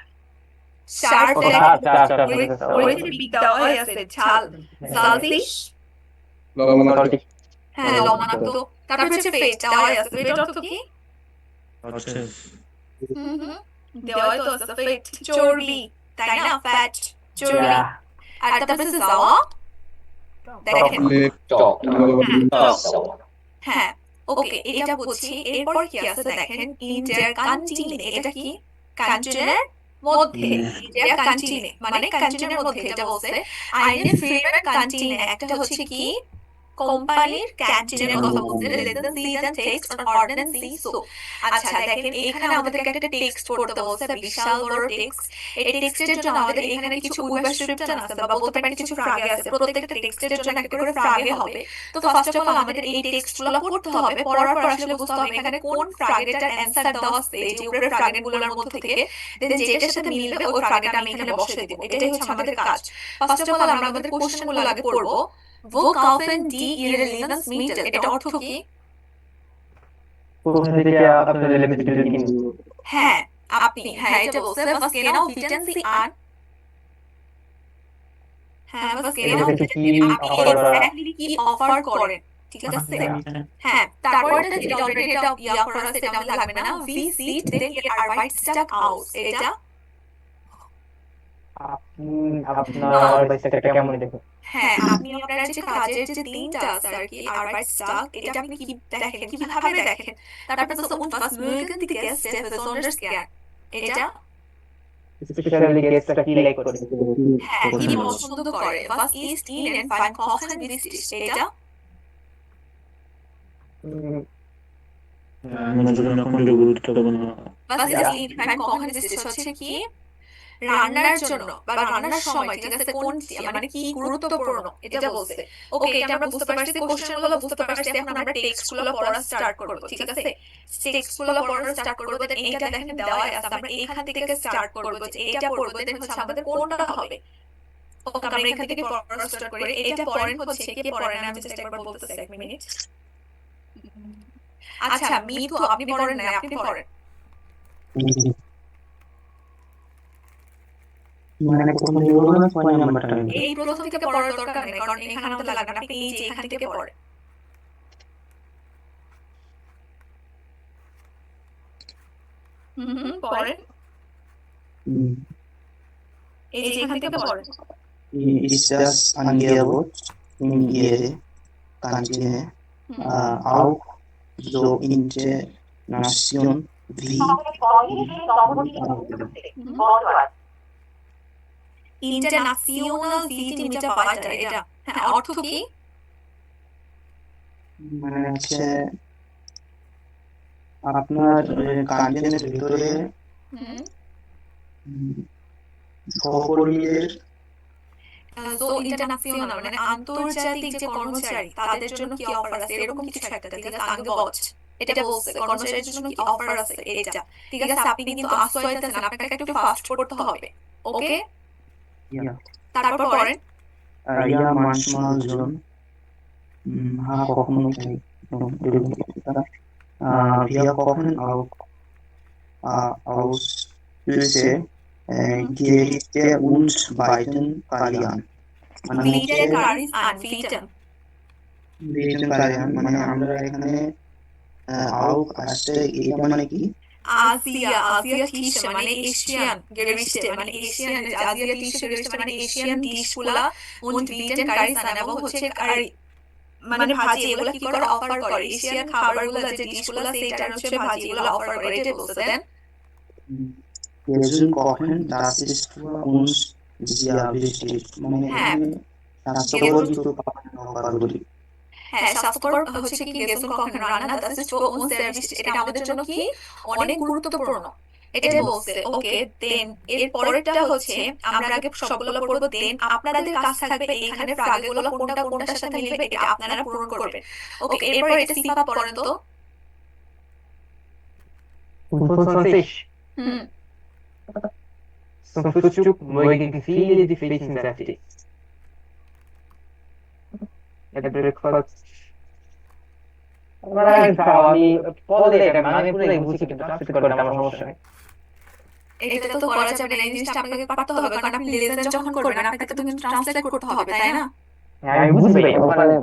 scharf Oh, scharf. ওই যে বিগ দেওয়া আছে, ঝাল। salzig, লবণাক্ত হ্যাঁ, লবণাক্ত। তারপর হচ্ছে ফেট দেওয়া আছে, ফেট অর্থ কি? দেওয়া তো আছে ফেট, চর্বি, তাই না? ফ্যাট, চর্বি। আর তারপর হচ্ছে যাওয়া, দেখেন হ্যাঁ, ওকে, এটা বুঝছি। এরপর কি আছে দেখেন, ইন্টার কান্টিনে, এটা কি? কান্টিনের মধ্যে, ইন্টার কান্টিনে মানে কান্টিনের মধ্যে। এটা বলছে আইনে ফিল্মের কান্টিনে, একটা হচ্ছে কি কোম্পানির ক্যান্টিনের কথা বলছে, লেসন সি দ্য টেক্সট অন অর্ডিন্যান্সি সো। আচ্ছা দেখেন এখানে আমাদেরকে একটা টেক্সট পড়তে বলছে, বিশাল বড় টেক্সট। এই টেক্সটের জন্য আমাদের এখানে কিছু উইবাসশ্রিফটন আছে বা বলতে পারেন কিছু ফ্রাগে আছে, প্রত্যেকটা টেক্সটের জন্য একটা করে ফ্রাগে হবে। তো ফার্স্ট অফ অল আমাদের এই টেক্সটগুলো পড়তে হবে, পড়ার পর আসলে বুঝতে হবে এখানে কোন ফ্রাগেটার অ্যানসার দেওয়া আছে, এই যে উপরের ফ্রাগেটগুলোর মধ্যে থেকে দেন যেটার সাথে মিলবে ওই ফ্রাগেট আমি এখানে বসিয়ে দেব। এটাই হচ্ছে আমাদের কাজ। ফার্স্ট অফ অল আমরা আমাদের কোশ্চেনগুলো আগে পড়বো। Wo kaufen die ihre Lebensmittel? এটা অর্থ কি? কোথা থেকে আপনাদের লেবেলটা কিনবেন? হ্যাঁ, আপনি। হ্যাঁ, এটা বলছে was genau bieten Sie an? হ্যাঁ, was genau এটা কি আপনি অফার exactly কি অফার করেন? ঠিক আছে? হ্যাঁ, তারপরে এটা অলরেডি এটা ইয়া করা আছে, এটা আমাদের লাগবে না। Wie sieht denn Ihr Arbeitstag aus? এটা আপনার বাইসটা কেমন দেখুন? হ্যাঁ, আপনি আপনার যে কাজের যে দিনটা আছে আর কি, Arbeitstag, এটা আপনি কি দেখেন, কিভাবে দেখেন? তারপর তো und was mögen die Gäste besonders gern? এটা স্পেশালি গেস্টটা কি লাইক করে? হ্যাঁ, কি পছন্দ করে? was ist ihnen beim Kochen wichtig? এটা was ist ihnen beim Kochen wichtig হচ্ছে কি রান্নার জন্য বা রান্নার সময়, ঠিক আছে, কোনটি মানে কি গুরুত্বপূর্ণ এটা বলছে। ওকে, এটা আমরা বুঝতে পারছি, কোশ্চেনগুলো বুঝতে পারছি। এখন আমরা টেক্সটগুলো পড়া স্টার্ট করব। ঠিক আছে, টেক্সটগুলো পড়া স্টার্ট করব। দেন এইটা দেখেন দেওয়া আছে, আমরা এখান থেকে স্টার্ট করব যে এইটা পড়ব। দেন হচ্ছে আমাদের কোনটা হবে। ওকে, আমরা এখান থেকে পড়া স্টার্ট করি। এটা পড়েন হচ্ছে কি পড়েন, আমি জাস্ট একবার বলতেছি, এক মিনিট। আচ্ছা মিঠু, আপনি পড়েন না, আপনি পড়েন। মানে প্রথম যে বলবো না 6 নাম্বারটা এই প্রথম থেকে পড়ার দরকার নেই, কারণ এখানে আমাদের লাগবে না। আপনি এই যে এখান থেকে পড়েন। পড়েন, এই যে এখান থেকে পড়েন। ist das Angebot in ihre Kantine auch so international wie ইন্টারন্যাশনাল ভিজিট মিটা বাজার, এটা হ্যাঁ অর্থ কি? মানে হচ্ছে আপনার কান্টিনের ভিতরে সহকর্মীদের তো ইন্টারন্যাশনাল মানে আন্তর্জাতিক যে কর্মচারী তাদের জন্য কি অফার আছে, এরকম কিছু একটা। ঠিক আছে, আঙ্গবট এটা বলছে কর্মচারীদের জন্য কি অফার আছে এটা। ঠিক আছে, আপনি কিন্তু আশ্রয় দিতেছেন, আপনাকে একটু ফাস্ট করতে হবে। ওকে, Ja. তারপর পড়েন। Ja, manchmal schon. Ha, kochen und wir kochen auch aus Süße, Gerichte und bieten Kalian. মানে হচ্ছে Bieten Curries and Bieten. বিয়েটেন Kalian মানে আমরা এখানে আউক আসছে এটা মানে কি? Asiatische মানে এশিয়ান Gerichte মানে এশিয়ান, Asiatische Gerichte মানে এশিয়ান ডিশগুলা und bieten Curries এবং হচ্ছে কারি মানে ভাজি, এগুলা কি করে অফার করে, এশিয়ান খাবারগুলো যে ডিশগুলা সেটার হচ্ছে ভাজি, এগুলা অফার করে, এটা বলছে। দেন Wir sind kochen, das ist für uns sehr wichtig. মানে হ্যাঁ, এখানে স্বাস্থ্যবর্ধিত খাবারগুলি। হ্যাঁ, স্বাস্থ্যকর হচ্ছে কি গেসুন কখন রান্না, das ist für uns sehr wichtig, এটা আমাদের জন্য কি অনেক গুরুত্বপূর্ণ, এটাই বলছে। ওকে, দেন এর পরেরটা হচ্ছে আমরা আগে সবগুলো পড়বো, দেন আপনাদের কাজ থাকবে এখানে ফ্রাগগুলো কোনটা কোনটার সাথে মিলবে এটা আপনারা পূরণ করবেন। ওকে, এরপর এটা সিফা পড়েন তো। 25. হুম, Zum Frühstück mögen viele die Früchte säftig. At breakfast. আমি বলে এটা মানে পুরোই বুঝি কিন্তু ট্রান্সলেট করে আমার সমস্যা নেই। এটা তো করা যাবে না, এই জিনিসটা আপনাকে পারতে হবে, কারণ আপনি লেসন যখন করবেন আপনাকে তো কিন্তু ট্রান্সলেট করতে হবে, তাই না? হ্যাঁ, আমি বুঝি ভাই, ওখানে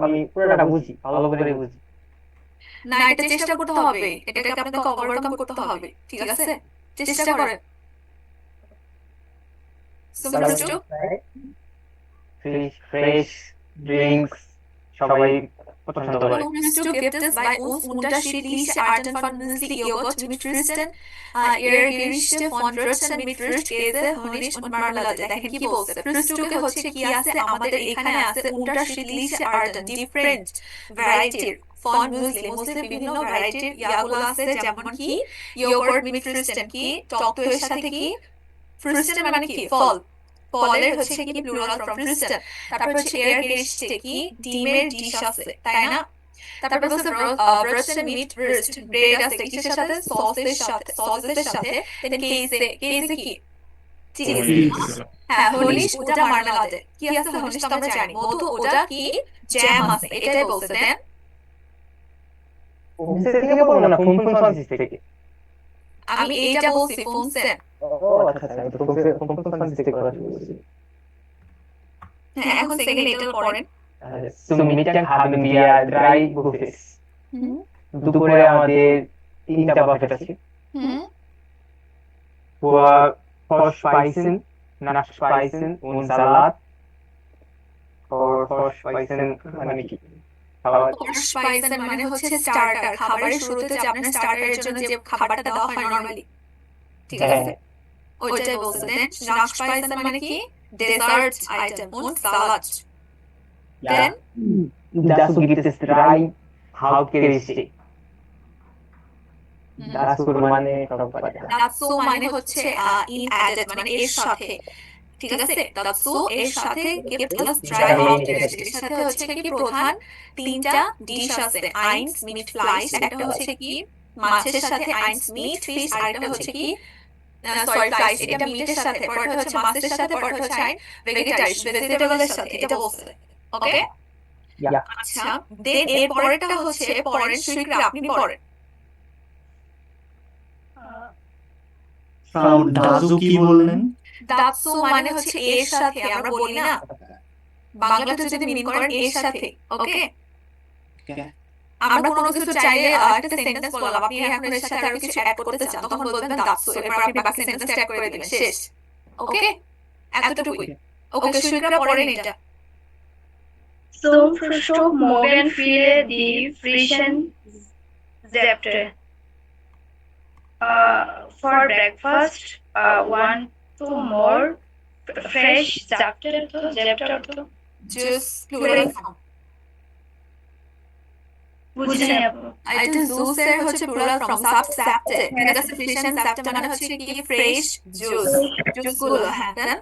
আমি পুরোটা বুঝি, ভালো করে বুঝি। না, এটা চেষ্টা করতে হবে, এটাকে আপনাকে ওভারকাম করতে হবে, ঠিক আছে? চেষ্টা করেন। Frühstück, Fresh Drinks, সবাই পছন্দ করে। Frühstück gibt es bei uns unterschiedliche Arten von Müsli, Joghurt mit Früchten, Gerichte von Früchten mit Frischkäse, Honig und Marmelade। দেখেন কি বলছে, ফ্রুস্টুকে হচ্ছে কি আছে, আমাদের এখানে আছে unterschiedliche Arten, different variety von Müsli, মুসলির বিভিন্ন ভ্যারাইটির ইয়াগুলো আছে, যেমন কি yogurt mit Früchten, কি টক দইয়ের সাথে কি Früchten মানে কি ফল, ফলের হচ্ছে কি প্লুরাল ফ্রম Früchten। তারপর হচ্ছে এর গেরিস্টে কি ডিমের ডিশ আছে, তাই না? তারপর হচ্ছে Brötchen mit Wurst, ব্রেড আছে কিসের সাথে, সসের সাথে, দেন কেসে কি চিজ, হ্যাঁ, হলিশ ওটা মার্মেলাদে, কি আছে হলিশ তো আমরা জানি, মধু ওটা কি জ্যাম আছে, এটাই বলছে। দেন থেকে বলবো না, ফোন থেকে। আমি এইটা বলছি ফোনসেন। ও আচ্ছা আচ্ছা, তো ফোন থেকে করা বলছি। হ্যাঁ, এখন সেকেন্ড এটা পড়েন। Zum Mittag haben wir 3 Buffets. দুপুরে আমাদের 3টা বাফেট আছে। Vorspeisen, Nachspeisen und Salat. Vorspeisen মানে কি? Vorspeisen মানে হচ্ছে স্টার্টার, খাবারের শুরুতে যে আপনার স্টার্টারের জন্য যে খাবারটা দেওয়া হয় নরমালি, ঠিক আছে, ওইটাই বলছে। দেন Nachspeisen মানে কি dessert item und Salat. Then dazu gibt es 3 Hauptgerichte. Dazu মানে dazu মানে হচ্ছে in added মানে এর সাথে, ঠিক আছে, dazu এর সাথে gibt es 3 Hauptgerichte, এর সাথে হচ্ছে কি প্রধান 3টা ডিশ আছে, eins mit Fleisch, একটা হচ্ছে কি মাছের সাথে, eins mit Fisch, আরেকটা হচ্ছে কি ফ্লাইশ, এটা মিটের সাথে, পরটা হচ্ছে মাছের সাথে, পরটা হচ্ছে ভেজিটেবলের সাথে, এটা বলছে। ওকে, আচ্ছা, দেন এর পরেরটা হচ্ছে পরেন শুক্রা, আপনি পড়েন। দাজু কি বললেন? দাজু মানে হচ্ছে এর সাথে, আমরা বলি না বাংলাতে যদি মিন করেন এর সাথে। ওকে, আমরা কোনো কিছু চাইলে একটা সেন্টেন্স বললাম, আপনি এখন এর সাথে আরো কিছু অ্যাড করতে চান, তখন বলবেন দাজু, এরপর আপনি বাকি সেন্টেন্স অ্যাড করে দিবেন, শেষ। ওকে, এতটুকুই। ওকে, শুক্রা পড়েন এটা। Zum Frühstück morgen viele die frischen Säfte. For breakfast, 1 to more fresh Säfte. Juice plural form. বুঝছেন এটা জুসের হচ্ছে প্লুরাল ফর্ম, সাবস্যাপ্টে, ঠিক আছে, ফ্রিশন সাবস্যাপ্টে মানে হচ্ছে কি ফ্রেশ জুস, জুসগুলো। হ্যাঁ, দেন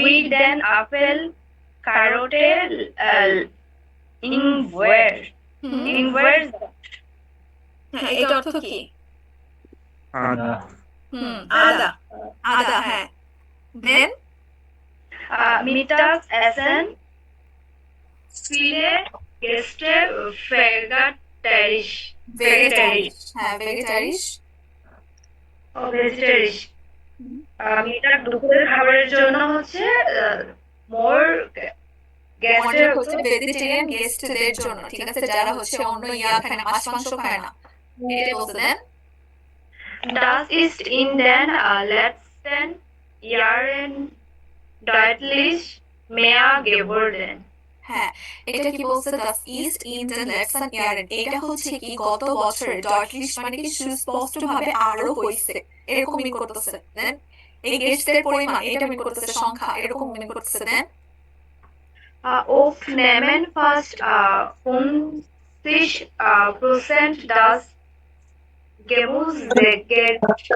we then apple কারোটের ইনভার ইনভার হ্যাঁ, এটা অর্থ কি? আদা আদা। আদা, হ্যাঁ। দেন মিটাস এসেন viele Gäste vegetarisch ভেগেটারিশ। হ্যাঁ, ভেগেটারিশ। ও ভেজিটারিশ মিটার দুপুরের খাবারের জন্য হচ্ছে মোর মর্নিং গেস্টের হচ্ছে ভেজিটেরিয়ান গেস্টদের জন্য, ঠিক আছে, যারা হচ্ছে অন্য খায় না, মাছ মাংস খায় না। এটা বলতে দেন। Das ist in den letzten Jahren deutlich mehr geworden. হ্যাঁ, এটা কি বলছে? das ist in den letzten Jahren, এটা হচ্ছে কি গত বছরে, deutlich মানে কি সুস্পষ্টভাবে আরো হইছে, এরকম মিন করতেছে। দেন এই গেস্টদের পরিমাণ, এটা মিন করতেছে সংখ্যা, এরকম মিন করতেছে। দেন Aufnehmen fast 50% das Gemüsegewicht.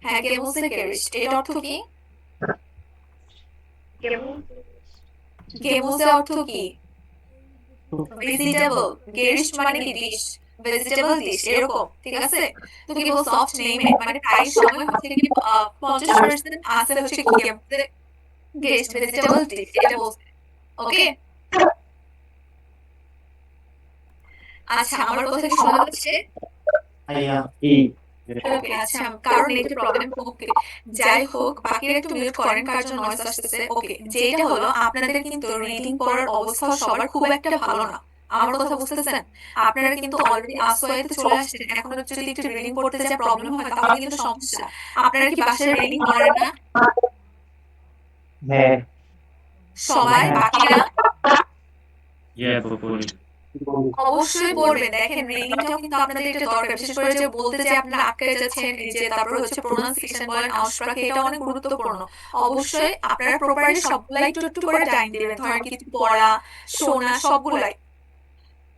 হ্যাঁ, Gemüsegewicht, এটা অর্থ কি? গেমুসে অর্থ কি? ভেজিটেবল। গেরিশ মানে কি ডিশ, ভেজিটেবল ডিশ, এরকম, ঠিক আছে। তো কি বল সফট নেম মানে প্রায় সময় হচ্ছে কি 50% আছে হচ্ছে কি গেমুসে গেস্ট ভেজিটেবল ডিশ, এটা বলছে। ওকে, আচ্ছা, আমার কথা কি শোনা যাচ্ছে? ওকে, আচ্ছা, কারণ নেটের প্রবলেম। ওকে, যাই হোক, বাকিরা একটু মিউট করেন, কার জন্য নয়েজ আসতেছে। ওকে, যেটা হলো আপনাদের কিন্তু রিডিং পড়ার অবস্থা সবার খুব একটা ভালো না। আমার কথা বুঝতেছেন? আপনারা কিন্তু অলরেডি আসোয়াইতে চলে আসছেন, এখন যদি একটু রিডিং পড়তে যা প্রবলেম হয় তাহলে কিন্তু সমস্যা। আপনারা কি বাসায় রিডিং করেন না হ্যাঁ সবাই? বাকিরা পড়ি অবশ্যই পড়বেন। দেখেন, রিডিংটাও কিন্তু আপনাদের এটা দরকার, বিশেষ করে যে বলতে যে আপনারা আটকে যাচ্ছেন, এই যে তারপরে হচ্ছে প্রোনাউন্সিয়েশন বলেন, আউসপ্রাকে, এটা অনেক গুরুত্বপূর্ণ। অবশ্যই আপনারা প্রপারলি সবগুলাই একটু একটু করে টাইম দিবেন, ধরেন কিছু পড়া, শোনা, সবগুলাই।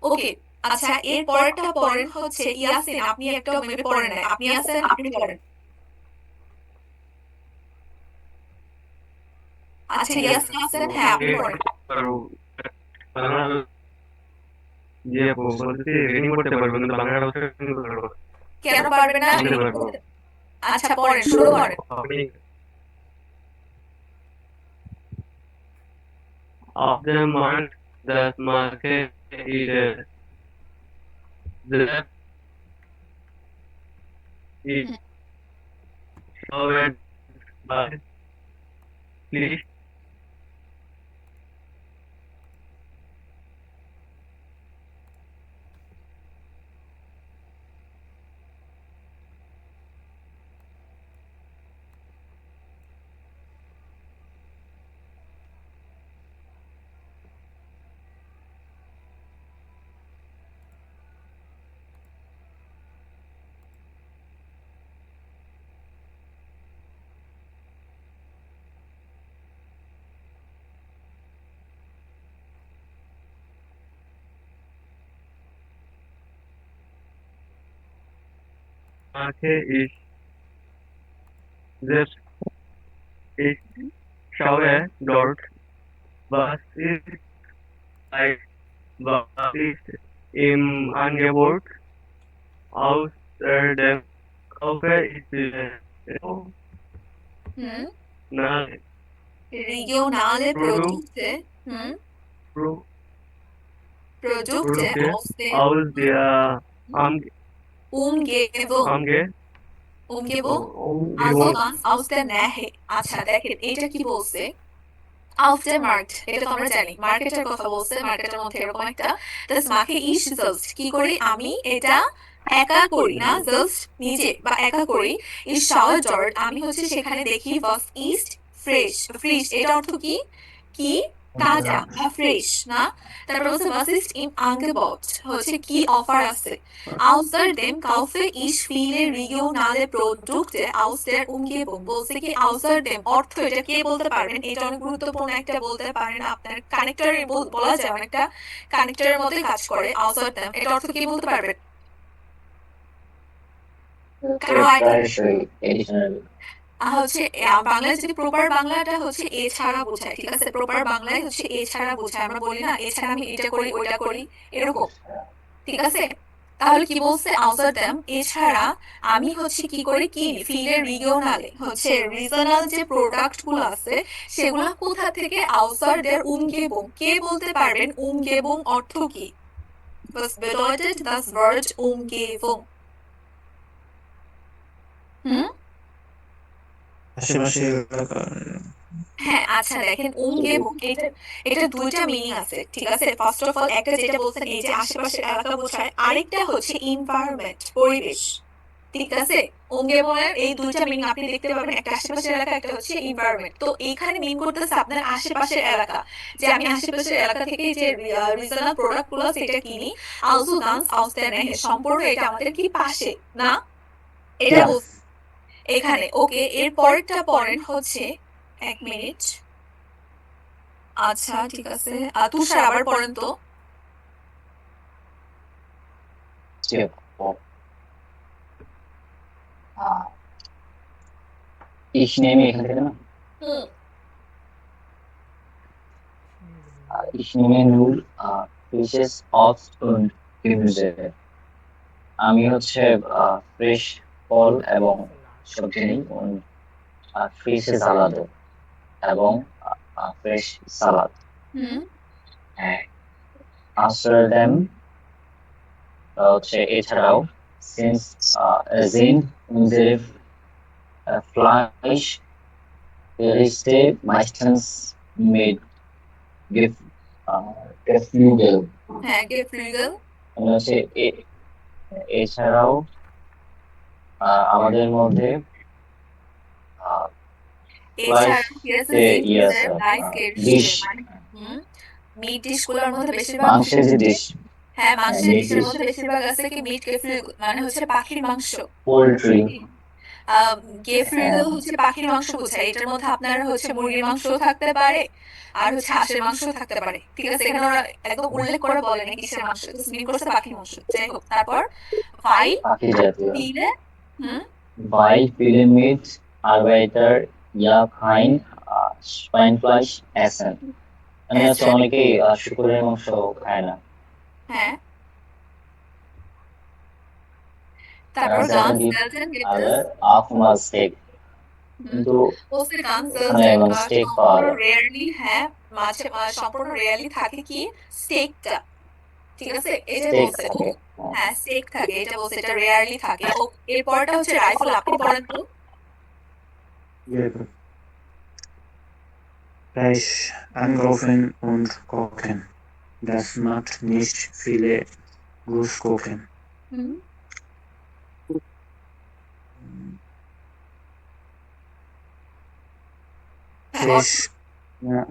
ওকে, আচ্ছা, এর পরেরটা পড়েন হচ্ছে ইয়াসিন। আপনি একটা মেবি পড়েন নাই, আপনি আছেন, আপনি পড়েন। আচ্ছা, ইয়াসিন আছেন, হ্যাঁ, আপনি পড়েন। যে বলতে রিডিং করতে পারবেন কিন্তু বাংলা কেন পারবে না? আচ্ছা, পড়েন, শুরু করেন। Of the month, the market is that is covered by please market is just is shower dot was is like was is im angebot aus dem Kaufe ist hmm, na regionale Produkte, hmm, Produkte aus der Umgebung, Umgebung, also ganz aus der Nähe। আচ্ছা, দেখেন এটা কি বলছে? Auf dem Markt, এটা তো আমরা জানি, মার্কেটের কথা বলছে। মার্কেটের মধ্যে এরকম একটা das mache ich selbst, কি করি আমি এটা একা করি না, selbst নিজে বা একা করি। ich schaue dort, আমি হচ্ছে সেখানে দেখি was ist fresh, frisch, এটা অর্থ কি? কি তাজা বা ফ্রেশ না। তারপর হচ্ছে was ist im Angebot, হচ্ছে কি অফার আছে। außerdem kaufe ich viele regionale Produkte aus der Umgebung, বলছে কি außerdem অর্থ, এটা কে বলতে পারবেন? এটা অনেক গুরুত্বপূর্ণ একটা বলতে পারেন, আপনার কানেক্টরের বলা যায়, অনেকটা কানেক্টরের মধ্যে কাজ করে। außerdem এটা অর্থ কি বলতে পারবেন? কারো idea? হচ্ছে বাংলায় যদি প্রপার বাংলাটা হচ্ছে এছাড়া বোঝায়, ঠিক আছে? প্রপার বাংলায় হচ্ছে এছাড়া বোঝায়, আমরা বলি না এছাড়া আমি এটা করি ওইটা করি এরকম, ঠিক আছে? তাহলে কি বলছে আউসার দ্যাম, এছাড়া আমি হচ্ছে কি করি কিনি ফিলের রিজিওনালে হচ্ছে রিজনাল যে প্রোডাক্ট গুলো আছে সেগুলা কোথা থেকে আউসার দের উমগেবং, কে বলতে পারবেন উমগেবং অর্থ কি? Was bedeutet das Wort Umgebung? হুম আশেপাশে এলাকার হ্যাঁ, আচ্ছা দেখেন উমগেবং এটা এটা দুইটা মিনিং আছে, ঠিক আছে? ফার্স্ট অফ অল একটা যেটা বলছেন এই যে আশেপাশের এলাকা বোঝায়, আরেকটা হচ্ছে এনভায়রনমেন্ট পরিবেশ, ঠিক আছে? উমগেবংয়ের এই দুইটা মিনিং আপনি দেখতে পাবেন, একটা আশেপাশের এলাকা একটা হচ্ছে এনভায়রনমেন্ট। তো এইখানে মিন করতেছে আপনার আশেপাশের এলাকা, যে আমি আশেপাশের এলাকা থেকে যে রিজনাল প্রোডাক্ট গুলো সেটা কিনি। আলসো গান্স আউস দ্য নেহে, সম্পূর্ণ এটা আমাদের কি পাশে না, এটা Yeah. বলছে এখানে। ওকে, এর পরেরটা পড়েন হচ্ছে, এক মিনিট, আচ্ছা ঠিক আছে, তুষার আবার পড়েন তো। Ich nehme এখান থেকে না হুম Ich nehme nur Fisches Obst und Gemüse. আমি হচ্ছে ফ্রেশ ফল এবং সবজি নিই und ফ্রেশ সালাদ এবং ফ্রেশ সালাদ। হুম Außerdem হচ্ছে এছাড়াও since sind unsere Fleischgerichte meistens mit Geflügel. হ্যাঁ গেফ্লুগেল, মানে হচ্ছে এছাড়াও আমাদের মধ্যে এছাড়া hier sind ইয়ে unsere আছে Fleischgerichte, ডিশ মানে মিট ডিশগুলোর মধ্যে বেশিরভাগ মাংসের যে ডিশ হ্যাঁ মাংসের মিট ডিশের ডিশ মধ্যে বেশিরভাগ আছে কি মিট গেফ্লুগেল, মানে হচ্ছে পাখির মাংস। পোলট্রি গেফ্লুগেল হচ্ছে পাখির মাংস বোঝায়, এটার মধ্যে আপনার হচ্ছে মুরগির মাংসও থাকতে পারে আর হচ্ছে হাঁসের মাংসও থাকতে পারে, ঠিক আছে? এখানে ওরা একদম উল্লেখ করে বলে না কিসের মাংস, মিন করছে পাখির মাংস। যাই হোক, তারপর ভাই পাখি জাতীয় ফিলে, হুম Bei vielen Mitarbeiter ja kein Schweinefleisch essen. মানে হচ্ছে অনেকেই শুকরের মাংস খায় না। হ্যাঁ, তারপর গান্স সেলটেন গিফট আর auch mal Steak. কিন্তু বলছে গান্স ওখানে সেলটেন মানে স্টেক পাওয়া সম্পূর্ণ যায়। রেয়ারলি, হ্যাঁ মাঝে সম্পূর্ণ রেয়ারলি থাকে কি স্টেকটা, ঠিক আছে? এটা স্টেক বলছে থাকে। হ্যাঁ স্টেক থাকে, এটা বলছে এটা রেয়ারলি থাকে। ও এরপরটা হচ্ছে রাইফেল, আপনি পড়েন তো। Fleisch angreifen und kochen. Das macht nicht viele Großkochen. হুম ফ্রেশ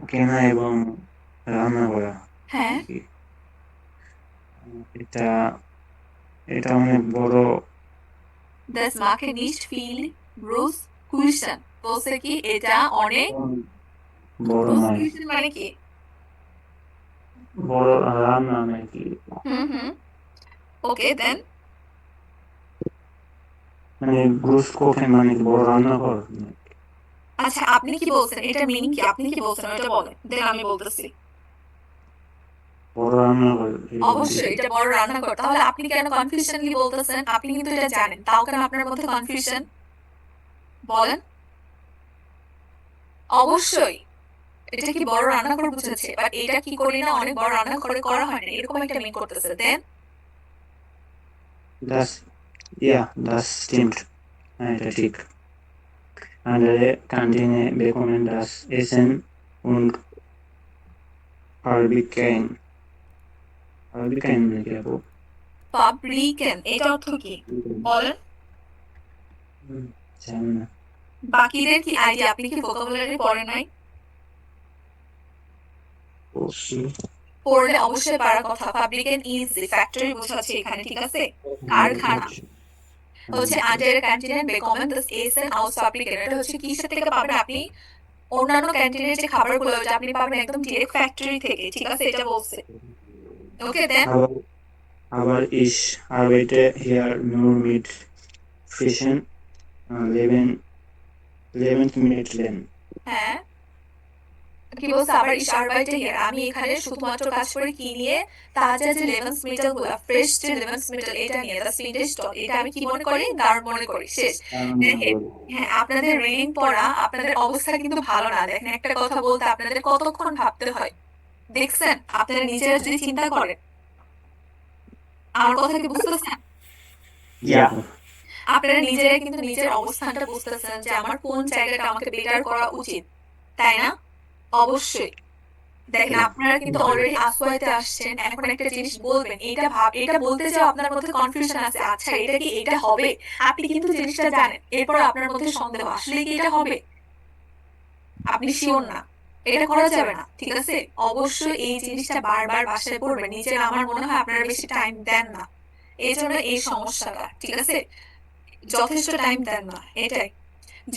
কেনা এবং রান্না করা, হ্যাঁ এটা এটা অনেক বড় das mache nicht viel groß kuchen, বলছে কি এটা অনেক বড় groß নয়, kuchen মানে কি? বড় রান্না নাকি, হুম ওকে দেন, মানে Großkochen মানে কি বড় রান্না করা? আচ্ছা আপনি কি বলছেন, এটা মিনিং কি? আপনি কি বলছেন ওটা বলেন, দেন আমি বলতেছি। বড় রান্না করে অবশ্যই এটা বড় রান্নাঘর, তাহলে আপনি কেন কনফিউশনলি বলতেছেন? আপনি কিন্তু এটা জানেন, তাও কেন আপনার মধ্যে কনফিউশন বলেন? অবশ্যই এটা কি বড় রান্নাঘর বুঝেছে, বাট এটা কি করি না অনেক বড় রান্নাঘরে করা হয় না, এরকম একটা মিন করতেছে। দেন Das, ja, das stimmt. এটা ঠিক। Andere Kantine bekommen das Essen und Fabriken নাকি আপু? ফাব্রিকেন এটা অর্থ কি বলেন? জানি না। বাকিদের কি আইডিয়া? আপনি কি ভোকাবুলারি পড়েন নাই? পড়লে অবশ্যই পারার কথা। ফাব্রিকেন ইজ ফ্যাক্টরি বোঝাচ্ছে এখানে, ঠিক আছে? কারখানা হচ্ছে আন্ডার ক্যান্টিনের বেকমেন দাস এসেন আউস ফাব্রিকেন, এটা হচ্ছে কিসের থেকে পাবেন আপনি? অন্যান্য ক্যান্টিনের যে খাবারগুলো ওটা আপনি পাবেন একদম ডিরেক্ট ফ্যাক্টরি থেকে, ঠিক আছে? এটা বলছে। ওকে দেন Aber ich arbeite hier nur mit Fischen, 11th minute then. হ্যাঁ কি বলছে আবার ich arbeite hier আমি এখানে শুধুমাত্র কাজ করি কি নিয়ে তাজা যে লেভেন্সমিটেল গুলা ফ্রেশ যে লেভেন্সমিটেল এটা নিয়ে দ্য সুইডিশ ডল এটা আমি কি মনে করি দারুণ মনে করি শেষ দেখেন হ্যাঁ আপনাদের রিডিং পড়া আপনাদের অবস্থা কিন্তু ভালো না দেখেন একটা কথা বলতে আপনাদের কতক্ষণ ভাবতে হয় দেখছেন আপনারা নিজেরা যদি চিন্তা করেন আমার কথা কি বুঝতেছেন Yeah. আপনারা নিজেরাই কিন্তু নিজের অবস্থানটা বুঝতেছেন যে আমার কোন জায়গাটা আমাকে বেটার করা উচিত তাই না অবশ্যই দেখেন আপনারা কিন্তু অলরেডি আসওয়াইতে আসছেন এখন একটা জিনিস বলবেন এটা বলতে যাও আপনার মধ্যে কনফিউশন আছে আচ্ছা এটা কি এটা হবে আপনি কিন্তু জিনিসটা জানেন এরপর আপনার মধ্যে সন্দেহ আসলে কি এটা হবে আপনি শিওর না এটা করা যাবে না ঠিক আছে অবশ্যই এই জিনিসটা বারবার বাসায় পড়বেন নিজের আমার মনে হয় আপনারা বেশি টাইম দেন না এই জন্য এই সমস্যাটা ঠিক আছে যথেষ্ট টাইম দেন না এটাই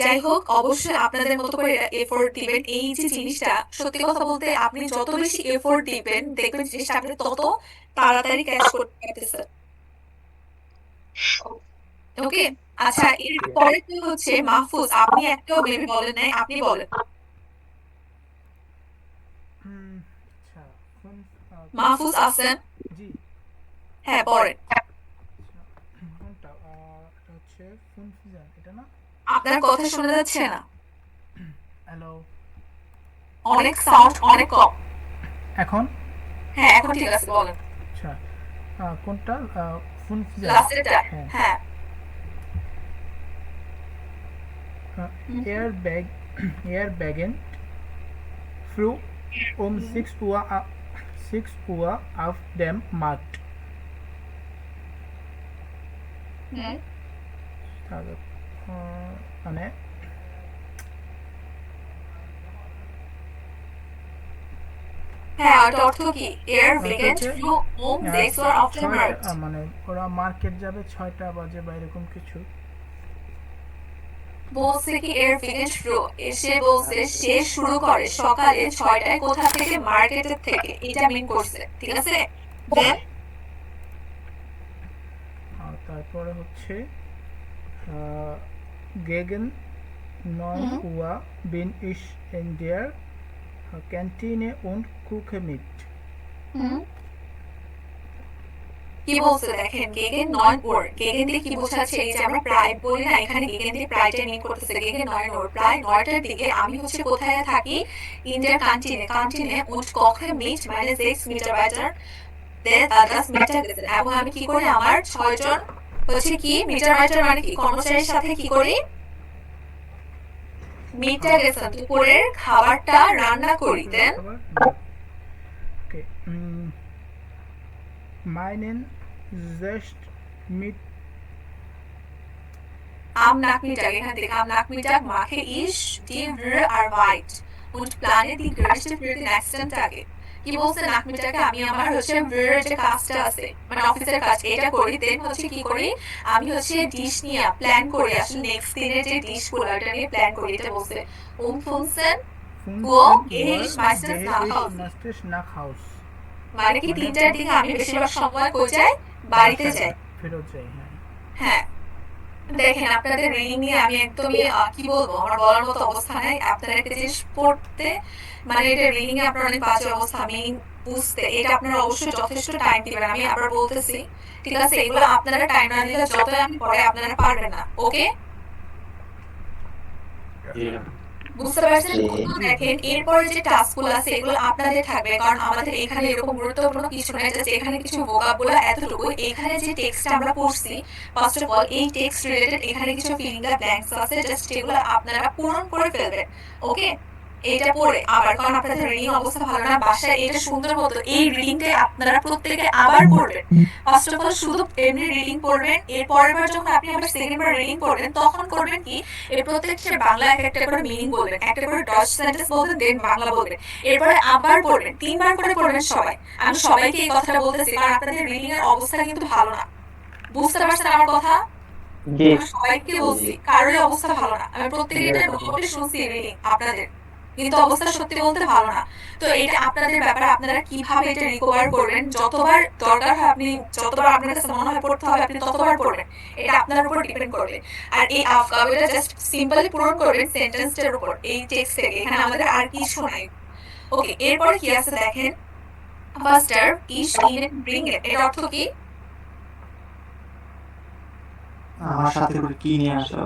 যাই হোক অবশ্যই আপনাদের মতো করে এফোর্ট দিবেন এই যে জিনিসটা সত্যি কথা বলতে আপনি যত বেশি এফোর্ট দিবেন দেখবেন জিনিসটা আপনি তত তাড়াতাড়ি ক্যাচ করতে পারতেছেন ওকে আচ্ছা এর পরে কি হচ্ছে মাহফুজ আপনি একটাও বেবি বলেন নাই আপনি বলেন মাহফুজ আছেন হ্যাঁ পরে আপনার কথা শোনা যাচ্ছে না হ্যালো অনেক সাউন্ড অনেক কম এখন হ্যাঁ এখন ঠিক আছে বলেন আচ্ছা কোনটা ফোন লাস্টেরটা হ্যাঁ Airbagen flew 6 Uhr auf dem Markt. মানে হ্যাঁ ওটা অর্থ কি Airbagen flew 6 Uhr auf dem Markt মানে ওরা মার্কেট যাবে 6টা বাজে বা এরকম কিছু বলছে কি Airbagen flew এসে বলছে সে শুরু করে সকালে 6টায় কোথা থেকে মার্কেটের থেকে এটা মিন করছে ঠিক আছে দেন তারপরে হচ্ছে gegen 9 Uhr bin ich in der Kantine und koche mit. কি বলছে দেখেন gegen 9 Uhr gegen দিয়ে কি বোঝাচ্ছে এই যে আমরা প্রায় বলি না এখানে gegen দিয়ে প্রায়টা মিন করতেছে gegen 9 Uhr প্রায় 9টার দিকে আমি হচ্ছে কোথায় থাকি in der Kantine und koche mit meine 6 Mitarbeiter das Mittagessen এবং আমি কি করি আমার 6 জন হচ্ছে কি মিটারবাইটার মানে কি কর্মচারীর সাথে কি করি Mittagessen দুপুরের খাবারটা রান্না করি দেন Okay. Meinen Zest mit Am Nachmittag এখান থেকে am Nachmittag mache ich die Arbeit und plane die Gerichte für die nächsten Tage কি বলছে নাকমিটাকে আমি আমার হচ্ছে যে কাজটা আছে মানে অফিসের কাজ এটা করি দেন হচ্ছে কি করি আমি হচ্ছে ডিশ নিয়ে প্ল্যান করি আসলে নেক্সট দিনের যে ডিশ গুলো এটা নিয়ে প্ল্যান করি এটা বলছে umfunsen wo gehe ich meistens nach Haus মানে কি 3টার দিকে আমি বেশিরভাগ সময় কই যাই বাড়িতে যাই ফেরত যাই হ্যাঁ দেখেন আপনাদের রিডিং নিয়ে আমি একদমই কি বলবো আমার বলার মতো অবস্থা নাই আপনারা একটা জিনিস পড়তে মানে এটা রিডিং এ আপনার অনেক বাজে অবস্থা আমি বুঝতে এটা আপনারা অবশ্যই যথেষ্ট টাইম দিবেন আমি আবার বলতেছি ঠিক আছে এগুলো আপনারা টাইম না দিলে যতই আমি পড়াই আপনারা পারবেন না ওকে বুঝতে পারছেন দেখেন এরপরে যে টাস্কগুলো আছে এগুলো আপনাদের থাকবে কারণ আমাদের এখানে এরকম গুরুত্বপূর্ণ কিছু নাই জাস্ট এখানে কিছু ভোকাবুলা এতটুকু এখানে যে টেক্সটটা আমরা পড়ছি ফার্স্ট অফ অল এই টেক্সট রিলেটেড এখানে কিছু ফিল ইন দ্য ব্ল্যাঙ্কস আছে জাস্ট এগুলো আপনারা পূরণ করে ফেলবেন ওকে এটা পড়ে আবার কারণ আপনাদের রিডিং অবস্থা ভালো না বাসায় এটা সুন্দর মতো এই রিডিংটা আপনারা প্রত্যেকে আবার পড়বেন ফার্স্ট অফ অল শুধু এমনি রিডিং পড়বেন এর পরের বার যখন আপনি আবার সেকেন্ড বার রিডিং পড়বেন তখন করবেন কি এই প্রত্যেকটা বাংলা একটা করে মিনিং বলবেন একটা করে ডচ সেন্টেন্স বলবেন দেন বাংলা বলবেন এরপরে আবার পড়বেন 3 বার করে পড়বেন সবাই আমি সবাইকে এই কথাটা বলতেছি কারণ আপনাদের রিডিং এর অবস্থা কিন্তু ভালো না বুঝতে পারছেন আমার কথা সবাইকে বলছি কারোর অবস্থা ভালো না আমি প্রত্যেকটা মোটামুটি শুনছি রিডিং আপনাদের কিন্তু অবস্থা সত্যি বলতে ভালো না তো এটা আপনাদের ব্যাপার, আপনারা কিভাবে এটা রিকভার করবেন, যতবার দরকার হয় আপনি, যতবার আপনার কাছে মনে হয় পড়তে হবে আপনি ততবার পড়বেন, এটা আপনার উপর ডিপেন্ড করবে। আর এই আফগাবিটা জাস্ট সিম্পলি পূরণ করবেন সেন্টেন্সটার উপর এই টেক্সট থেকে, এখানে আমাদের আর কিছু নাই। ওকে, এরপরে কি আছে দেখেন, ফার্স্ট ভার্ব ইশ ইন ব্রিং ইট, এর অর্থ কি? আমার সাথে করে কি নিয়ে আসা?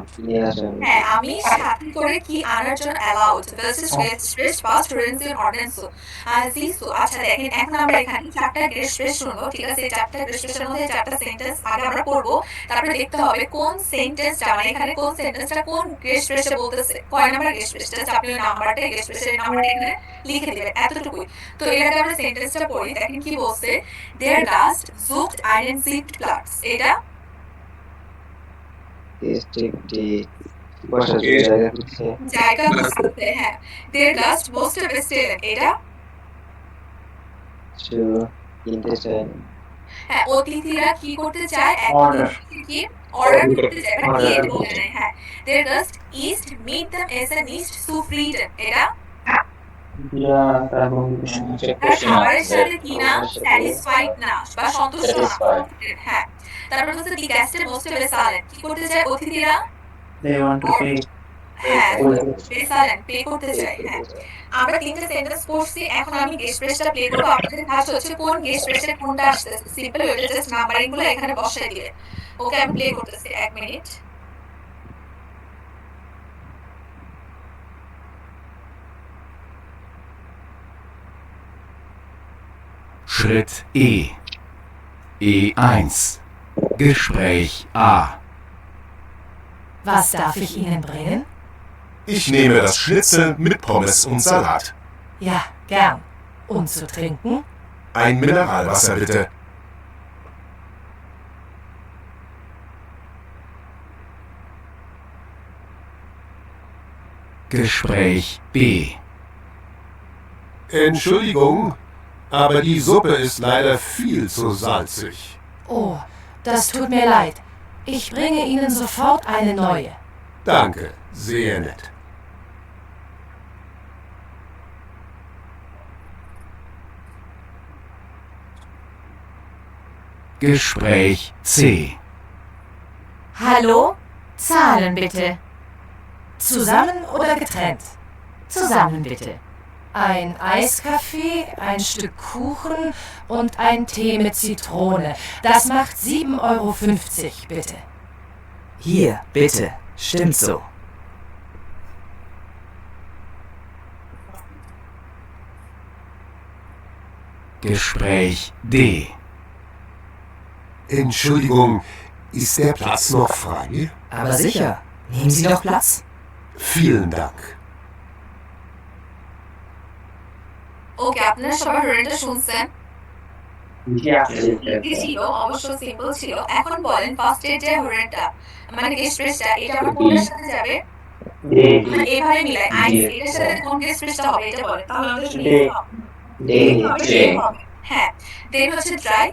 হ্যাঁ, আমি সাথে করে কি আনার জন্য allowed, this is Gespräch past tense in ordinance. siehst du, আচ্ছা দেখেন এখন আমরা এখানে চারটা Gespräch শুনবো, ঠিক আছে? এই চারটা Gesprächের মধ্যে চারটা সেন্টেন্স আগে আমরা পড়বো, তারপরে দেখতে হবে কোন সেন্টেন্সটা মানে এখানে কোন সেন্টেন্সটা কোন Gespräche বলতেছে, কয় নাম্বার Gespräch, জাস্ট আপনি ওই নাম্বারটা Gesprächের নাম্বারটা এখানে লিখে দিবেন, এতটুকুই। তো এর আগে আমরা সেন্টেন্সটা পড়ি, দেখেন কি বলছে, der Gast sucht einen Sitzplatz, এটা জায়গা খুঁজতেছে, হ্যাঁ, der Gast musste bestellen, এটা হ্যাঁ, অতিথিরা কি করতে চায়, কি অর্ডার করতে চায়, মানে কি এটা বলে নাই, হ্যাঁ, der Gast ist mit dem Essen nicht zufrieden, এটা তার খাবারের সাথে কি না, স্যাটিসফাইড না বা সন্তুষ্ট না, হ্যাঁ। তারপর হচ্ছে die Gäste musste bezahlen, কি করতে চায় অতিথিরা, They want to pay. হ্যাঁ, bezahlen, পে করতে চাই, হ্যাঁ। আমরা তিনটা সেন্টেন্স পড়ছি, এখন আমি গেস্টপ্রেসটা প্লে করবো, আপনাদের কাজ হচ্ছে কোন গেস্টপ্রেসের কোনটা আসতেছে, সিম্পল ওইটা জাস্ট নাম্বারিং গুলো এখানে বসাই দিবে। ওকে, আমি প্লে করতেছি, 1 minute. Schritt E. E1. Gespräch A. Was darf ich Ihnen bringen? Ich nehme das Schnitzel mit Pommes und Salat. Ja, gern. Und zu trinken? Ein Mineralwasser bitte. Gespräch B. Entschuldigung, aber die Suppe ist leider viel zu salzig. Oh, das tut mir leid. Ich bringe Ihnen sofort eine neue. Danke, sehr nett. Gespräch C. Hallo? Zahlen bitte. Zusammen oder getrennt? Zusammen bitte. Ein Eiskaffee, ein Stück Kuchen und ein Tee mit Zitrone. Das macht 7,50 € bitte. Hier, bitte. Stimmt so. Gespräch D. Entschuldigung, ist der Platz noch frei? Aber sicher. Nehmen Sie doch Platz. Vielen Dank. ওকে, আপনারা সবাই রেন্টটা শুনছেন? কি ছিল, অবশ্য simple ছিল। এখন বলেন first এর যে রেন্টটা মানে গেস্টপ্রেসটা, এটা আমার কোনটার সাথে যাবে, মানে এইভাবে মিলাই আইস, এটার সাথে কোন গেস্টপ্রেসটা হবে এটা বলেন, তাহলে আমাদের হবে। হ্যাঁ, দেন হচ্ছে ড্রাই,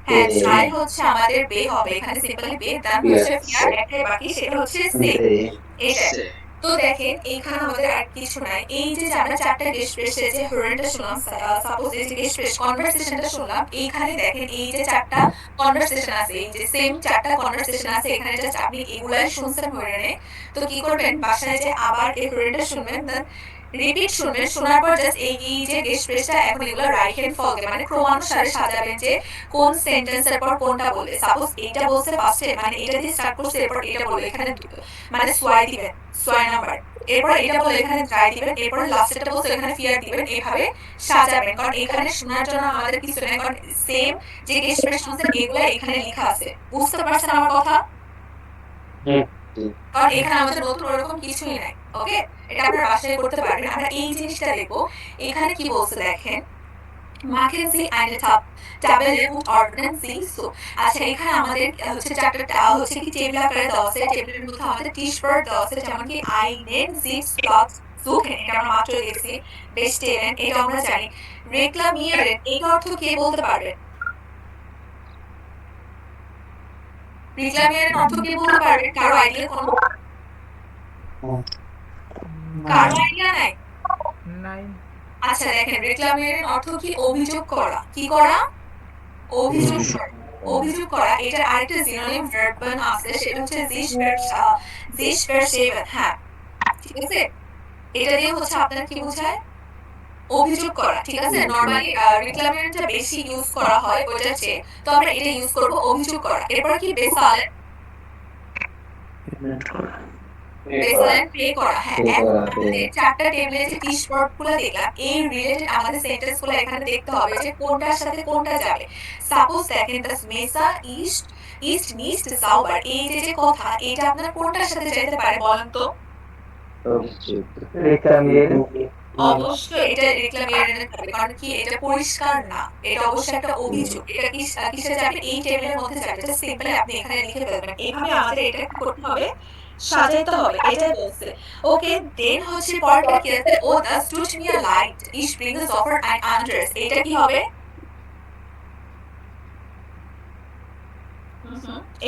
হ্যাঁ ড্রাই হচ্ছে আমাদের বে হবে, এখানে সিম্পলি বে, তার হচ্ছে ফিয়ার, একটাই বাকি সেটা হচ্ছে সে, এটা। তো দেখেন এইখানে আমাদের আর কিছু নাই, এই যে আমরা চারটা গেস্টপ্রেসে যে হরেনটা শুনলাম, সাপোজ এই যে গেস্টপ্রেস কনভারসেশনটা শুনলাম, এইখানে দেখেন এই যে চারটা কনভারসেশন আছে, এই যে সেম চারটা কনভারসেশন আছে এখানে, জাস্ট আপনি এগুলাই শুনছেন হরেনে। তো কি করবেন, বাসায় যে আবার এই হরেনটা শুনবেন, দেন রিপিট শুনবেন, শোনার পর জাস্ট এই যে গেস্টপ্রেসটা এখন এগুলো রাইট হ্যান্ড ফলকে মানে ক্রমানুসারে সাজাবেন যে কোন সেন্টেন্সের পর কোনটা বলবে। সাপোজ এইটা বলছে ফার্স্টে, মানে এটা দিয়ে স্টার্ট করছে, এরপর এটা বলবে, এখানে মানে সোয়াই দিবেন, সোয়াই নাম্বার, এরপর এটা বলে এখানে ড্রাই দিবেন, এরপর লাস্টেরটা বলছে এখানে ফিয়ার দিবেন, এইভাবে সাজাবেন। কারণ এখানে শোনার জন্য আমাদের কিছু নেই, কারণ সেম যে গেস্টপ্রেস শুনছেন এগুলো এখানে লেখা আছে। বুঝতে পারছেন আমার কথা? কারণ এখানে আমাদের নতুন ওরকম কিছুই নাই। ওকে, এটা আপনারা বাসায় করতে পারবেন। আমরা এই জিনিসটা দেখবো, এখানে কি বলছে দেখেন, machen Sie eine Tabelle und ordnen Sie so। আচ্ছা, এখানে আমাদের হচ্ছে চারটা হচ্ছে কি টেবিল আকারে দেওয়া আছে, টেবিলের মধ্যে আমাদের টিশপার্ট দেওয়া আছে, যেমন কি einen Sitzplatz suchen, এটা আমরা মাত্র দেখছি, bestellen এটা আমরা জানি, reklamieren এটা অর্থ কে বলতে পারবেন, reklamieren অর্থ কে বলতে পারবেন, কারো আইডিয়া কোনো, কারো আইডিয়া নাই? 9. আচ্ছা দেখেন, রেক্লামের অর্থ কি? অভিযোগ করা। কি করা? অভিযোগ করা। অভিযোগ করা, এটার আরেকটা সিনোনিম ভার্ব আছে, সেটা হচ্ছে sich beschweren। হ্যাঁ, ঠিক আছে? এটা দিয়ে হচ্ছে আপনার কি বোঝায়? অভিযোগ করা, ঠিক আছে? নরমালি রিক্লামেশনটা বেশি ইউজ করা হয় ওইটার চেয়ে, তো আমরা এটা ইউজ করব অভিযোগ করা। এরপর কি বেসালেন? বেসালেন পে করা। হ্যাঁ, এখন আমাদের চারটা টেবিলে যে টি গুলো দেখলাম, এই রিলেটেড আমাদের সেন্টেন্স গুলো এখানে দেখতে হবে যে কোনটার সাথে কোনটা যাবে। সাপোজ দেখেন, das Messer ist nicht sauber, এই যে কথা, এটা আপনার কোনটার সাথে যেতে পারে বলেন তো? অবশ্যই এটা রিক্লামেশনে যাবে, কারণ কি এটা পরিষ্কার না, এটা অবশ্যই একটা অভিযোগ। এটা কিসে যাবে? এই টেবিলের মধ্যে যাবে। এটা সিম্পলি আপনি এখানে লিখে ফেলবেন। এইভাবে আমাদের এটা কি করতে হবে? সাজাইতে হবে, এটাই বলছে। ওকে, দেন হচ্ছে পরেরটা কি আছে? ও das tut mir leid, ich bringe sofort ein anderes, এটা কি হবে?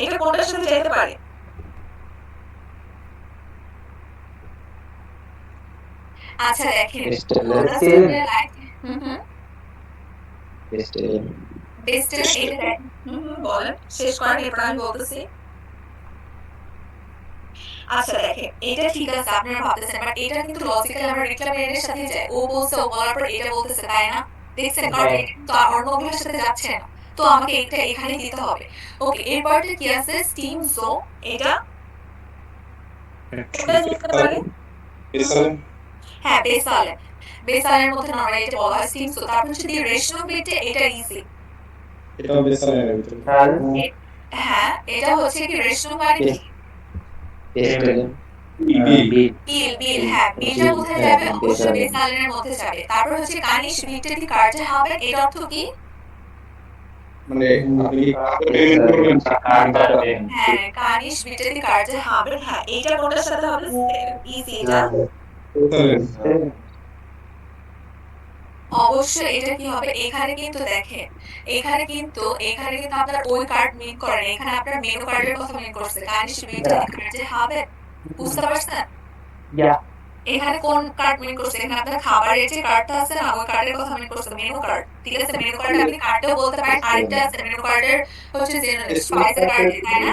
এটা কোনটার সাথে যেতে পারে? আচ্ছা দেখেন, বলেন, শেষ করেন, এরপর আমি বলতেছি। আচ্ছা দেখেন, এটা ঠিক আছে, আপনারা ভাবতেছেন, বাট এটা কিন্তু লজিক্যালি আমরা রিক্লামেশনের সাথে যায়। ও বলছে, ও বলার পর এটা বলতেছে, তাই না? দেখছেন, কারণ এটা কিন্তু অন্যগুলোর সাথে যাচ্ছে না, তো আমাকে এটা এখানে দিতে হবে। ওকে, এরপরটা কি আছে? স্টিম জো, এটা কোনটা যেতে পারে? হ্যাঁ, বেসালেন। বেসালের মধ্যে নরমালি এটা বলা হয় স্টিম জো। তারপর হচ্ছে দি রেশনাল বিটে, এটা ইজি। এটাও বেসালেনের ভিতরে। হ্যাঁ, এটা হচ্ছে কি রেশনাল মানে কি? বিল। হ্যাঁ, বিলটা কোথায় যাবে? অবশ্যই বেসালেনের মধ্যে যাবে। তারপর হচ্ছে কানিশ বিটে দি কার্টে হবে, এর অর্থ কি? মানে আপনি কি পেমেন্ট করবেন হ্যাঁ, কানিশ বিটে দি কার্টে হবে। হ্যাঁ, এইটা কোনটার সাথে হবে? ইজি এটা। অবশ্যই এটা কি হবে? এখানে কিন্তু দেখেন, এখানে কিন্তু আপনার ওই কার্ড মিন করেন, এখানে আপনার মেনু কার্ডের কথা মিন করছে। কানিশ বিটে দি কার্টে হবে, বুঝতে পারছেন? এখানে কোন কার্ড মিন করছে? এখানে আপনার খাবারের যে কার্ডটা আছে না, ওই কার্ডের কথা মিন করছে, মেনু কার্ড। ঠিক আছে, মেনু কার্ড আপনি কার্ডটাও বলতে পারেন। আরেকটা আছে মেনু কার্ডের হচ্ছে যে স্পাইসের কার্ড, তাই না?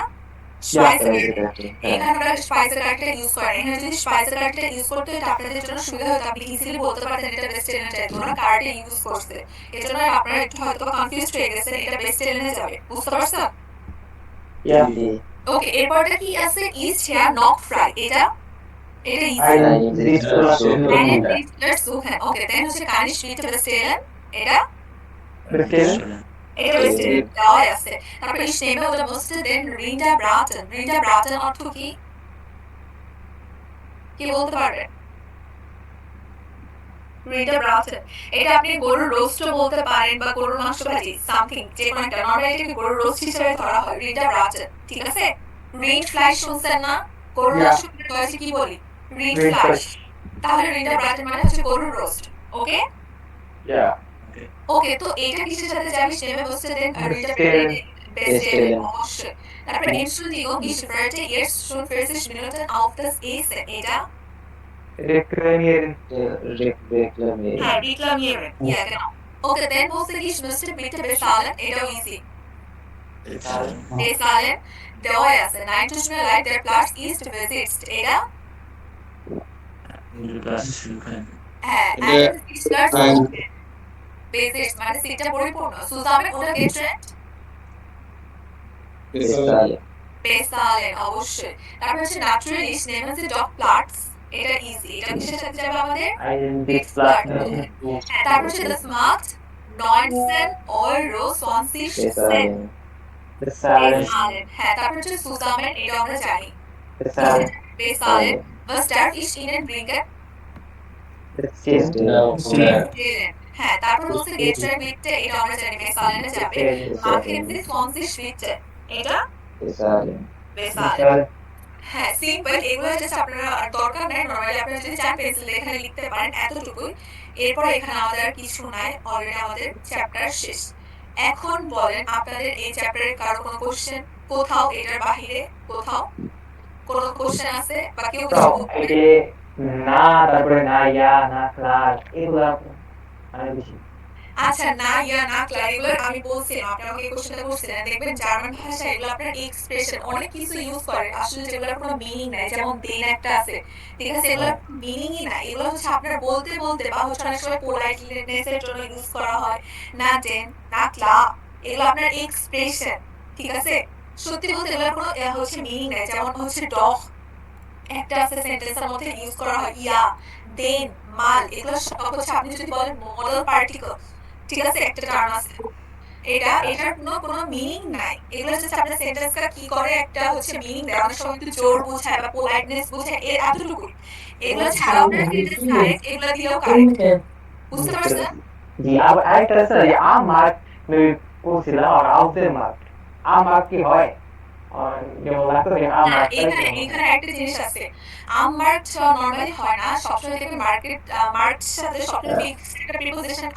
স্পাইসের কার্ড। এখানে আমরা স্পাইসের কার্ডটা ইউজ করেন। এখানে যদি স্পাইসের কার্ডটা ইউজ করতে হতো আপনাদের জন্য সুবিধা হতো, আপনি ইজিলি বলতে পারতেন এটা বেস্টেলেনে যায়, ওরা কার্ডে ইউজ করছে। এজন্য আপনারা একটু হয়তো কনফিউজড হয়ে গেছেন, এটা বেস্টেলেনে যাবে, বুঝতে পারছেন? ওকে, এরপরটা কি আছে? ইস্ট হেয়ার নক ফ্রাই, এটা ইজি। Let's go. হ্যাঁ, ওকে, দেন হচ্ছে কানিশ বিটে বেস্টেলেন, এটা বেস্টেলেন দেওয়া আছে। তারপর ich nehme oder musste den Rinder braten, রিন্ডা ব্রাটেন অর্থ কি? কি বলতে পারবেন? রিন্ডা ব্রাটেন, এটা আপনি গরুর রোস্টও বলতে পারেন বা গরুর মাংস ভাজি, সামথিং, যে কোনো একটা। নরমালি এটাকে গরুর রোস্ট হিসেবে ধরা হয়, রিন্ডা ব্রাটেন, ঠিক আছে? রিন্ড ফ্লাইশ শুনছেন না? গরুর মাংস ডয়েচে কি বলি? রিন্ড ফ্লাইশ। তাহলে রিন্ডা ব্রাটেন মানে হচ্ছে গরুর রোস্ট। ওকে, ওকে, তো এটা কিসের সাথে যাবে? নেমে বসতে দেন রিন্ডা বেস্টেলেন, অবশ্যই। তারপর Entschuldigung, ich warte jetzt schon 40 Minuten auf das Essen, এটা হ্যাঁ, reklamieren, ja genau. Okay, dann বলছে কি ich müsste bitte bezahlen, এটাও ইজি। bezahlen দেওয়া আছে। Nein, tut mir leid, der Platz ist besetzt, এটা হ্যাঁ, einen Sitzplatz besetzt মানে সিটটা পরিপূর্ণ। Zusammen oder getrennt? bezahlen, অবশ্যই। তারপর হচ্ছে natürlich nehmen Sie doch Platz, এটা ইজি। এটা কিসের সাথে যাবে আমাদের? হ্যাঁ, তারপর হচ্ছে das macht 19,20 bezahlen। হ্যাঁ, তারপর হচ্ছে zusammen, এটা আমরা জানি। bezahlen। Was darf ich Ihnen bringen? হ্যাঁ, তারপর বলছে getrennt bitte, এটা আমরা জানি bezahlen এ যাবে। machen Sie 20 bitte, এটা bezahlen। হ্যাঁ, সিম্পল। এগুলো জাস্ট আপনারা দরকার নাই, নরমালি আপনারা যদি চান পেন্সিল এখানে লিখতে পারেন, এতটুকুই। এরপর এখানে আমাদের আর কিছু নাই, অলরেডি আমাদের চ্যাপ্টার শেষ। এখন বলেন, আপনাদের এই চ্যাপ্টারের কারো কোনো কোশ্চেন? কোথাও এটার বাহিরে কোথাও কোনো কোশ্চেন আছে বা কেউ কিছু বলতে পারে? না, তারপরে না ইয়া, না ক্লাস, এগুলা অনেক বেশি। আচ্ছা, না ইয়া না ক্লার এগুলো আমি বলছিলাম, আপনি আমাকে এই কোশ্চেনটা করছিলেন। দেখবেন জার্মান ভাষায় এগুলো আপনার এক্সপ্রেশন অনেক কিছু ইউজ করে আসলে যেগুলোর কোনো মিনিং নাই, যেমন দেন একটা আছে, ঠিক আছে, এগুলোর মিনিংই নাই। এগুলো হচ্ছে আপনার বলতে বলতে বা হচ্ছে অনেক সময় পোলাইটনেস এর জন্য ইউজ করা হয়। না দেন না ক্লা, এগুলো আপনার এক্সপ্রেশন, ঠিক আছে। সত্যি বলতে এগুলোর কোনো হচ্ছে মিনিং নাই। যেমন হচ্ছে ডখ একটা আছে সেন্টেন্সের মধ্যে ইউজ করা হয় ইয়া, দেন, মাল, এগুলো সব হচ্ছে আপনি যদি বলেন মডেল পার্টিকেল, ঠিক আছে, একটা টার্ম আছে, এটার কোনো মিনিং নাই। এগুলো হচ্ছে আপনার সেন্টেন্সটা কি করে একটা হচ্ছে মিনিং দেয়, অনেক সময় একটু জোর বোঝায় বা পোলাইটনেস বোঝায়, এতটুকুই। এগুলো ছাড়াও আপনার সেন্টেন্স কারেক্ট, এগুলো দিলেও কারেক্ট, বুঝতে পারছেন? জি, আবার আরেকটা আছে যে আমার্ক বলছিলাম আর আউটের মার্ক। আমার্ক কি হয়? যেমন লাগতো যে না, আমার্ক, এখানে একটা জিনিস আছে, মার্ক নরমালি হয় না, সবসময় দেখবেন মার্কেট মার্কের সাথে সবসময় ফিক্সড একটা প্রিপোজিশন